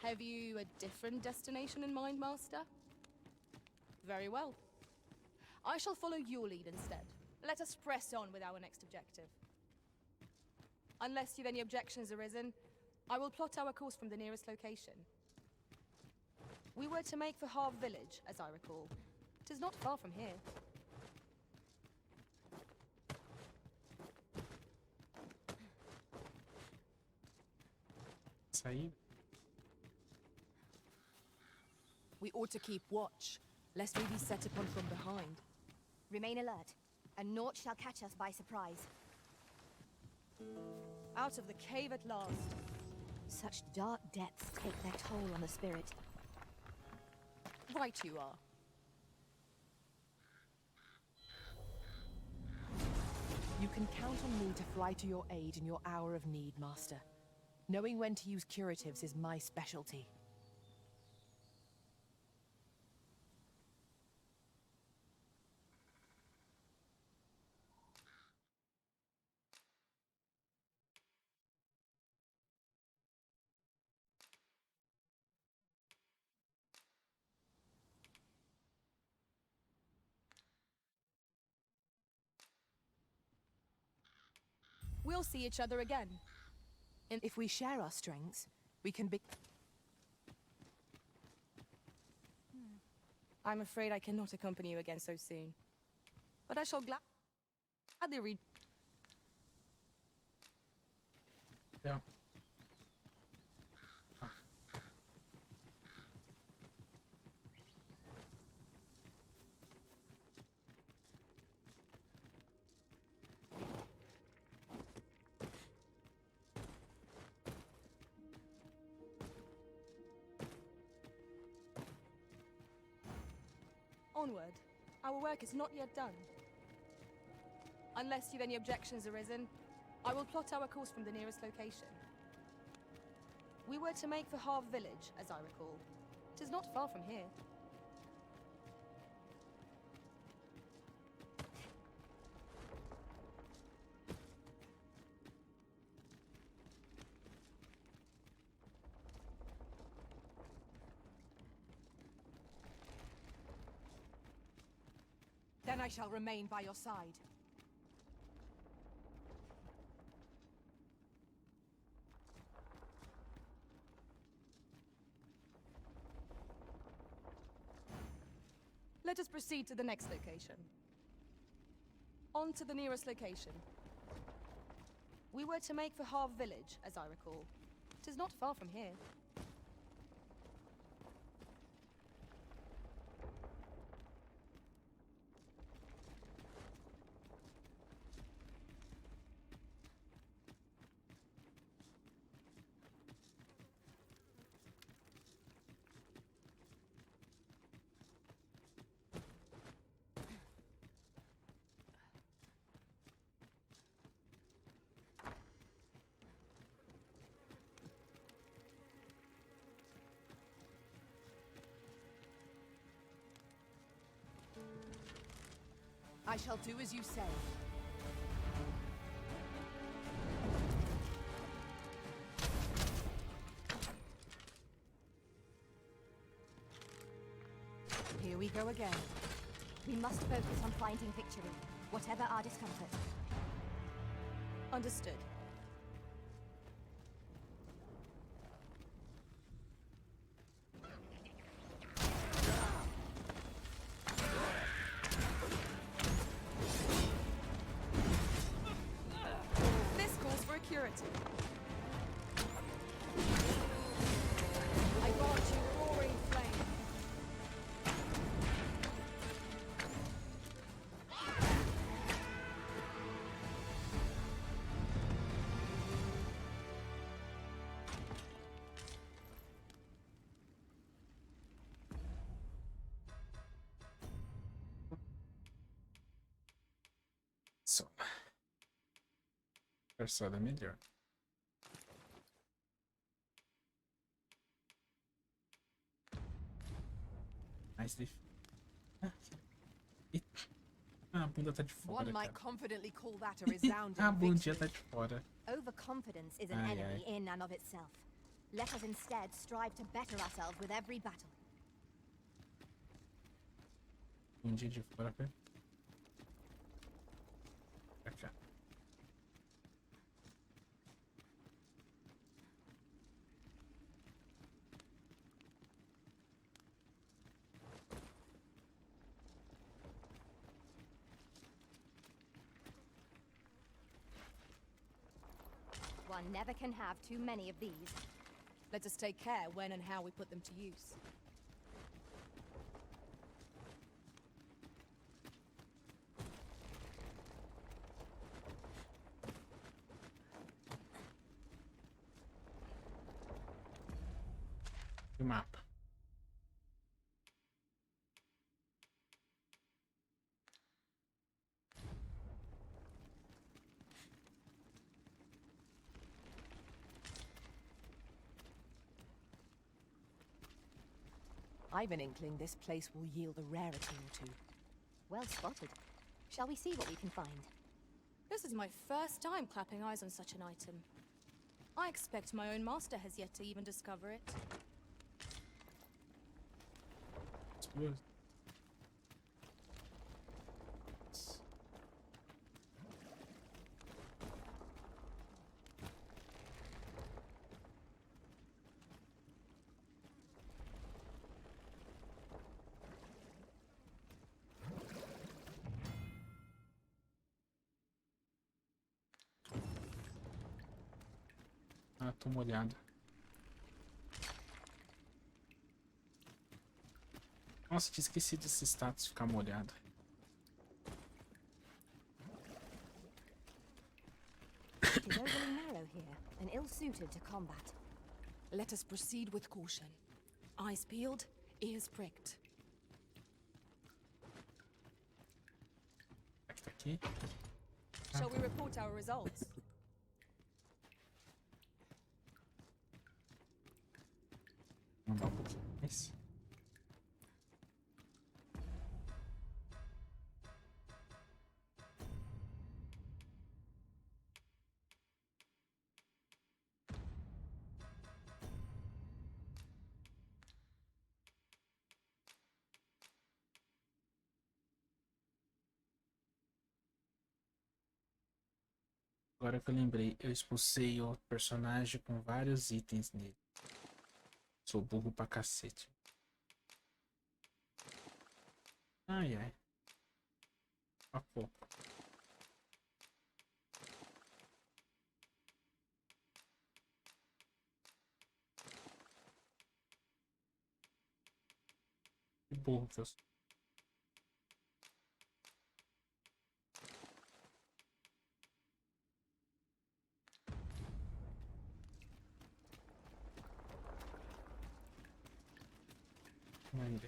Have you a different destination in mind, Master? Very well. I shall follow your lead instead. Let us press on with our next objective. Unless you've any objections arisen, I will plot our course from the nearest location. We were to make for Harve Village, as I recall. 'Tis not far from here. Sair. We ought to keep watch, lest we be set upon from behind. remain alert, and naught shall catch us by surprise. Out of the cave at last. Such dark depths take their toll on the spirit. Right you are. You can count on me to fly to your aid in your hour of need, Master. Knowing when to use curatives is my specialty. We'll see each other again. If we share our strengths, we can be... I'm afraid I cannot accompany you again so soon. But I shall gladly read... Yeah. Onward. Our work is not yet done. Unless you've any objections arisen, I will plot our course from the nearest location. We were to make for Harve Village, as I recall. 'Tis not far from here. Then I shall remain by your side. Let us proceed to the next location. On to the nearest location. We were to make for Harv Village, as I recall. 'Tis not far from here. I shall do as you say. Here we go again. We must focus on finding victory, whatever our discomfort. Understood. This calls for a curative. I got you, roaring flame. So, persona melhor. Mais difícil. A bunda tá de fora, One might cara. confidently call that a resounding A bundinha victory. tá de fora. Overconfidence is an Aye, enemy aye. in and of itself. Let us instead strive to better ourselves with every battle. Bundinha de fora, cara. Pra cá. One never can have too many of these. Let us take care when and how we put them to use. E o mapa. I've an inkling this place will yield a rarity or two. Well spotted. Shall we see what we can find? This is my first time clapping eyes on such an item. I expect my own master has yet to even discover it. Explode. Ah, tô molhado. Nossa, tinha esquecido desse status ficar molhado. It is overly narrow here, and ill-suited to combat. Let us proceed with caution. Eyes peeled, ears pricked. Aqui. Shall we report our results? Mandar um pouquinho mais. Agora que eu lembrei, eu expulsei o personagem com vários itens nele. Sou burro pra cacete. Ai ai. A pouco. Que burro que eu sou. Ainda.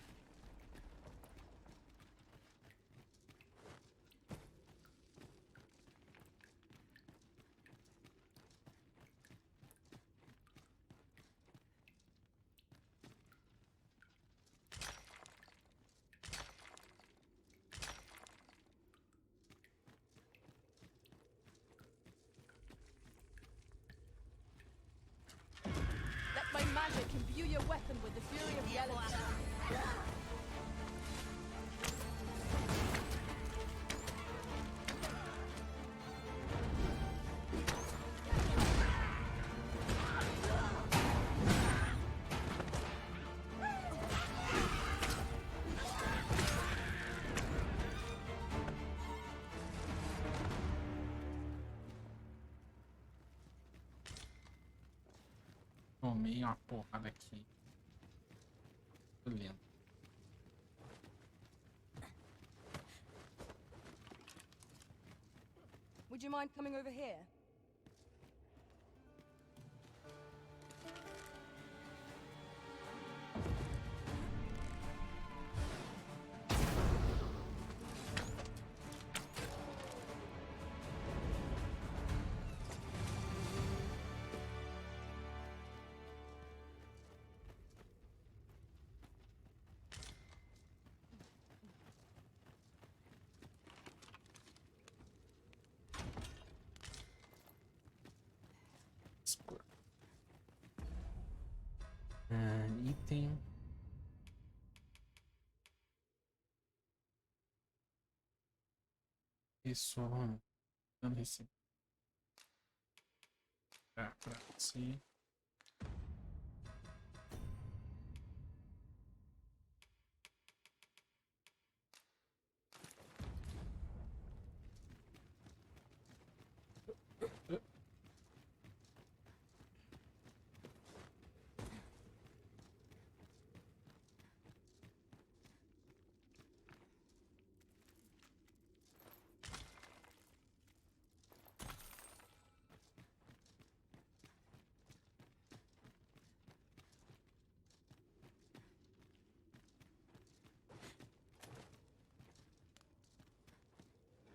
Let my magic imbue your weapon with the fury of the elements. Tomei uma porrada aqui. Lindo. Would you mind coming over here? Item. Pessoal. Não recebi. Tá, pra si.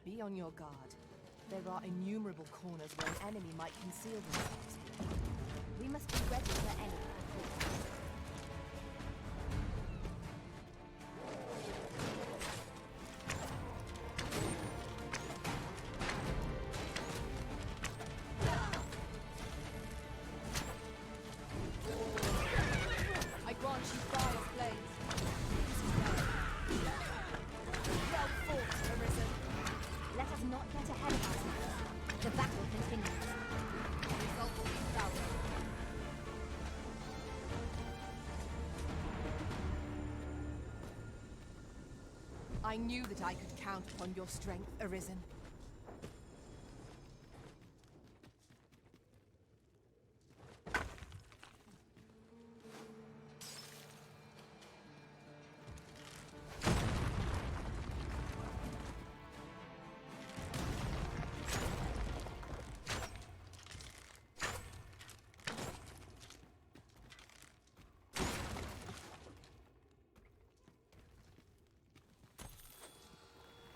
Be on your guard. There are innumerable corners where an enemy might conceal themselves. We must be ready for anything. I grant you fire's blades. Well fought, Arisen. Let us not get ahead of ourselves. The battle continues. The result will be thorough. I knew that I could count upon your strength, Arisen.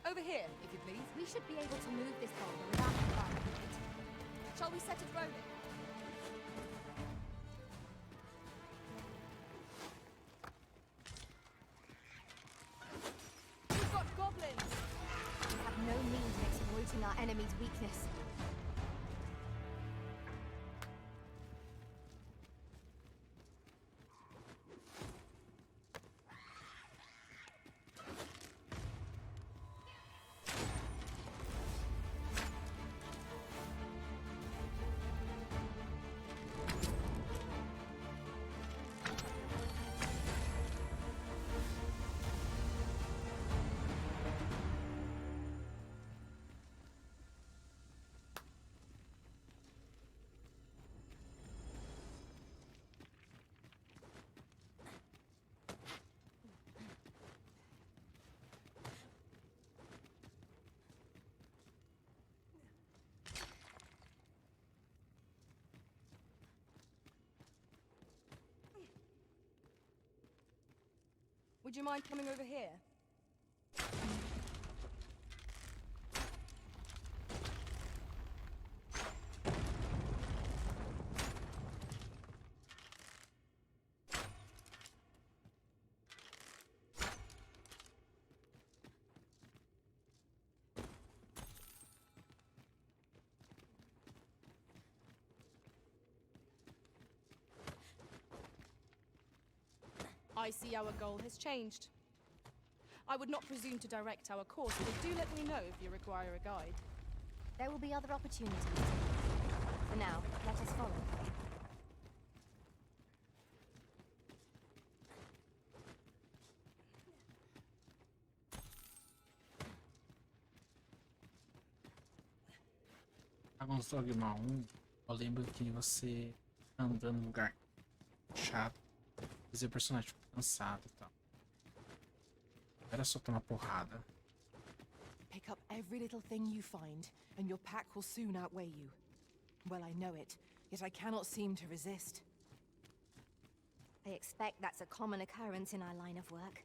Over here, if you please. We should be able to move this boulder without firing it. Shall we set it rolling? We've got goblins! We have no means of exploiting our enemy's weakness. Would you mind coming over here? I see our goal has changed. I would not presume to direct our course, but do let me know if you require a guide. There will be other opportunities. For now, let us follow. Dragon's Dogma 1, eu lembro que você andando num lugar chato, fazer o personagem ficar cansado e tal. Era só tomar porrada. Pick up every little thing you find, and your pack will soon outweigh you. Well, I know it, yet I cannot seem to resist. I expect that's a common occurrence in our line of work.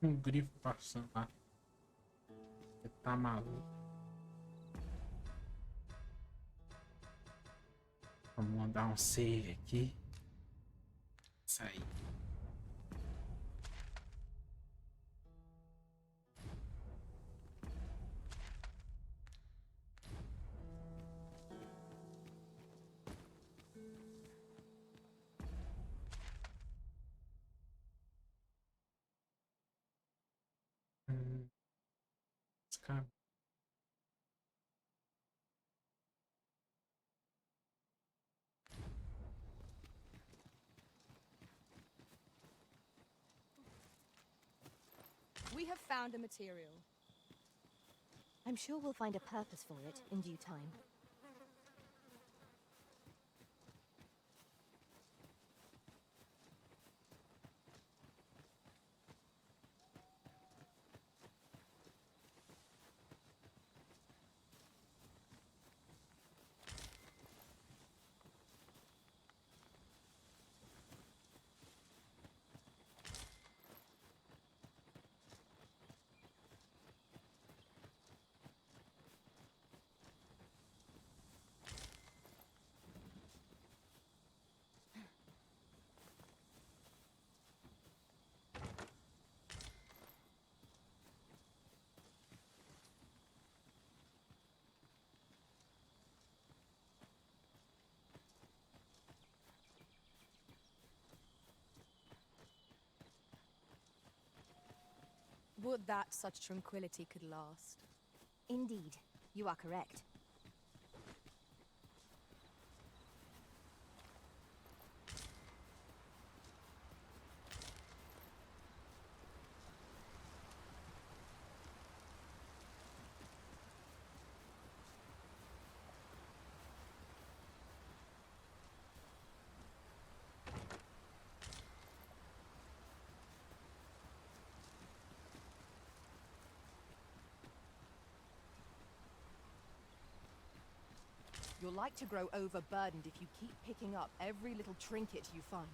Grifo passando lá. Você tá maluco. Vamos mandar um save aqui. Isso aí. Esse cara. We have found a material. I'm sure we'll find a purpose for it in due time. Would that such tranquility could last. Indeed, you are correct. You're like to grow overburdened if you keep picking up every little trinket you find.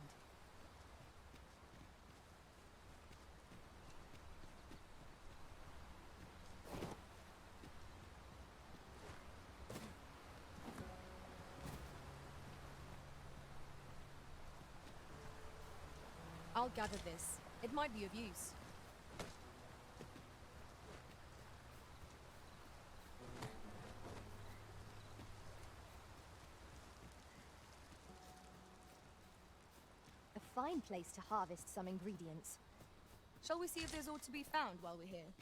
I'll gather this. It might be of use. fine place to harvest some ingredients. Shall we see if there's aught to be found while we're here?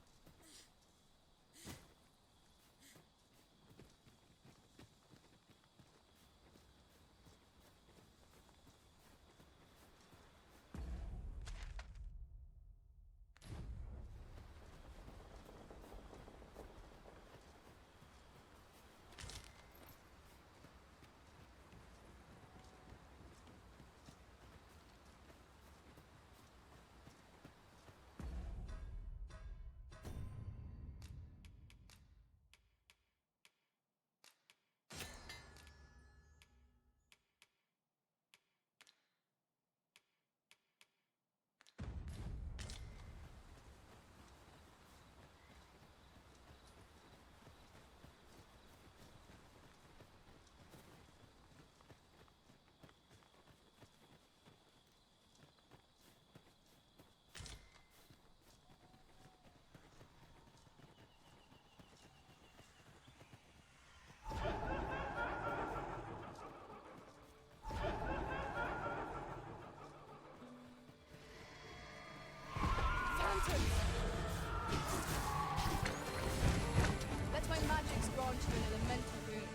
Let my magics grant you an elemental boon.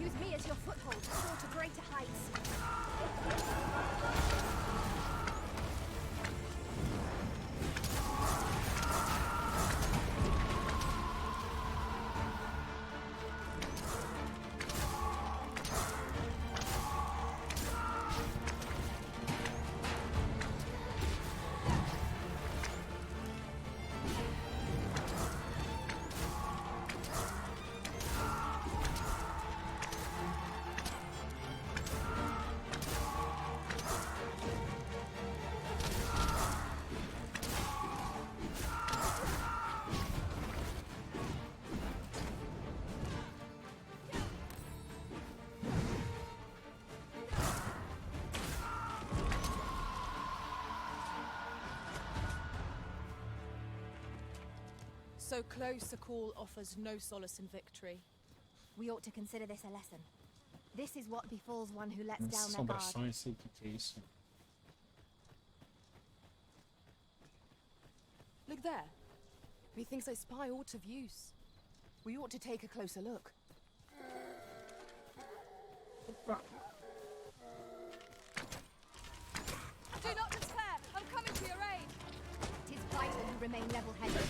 Use me as your foothold to soar to greater heights. So close a call offers no solace in victory. We ought to consider this a lesson. This is what befalls one who lets down their guard. Assombrações, sei o que é isso. Look there. Methinks I spy aught of use. We ought to take a closer look. Do not despair! I'm coming to your aid! 'Tis vital you remain level-headed.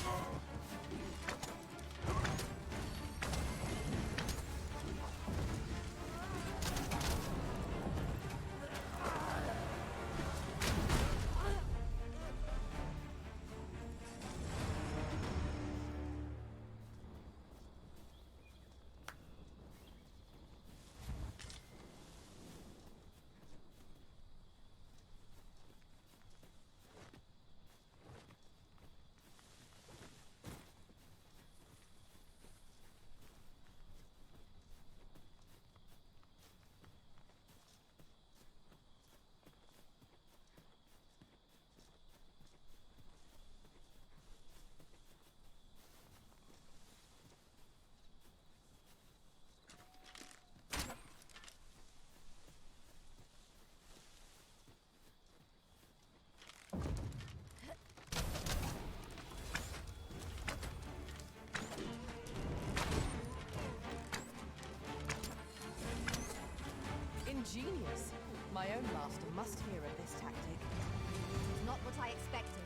Ingenious. My own master must hear of this tactic. Not what I expected.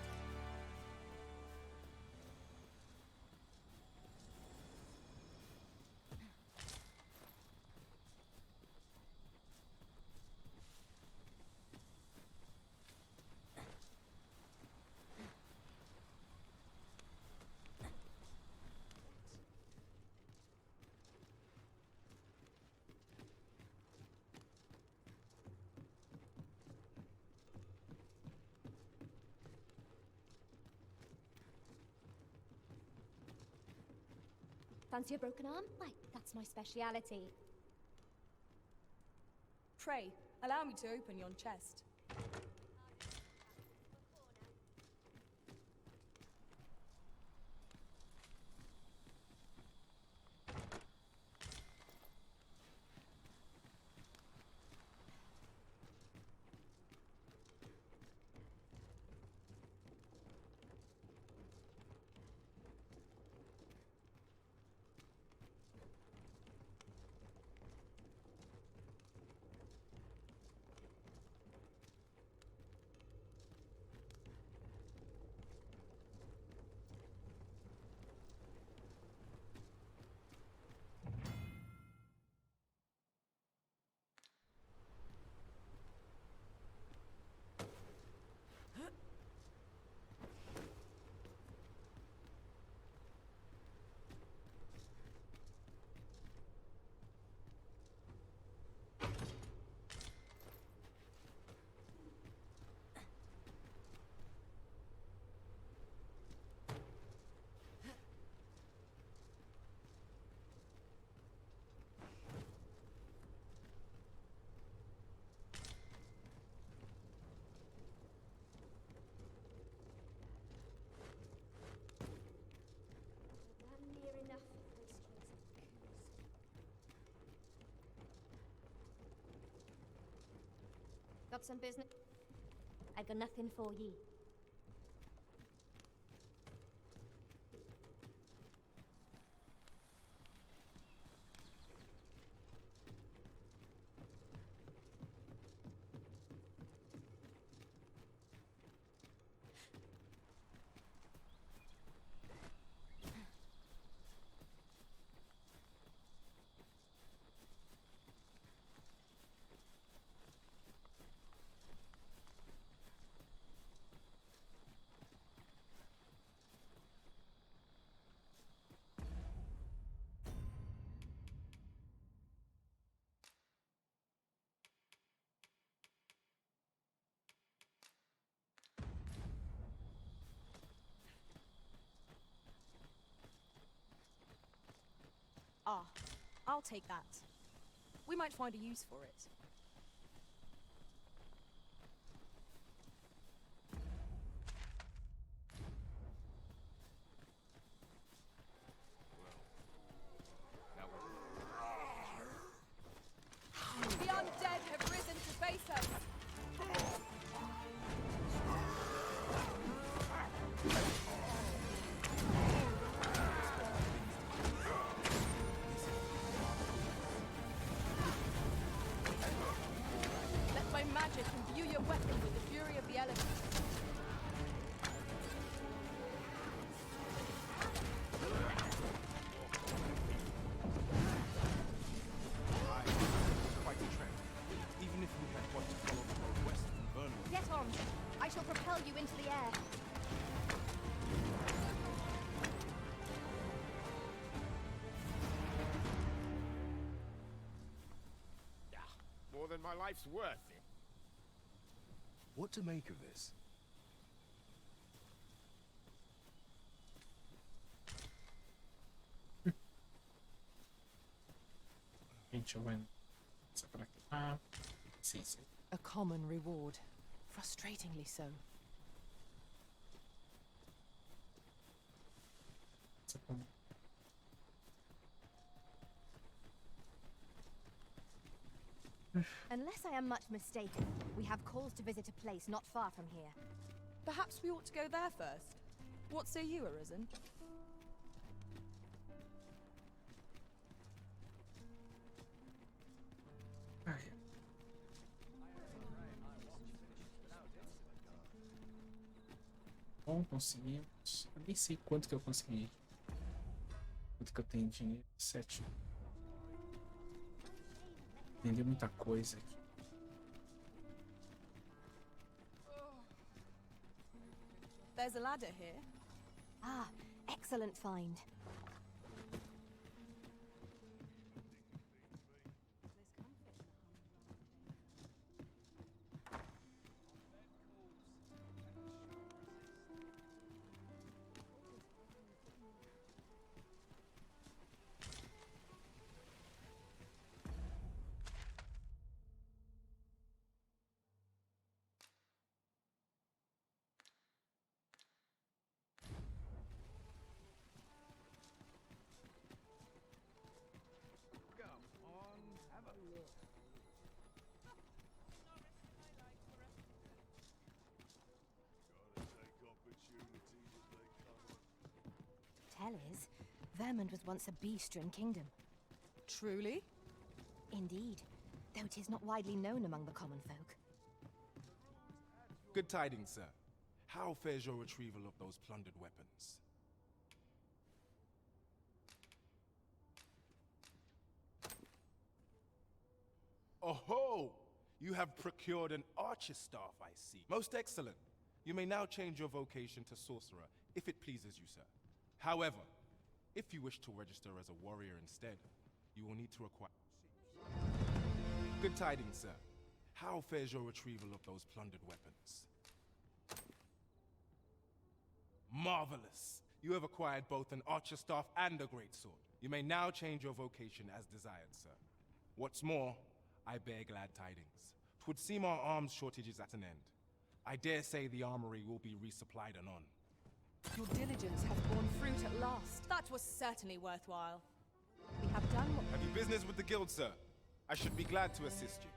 Fancy a broken arm? Why, that's my speciality. Pray, allow me to open yon chest. Got some business? I got nothing for ye. Ah, I'll take that. We might find a use for it. The undead have risen to face us. Let my magic imbue your weapon with the fury of the elements. Quite a trek. Even if we had got to follow the road west from Vernon. Get on. I shall propel you into the air. More than my life's worth. What to make of this? Gente, eu vou passar por aqui. Ah, sim, sim. A common reward. Frustratingly so. Essa como- Unless I am much mistaken, we have cause to visit a place not far from here. Perhaps we ought to go there first. What say you, Arisen? Ai. Bom, conseguimos. Eu nem sei quanto que eu consegui. Quanto que eu tenho de dinheiro? 7. Vendi muita coisa aqui. There's a ladder here. Ah, excellent find. Tell is, Vermund was once a beast-ridden kingdom. Truly? Indeed, though it is not widely known among the common folk. Good tidings, sir. How fares your retrieval of those plundered weapons? Oh-ho! You have procured an archer staff, I see. Most excellent. You may now change your vocation to sorcerer, if it pleases you, sir. However, if you wish to register as a warrior instead, you will need to acquire... Good tidings, sir. How fares your retrieval of those plundered weapons? Marvelous! You have acquired both an archer staff and a greatsword. You may now change your vocation as desired, sir. What's more, I bear glad tidings. 'Twould seem our arms shortage is at an end. I dare say the armory will be resupplied anon. Your diligence has borne fruit at last. That was certainly worthwhile. We have done what... Have you business with the guild, sir? I should be glad to assist you.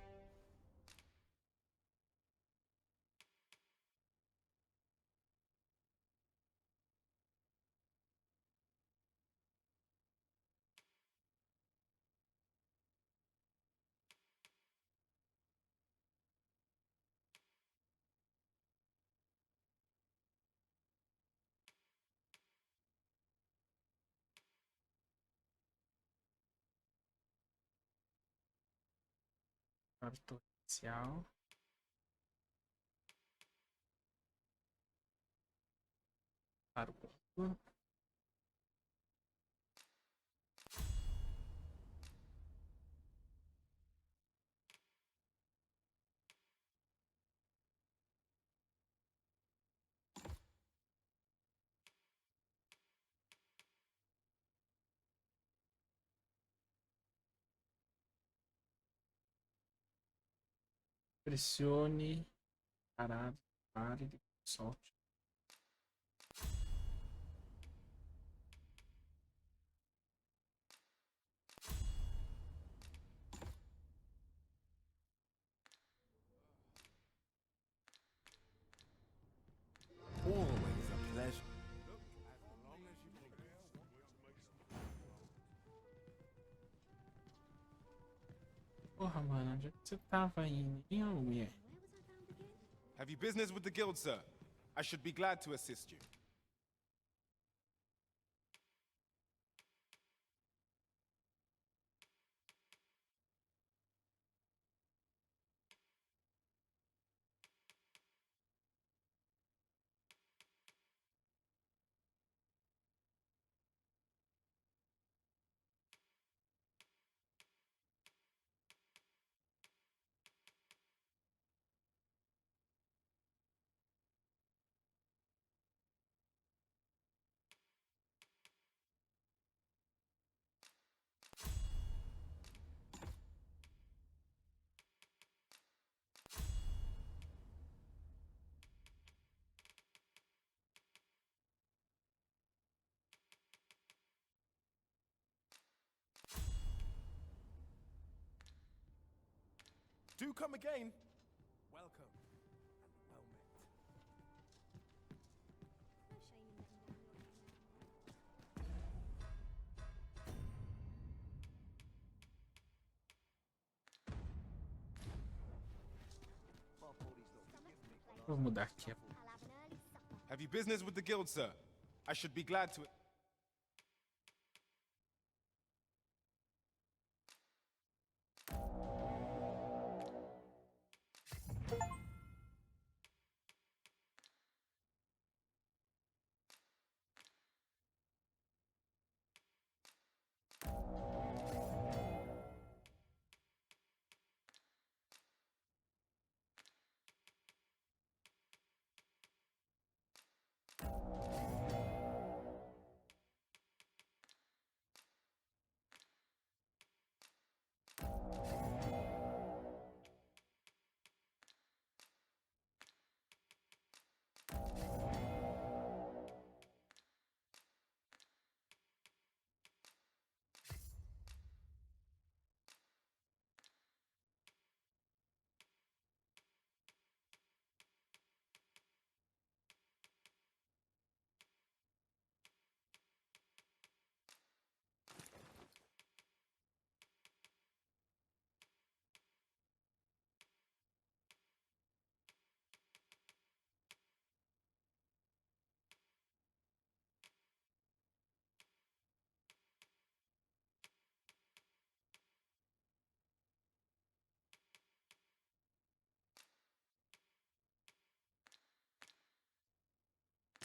Para o torrencial. Para o ponto. Pressione, parado, pare, depois solte. Always a pleasure. Porra, mano, onde é que você tava indo? Hein, ô mulher? Have you business with the guild, sir? I should be glad to assist you. Do come again. Welcome and well met. Vou mudar aqui. Have you business with the guild, sir? I should be glad to.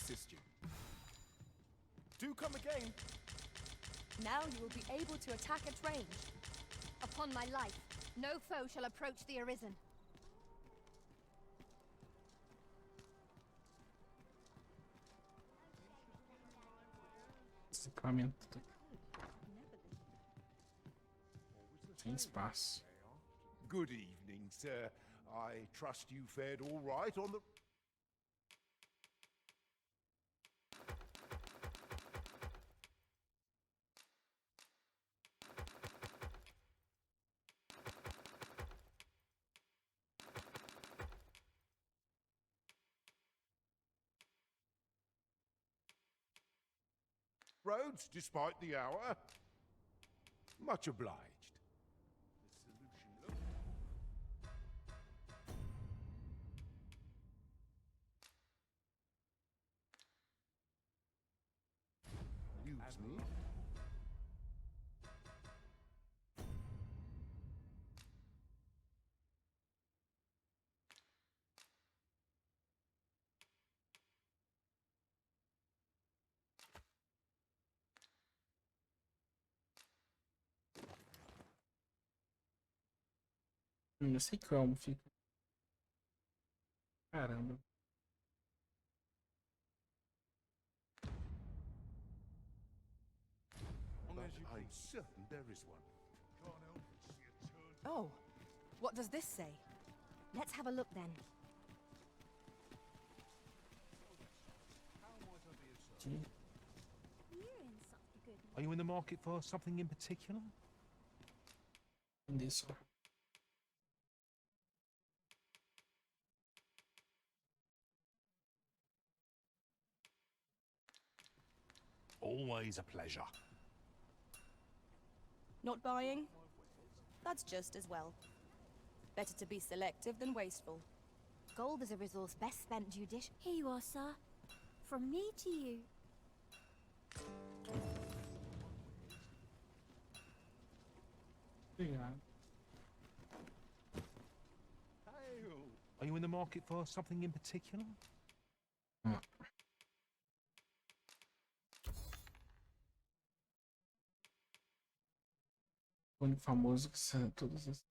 Assist you. Do come again. Now you will be able to attack at range. Upon my life, no foe shall approach the Arisen. Esse equipamento sem espaço. Good evening, sir. I trust you fared all right on the... roads despite the hour. Much obliged. Use me. Eu sei como fica. Caramba. I'm certain there is one. Oh, what does this say? Let's have a look then. Are you in the market for something in particular? This. Always a pleasure. Not buying? That's just as well. Better to be selective than wasteful. Gold is a resource best spent judicious. Here you are, sir. From me to you. Are you in the market for something in particular? O único famoso que são todas as.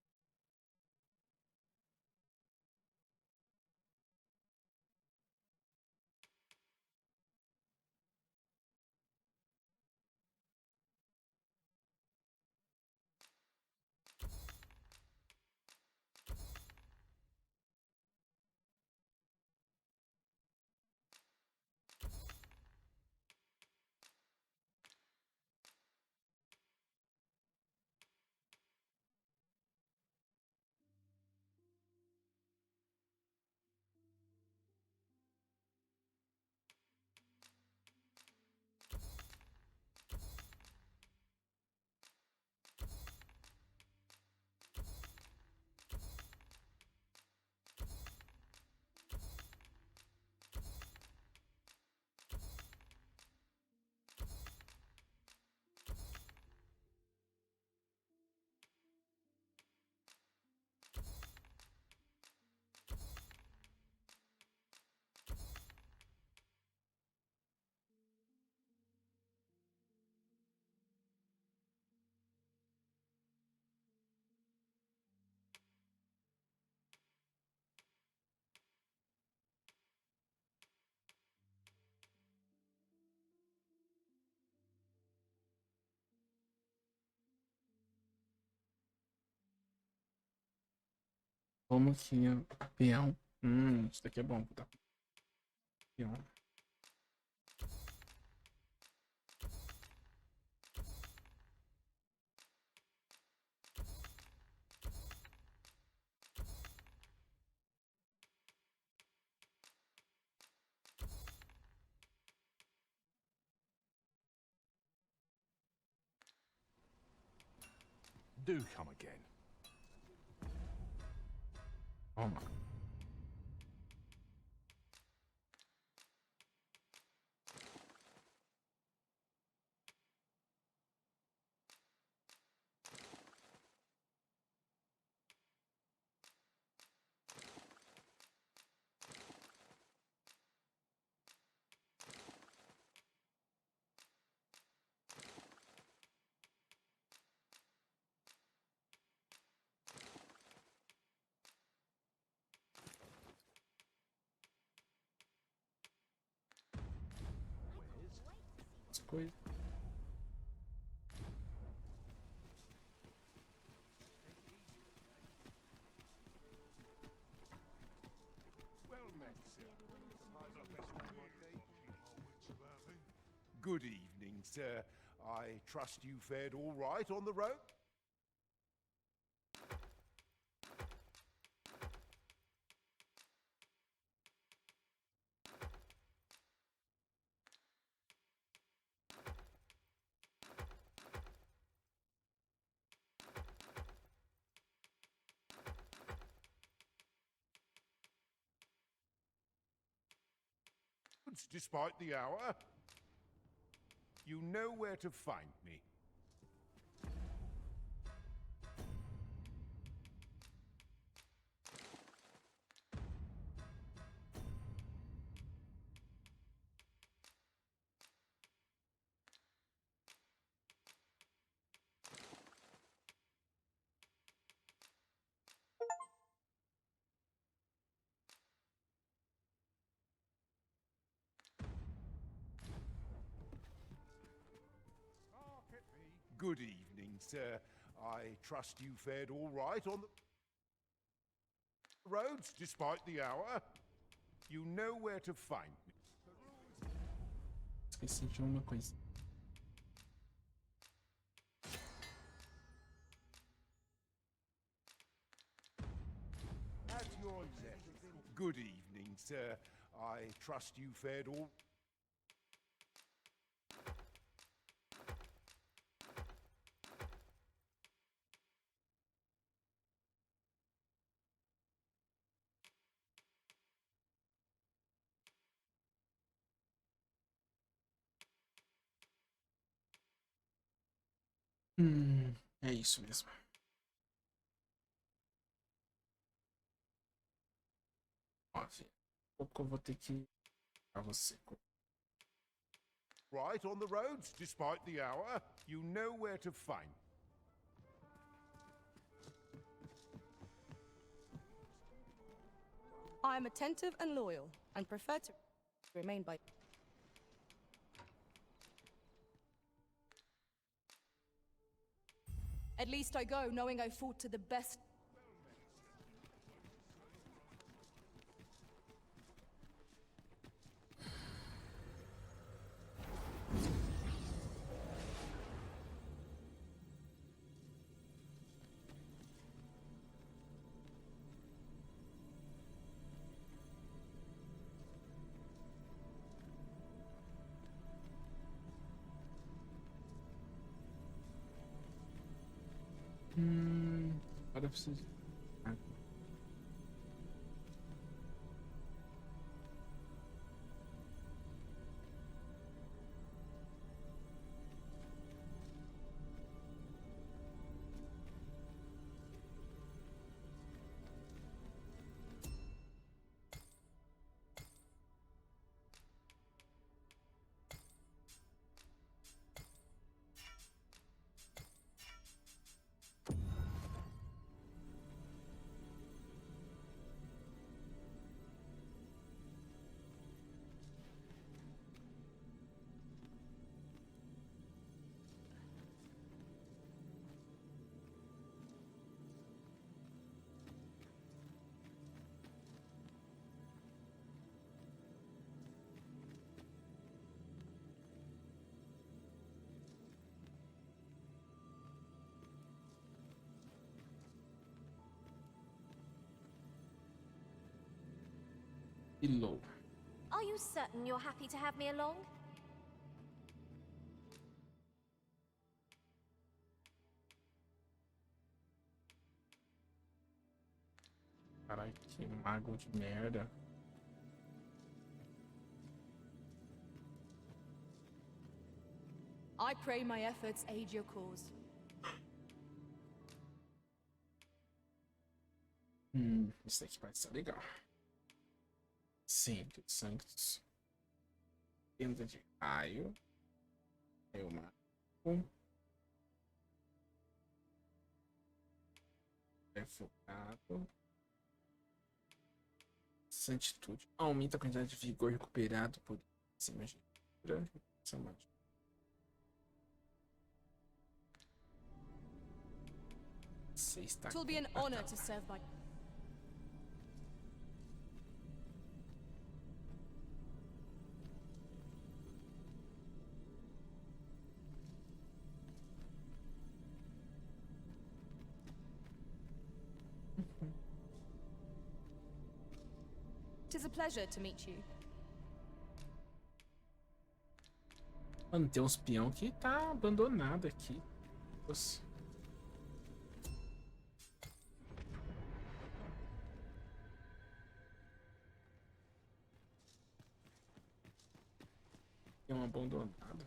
Como que é peão? Isso daqui é bom, tá? Peão. Do come again. Toma. As coisas. Good evening, sir. I trust you fared all right on the road? Despite the hour, you know where to find me. Good evening, sir. I trust you fared all right on the roads despite the hour. You know where to find me. Esqueci de uma coisa. At your left. Good evening, sir. I trust you fared all... É isso mesmo. Ó, filho, pouco eu vou ter que pra você. Right on the roads despite the hour. You know where to find. I am attentive and loyal, and prefer to remain by... At least I go knowing I fought to the best... Agora eu preciso. Below. Are you certain you're happy to have me along? Caralho, que mago de merda. I pray my efforts aid your cause. Isso aqui vai ser legal. Sim, Sanctus. Tenda de raio. Eu marco. Refocado. Santitude. Aumenta a quantidade de vigor recuperado por cima de cura. Você está. It will be an honor to serve by... It is a pleasure to meet you. Mano, tem uns peão que tá abandonado aqui. Nossa. Tem um abandonado.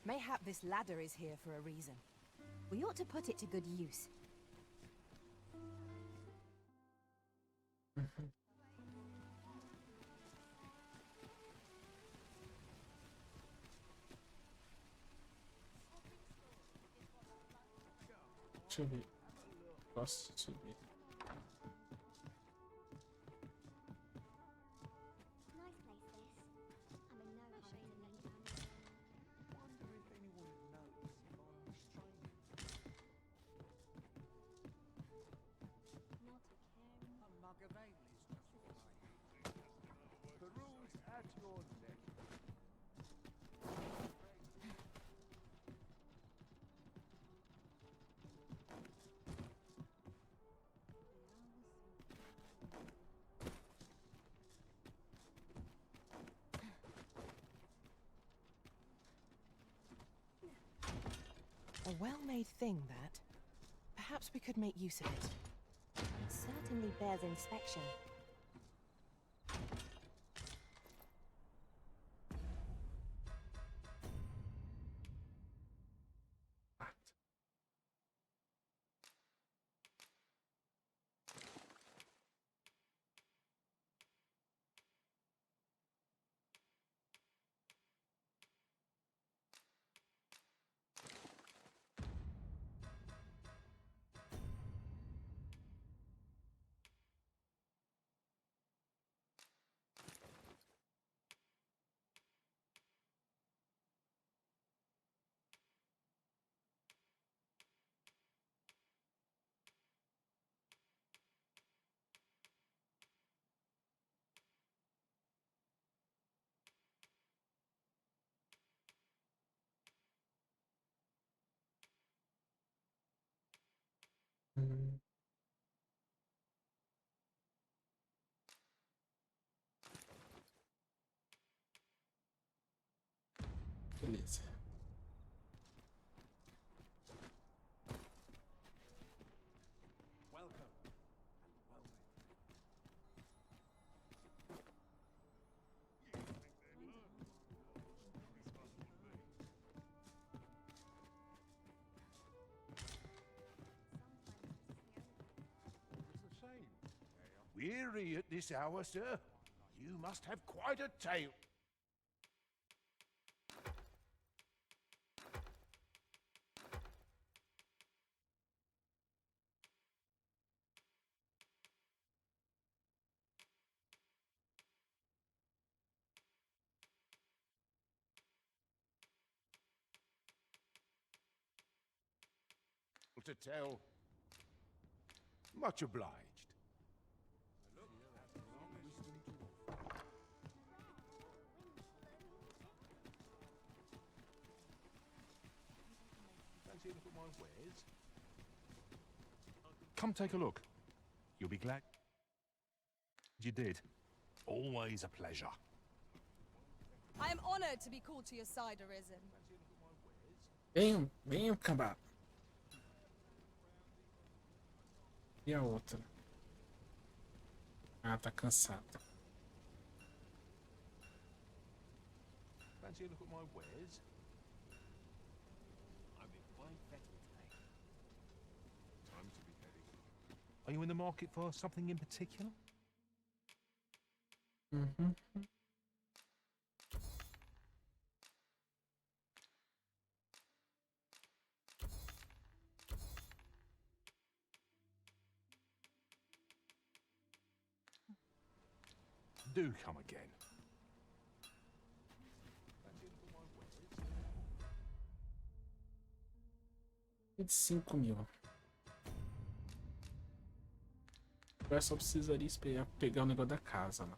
Mayhap this ladder is here for a reason. We ought to put it to good use. Deixa eu ver. Posso subir. A well-made thing, that. Perhaps we could make use of it. It certainly bears inspection. Beleza. Weary at this hour, sir? You must have quite a tale. To tell. Much obliged. Fancy a look at my wares? Come take a look. You'll be glad you did. Always a pleasure. I am honored to be called to your side, Arisen. Venham acabar. E a outra? Ah, tá cansada. Fancy a look at my wares? I'm in fine fettle today. Time to be heading. Are you in the market for something in particular? Mm-hmm. Do come again. 25.000. Eu só precisaria esperar pegar o negócio da casa, mano.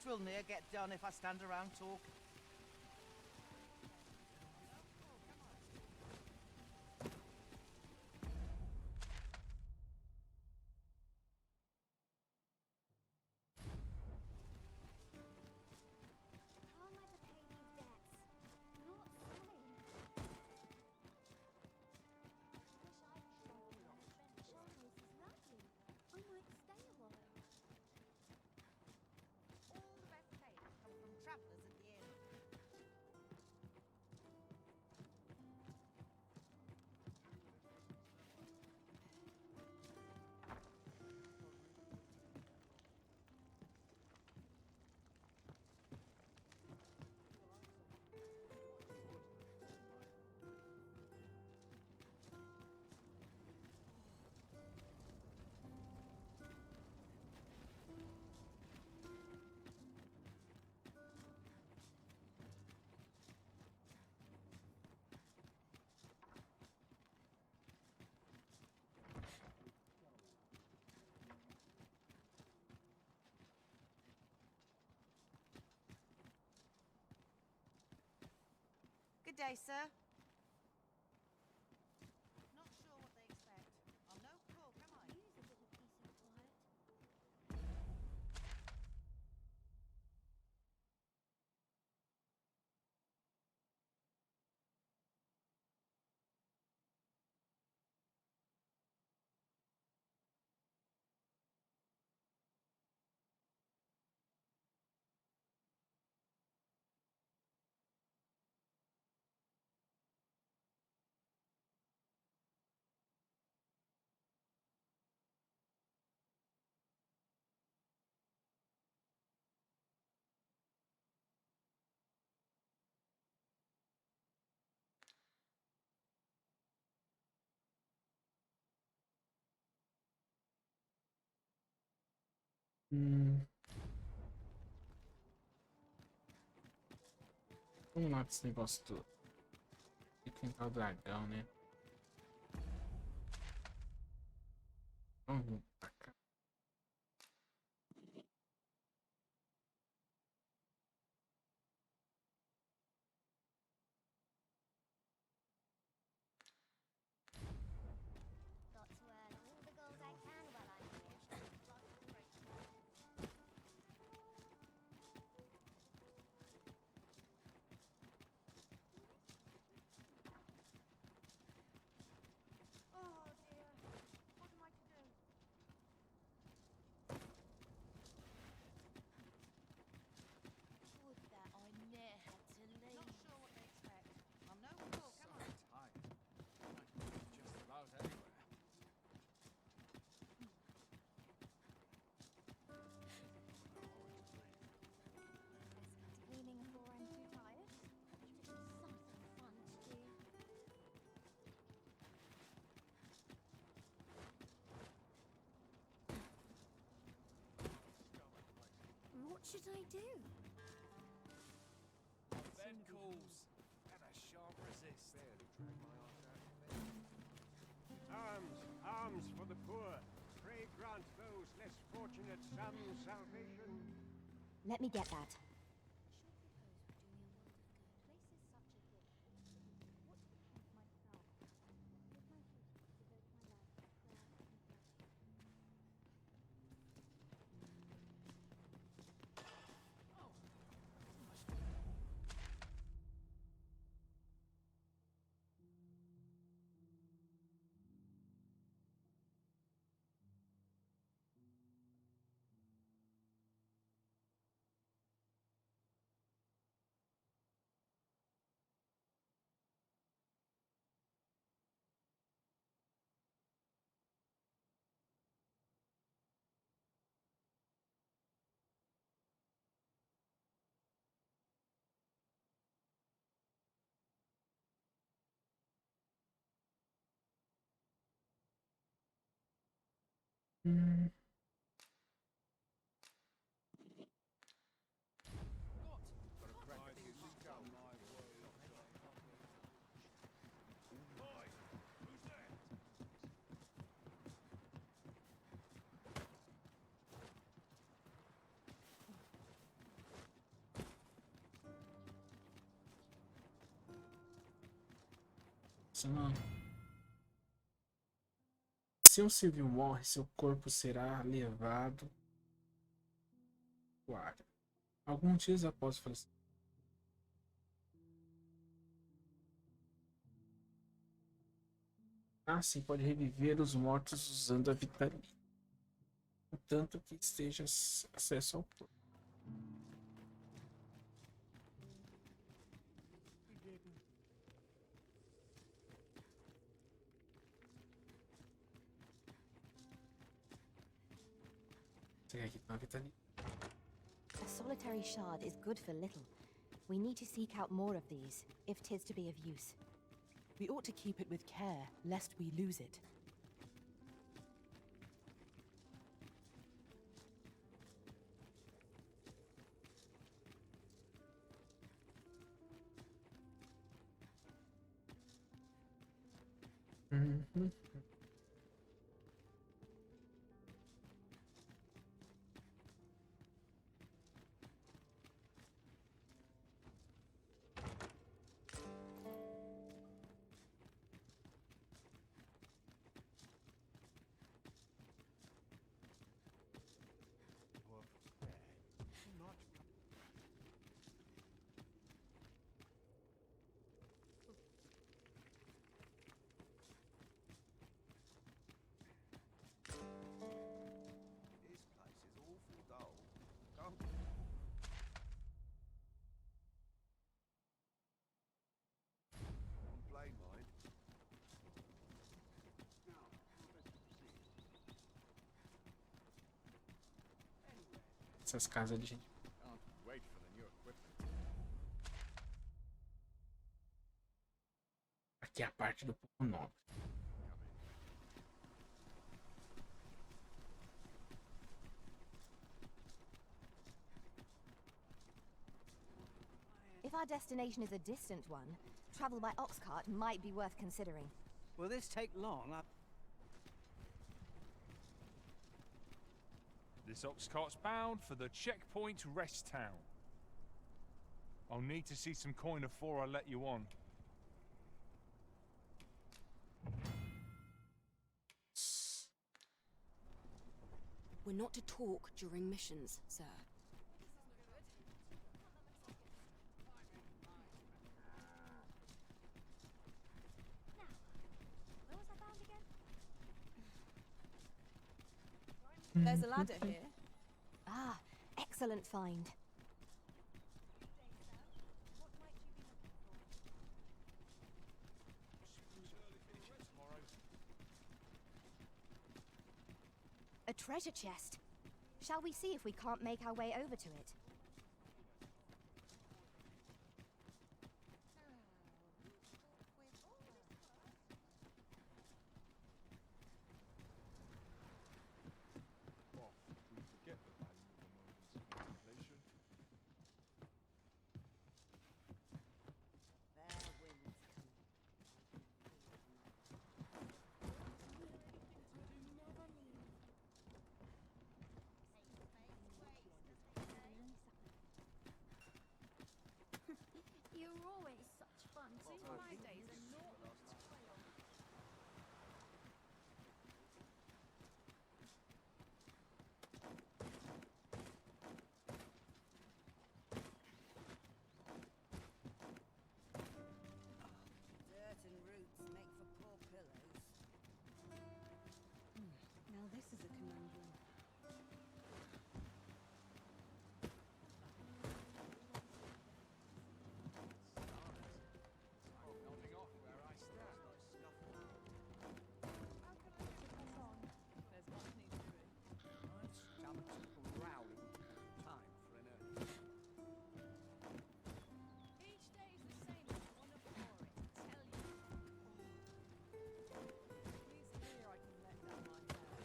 Twill near get done if I stand around talking. Good day, sir. Not sure what they expect. I'm no crook, am I? Use a bit of peace and quiet. Vamos lá desse negócio todo. Enfrentar o dragão, né? Vamos vir pra cá. Got to earn all the gold I can while I'm here. Oh dear. What am I to do? Would that I ne'er had to leave. Not sure what to expect. I'm no fool, come on. Tight. Just about anywhere. Cleaning before I'm too tired. Something fun to do. What should I do? Bed calls, and I shan't resist. Arms, arms for the poor. Pray grant those less fortunate some salvation. Let me get that. Se um civil morre, seu corpo será levado ao ar. Alguns dias após o falecimento. Assim pode reviver os mortos usando a vitamina, contanto que esteja acesso ao corpo. A solitary shard is good for little. We need to seek out more of these, if 'tis to be of use. We ought to keep it with care, lest we lose it. This place is awful dull. Can't... Complain, mind. Essas casas de gente. Can't wait for the new equipment. Aqui é a parte do povo nobre. If our destination is a distant one, travel by ox cart might be worth considering. Will this take long? This ox cart's bound for the checkpoint rest town. I'll need to see some coin before I let you on. We're not to talk during missions, sir. There's a ladder here. Ah, excellent find. A treasure chest. Shall we see if we can't make our way over to it? We forget the value of a moment's contemplation. You're always such fun. Seems my days are not lost to fail. Dirt and roots make for poor pillows. Now this is a conundrum. Nodding off where I stand. There's much need to do. Stomachs growling. Time for an early. Each day is the same as the one before it, tell you. Please here I can let down my hair.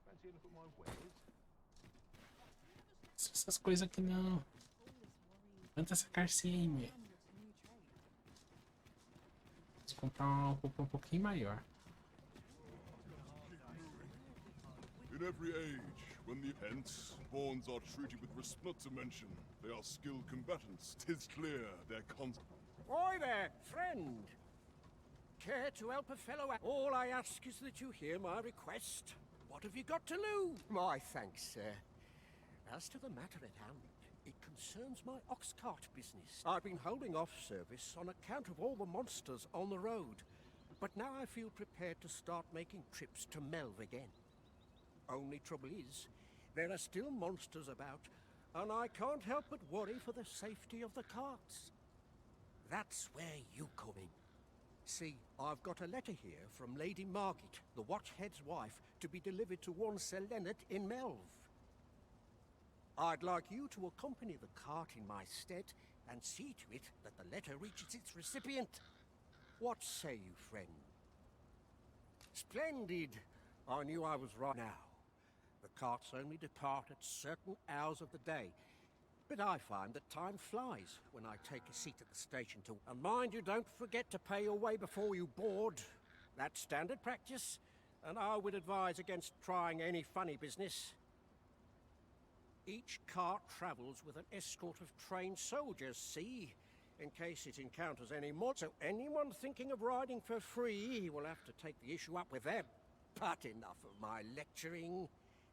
Fancy a look at my wares? Essas coisas aqui não. Quanto essa carcinha aí, meu? Vou comprar uma roupa um pouquinho maior. In every age, when the hence, Vaughns are treated with respect. Not to mention, they are skilled combatants. 'Tis clear their Oi there, friend! Care to help a fellow out? All I ask is that you hear my request. What have you got to lose? My thanks, sir. As to the matter at hand, It concerns my ox cart business. I've been holding off service on account of all the monsters on the road, but now I feel prepared to start making trips to Melv again. Only trouble is, there are still monsters about, and I can't help but worry for the safety of the carts. That's where you come in. See, I've got a letter here from Lady Margit, the Watchhead's wife, to be delivered to one Sir Leonard in Melv. I'd like you to accompany the cart in my stead and see to it that the letter reaches its recipient. What say you, friend? Splendid! I knew I was right now. The carts only depart at certain hours of the day, but I find that time flies when I take a seat at the station to... And mind you, don't forget to pay your way before you board. That's standard practice, and I would advise against trying any funny business. Each cart travels with an escort of trained soldiers, see? In case it encounters any more. So anyone thinking of riding for free will have to take the issue up with them. But enough of my lecturing.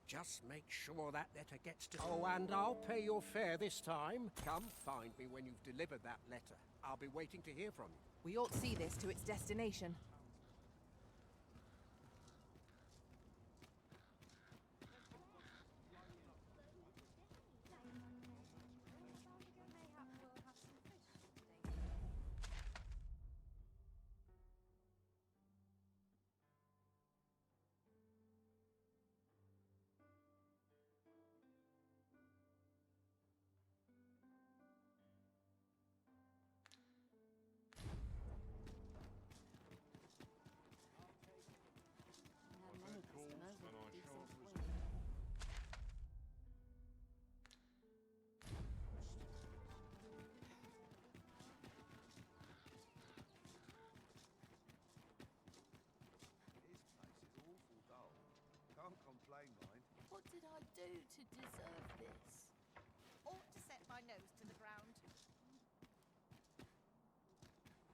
Just make sure that letter gets to... Oh, and I'll pay your fare this time. Come find me when you've delivered that letter. I'll be waiting to hear from you. We ought to see this to its destination. do to deserve this? Ought to set my nose to the ground.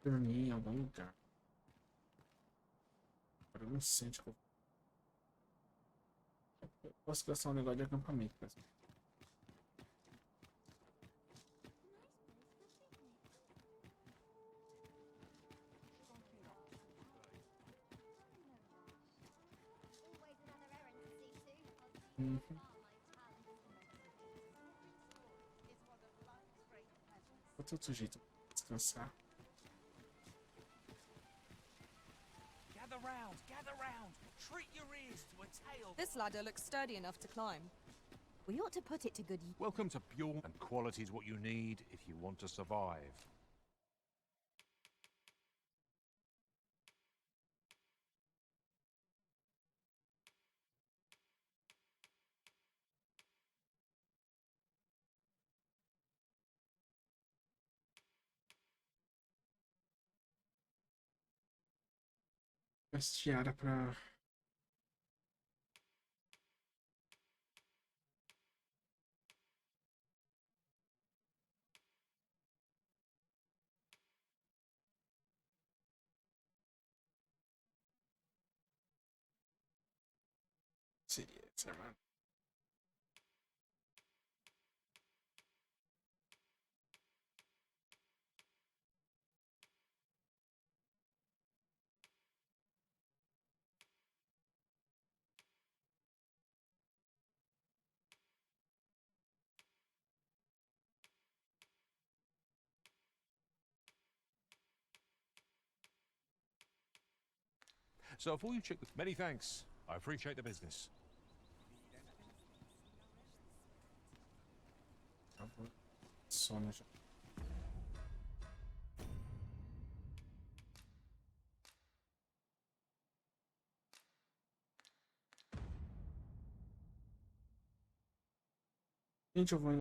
Dormir em algum lugar. Agora eu não sei onde que eu posso gastar um negócio de acampamento, mas... Outro jeito de descansar. Gather round, gather round. Treat your ears to a tale. This ladder looks sturdy enough to climb. We ought to put it to good use. Welcome to Bjorn, and quality is what you need if you want to survive. Vestiária pra... Seria essa, mano. So before you check the... Many thanks. I appreciate the business. Sono já. Gente, eu vou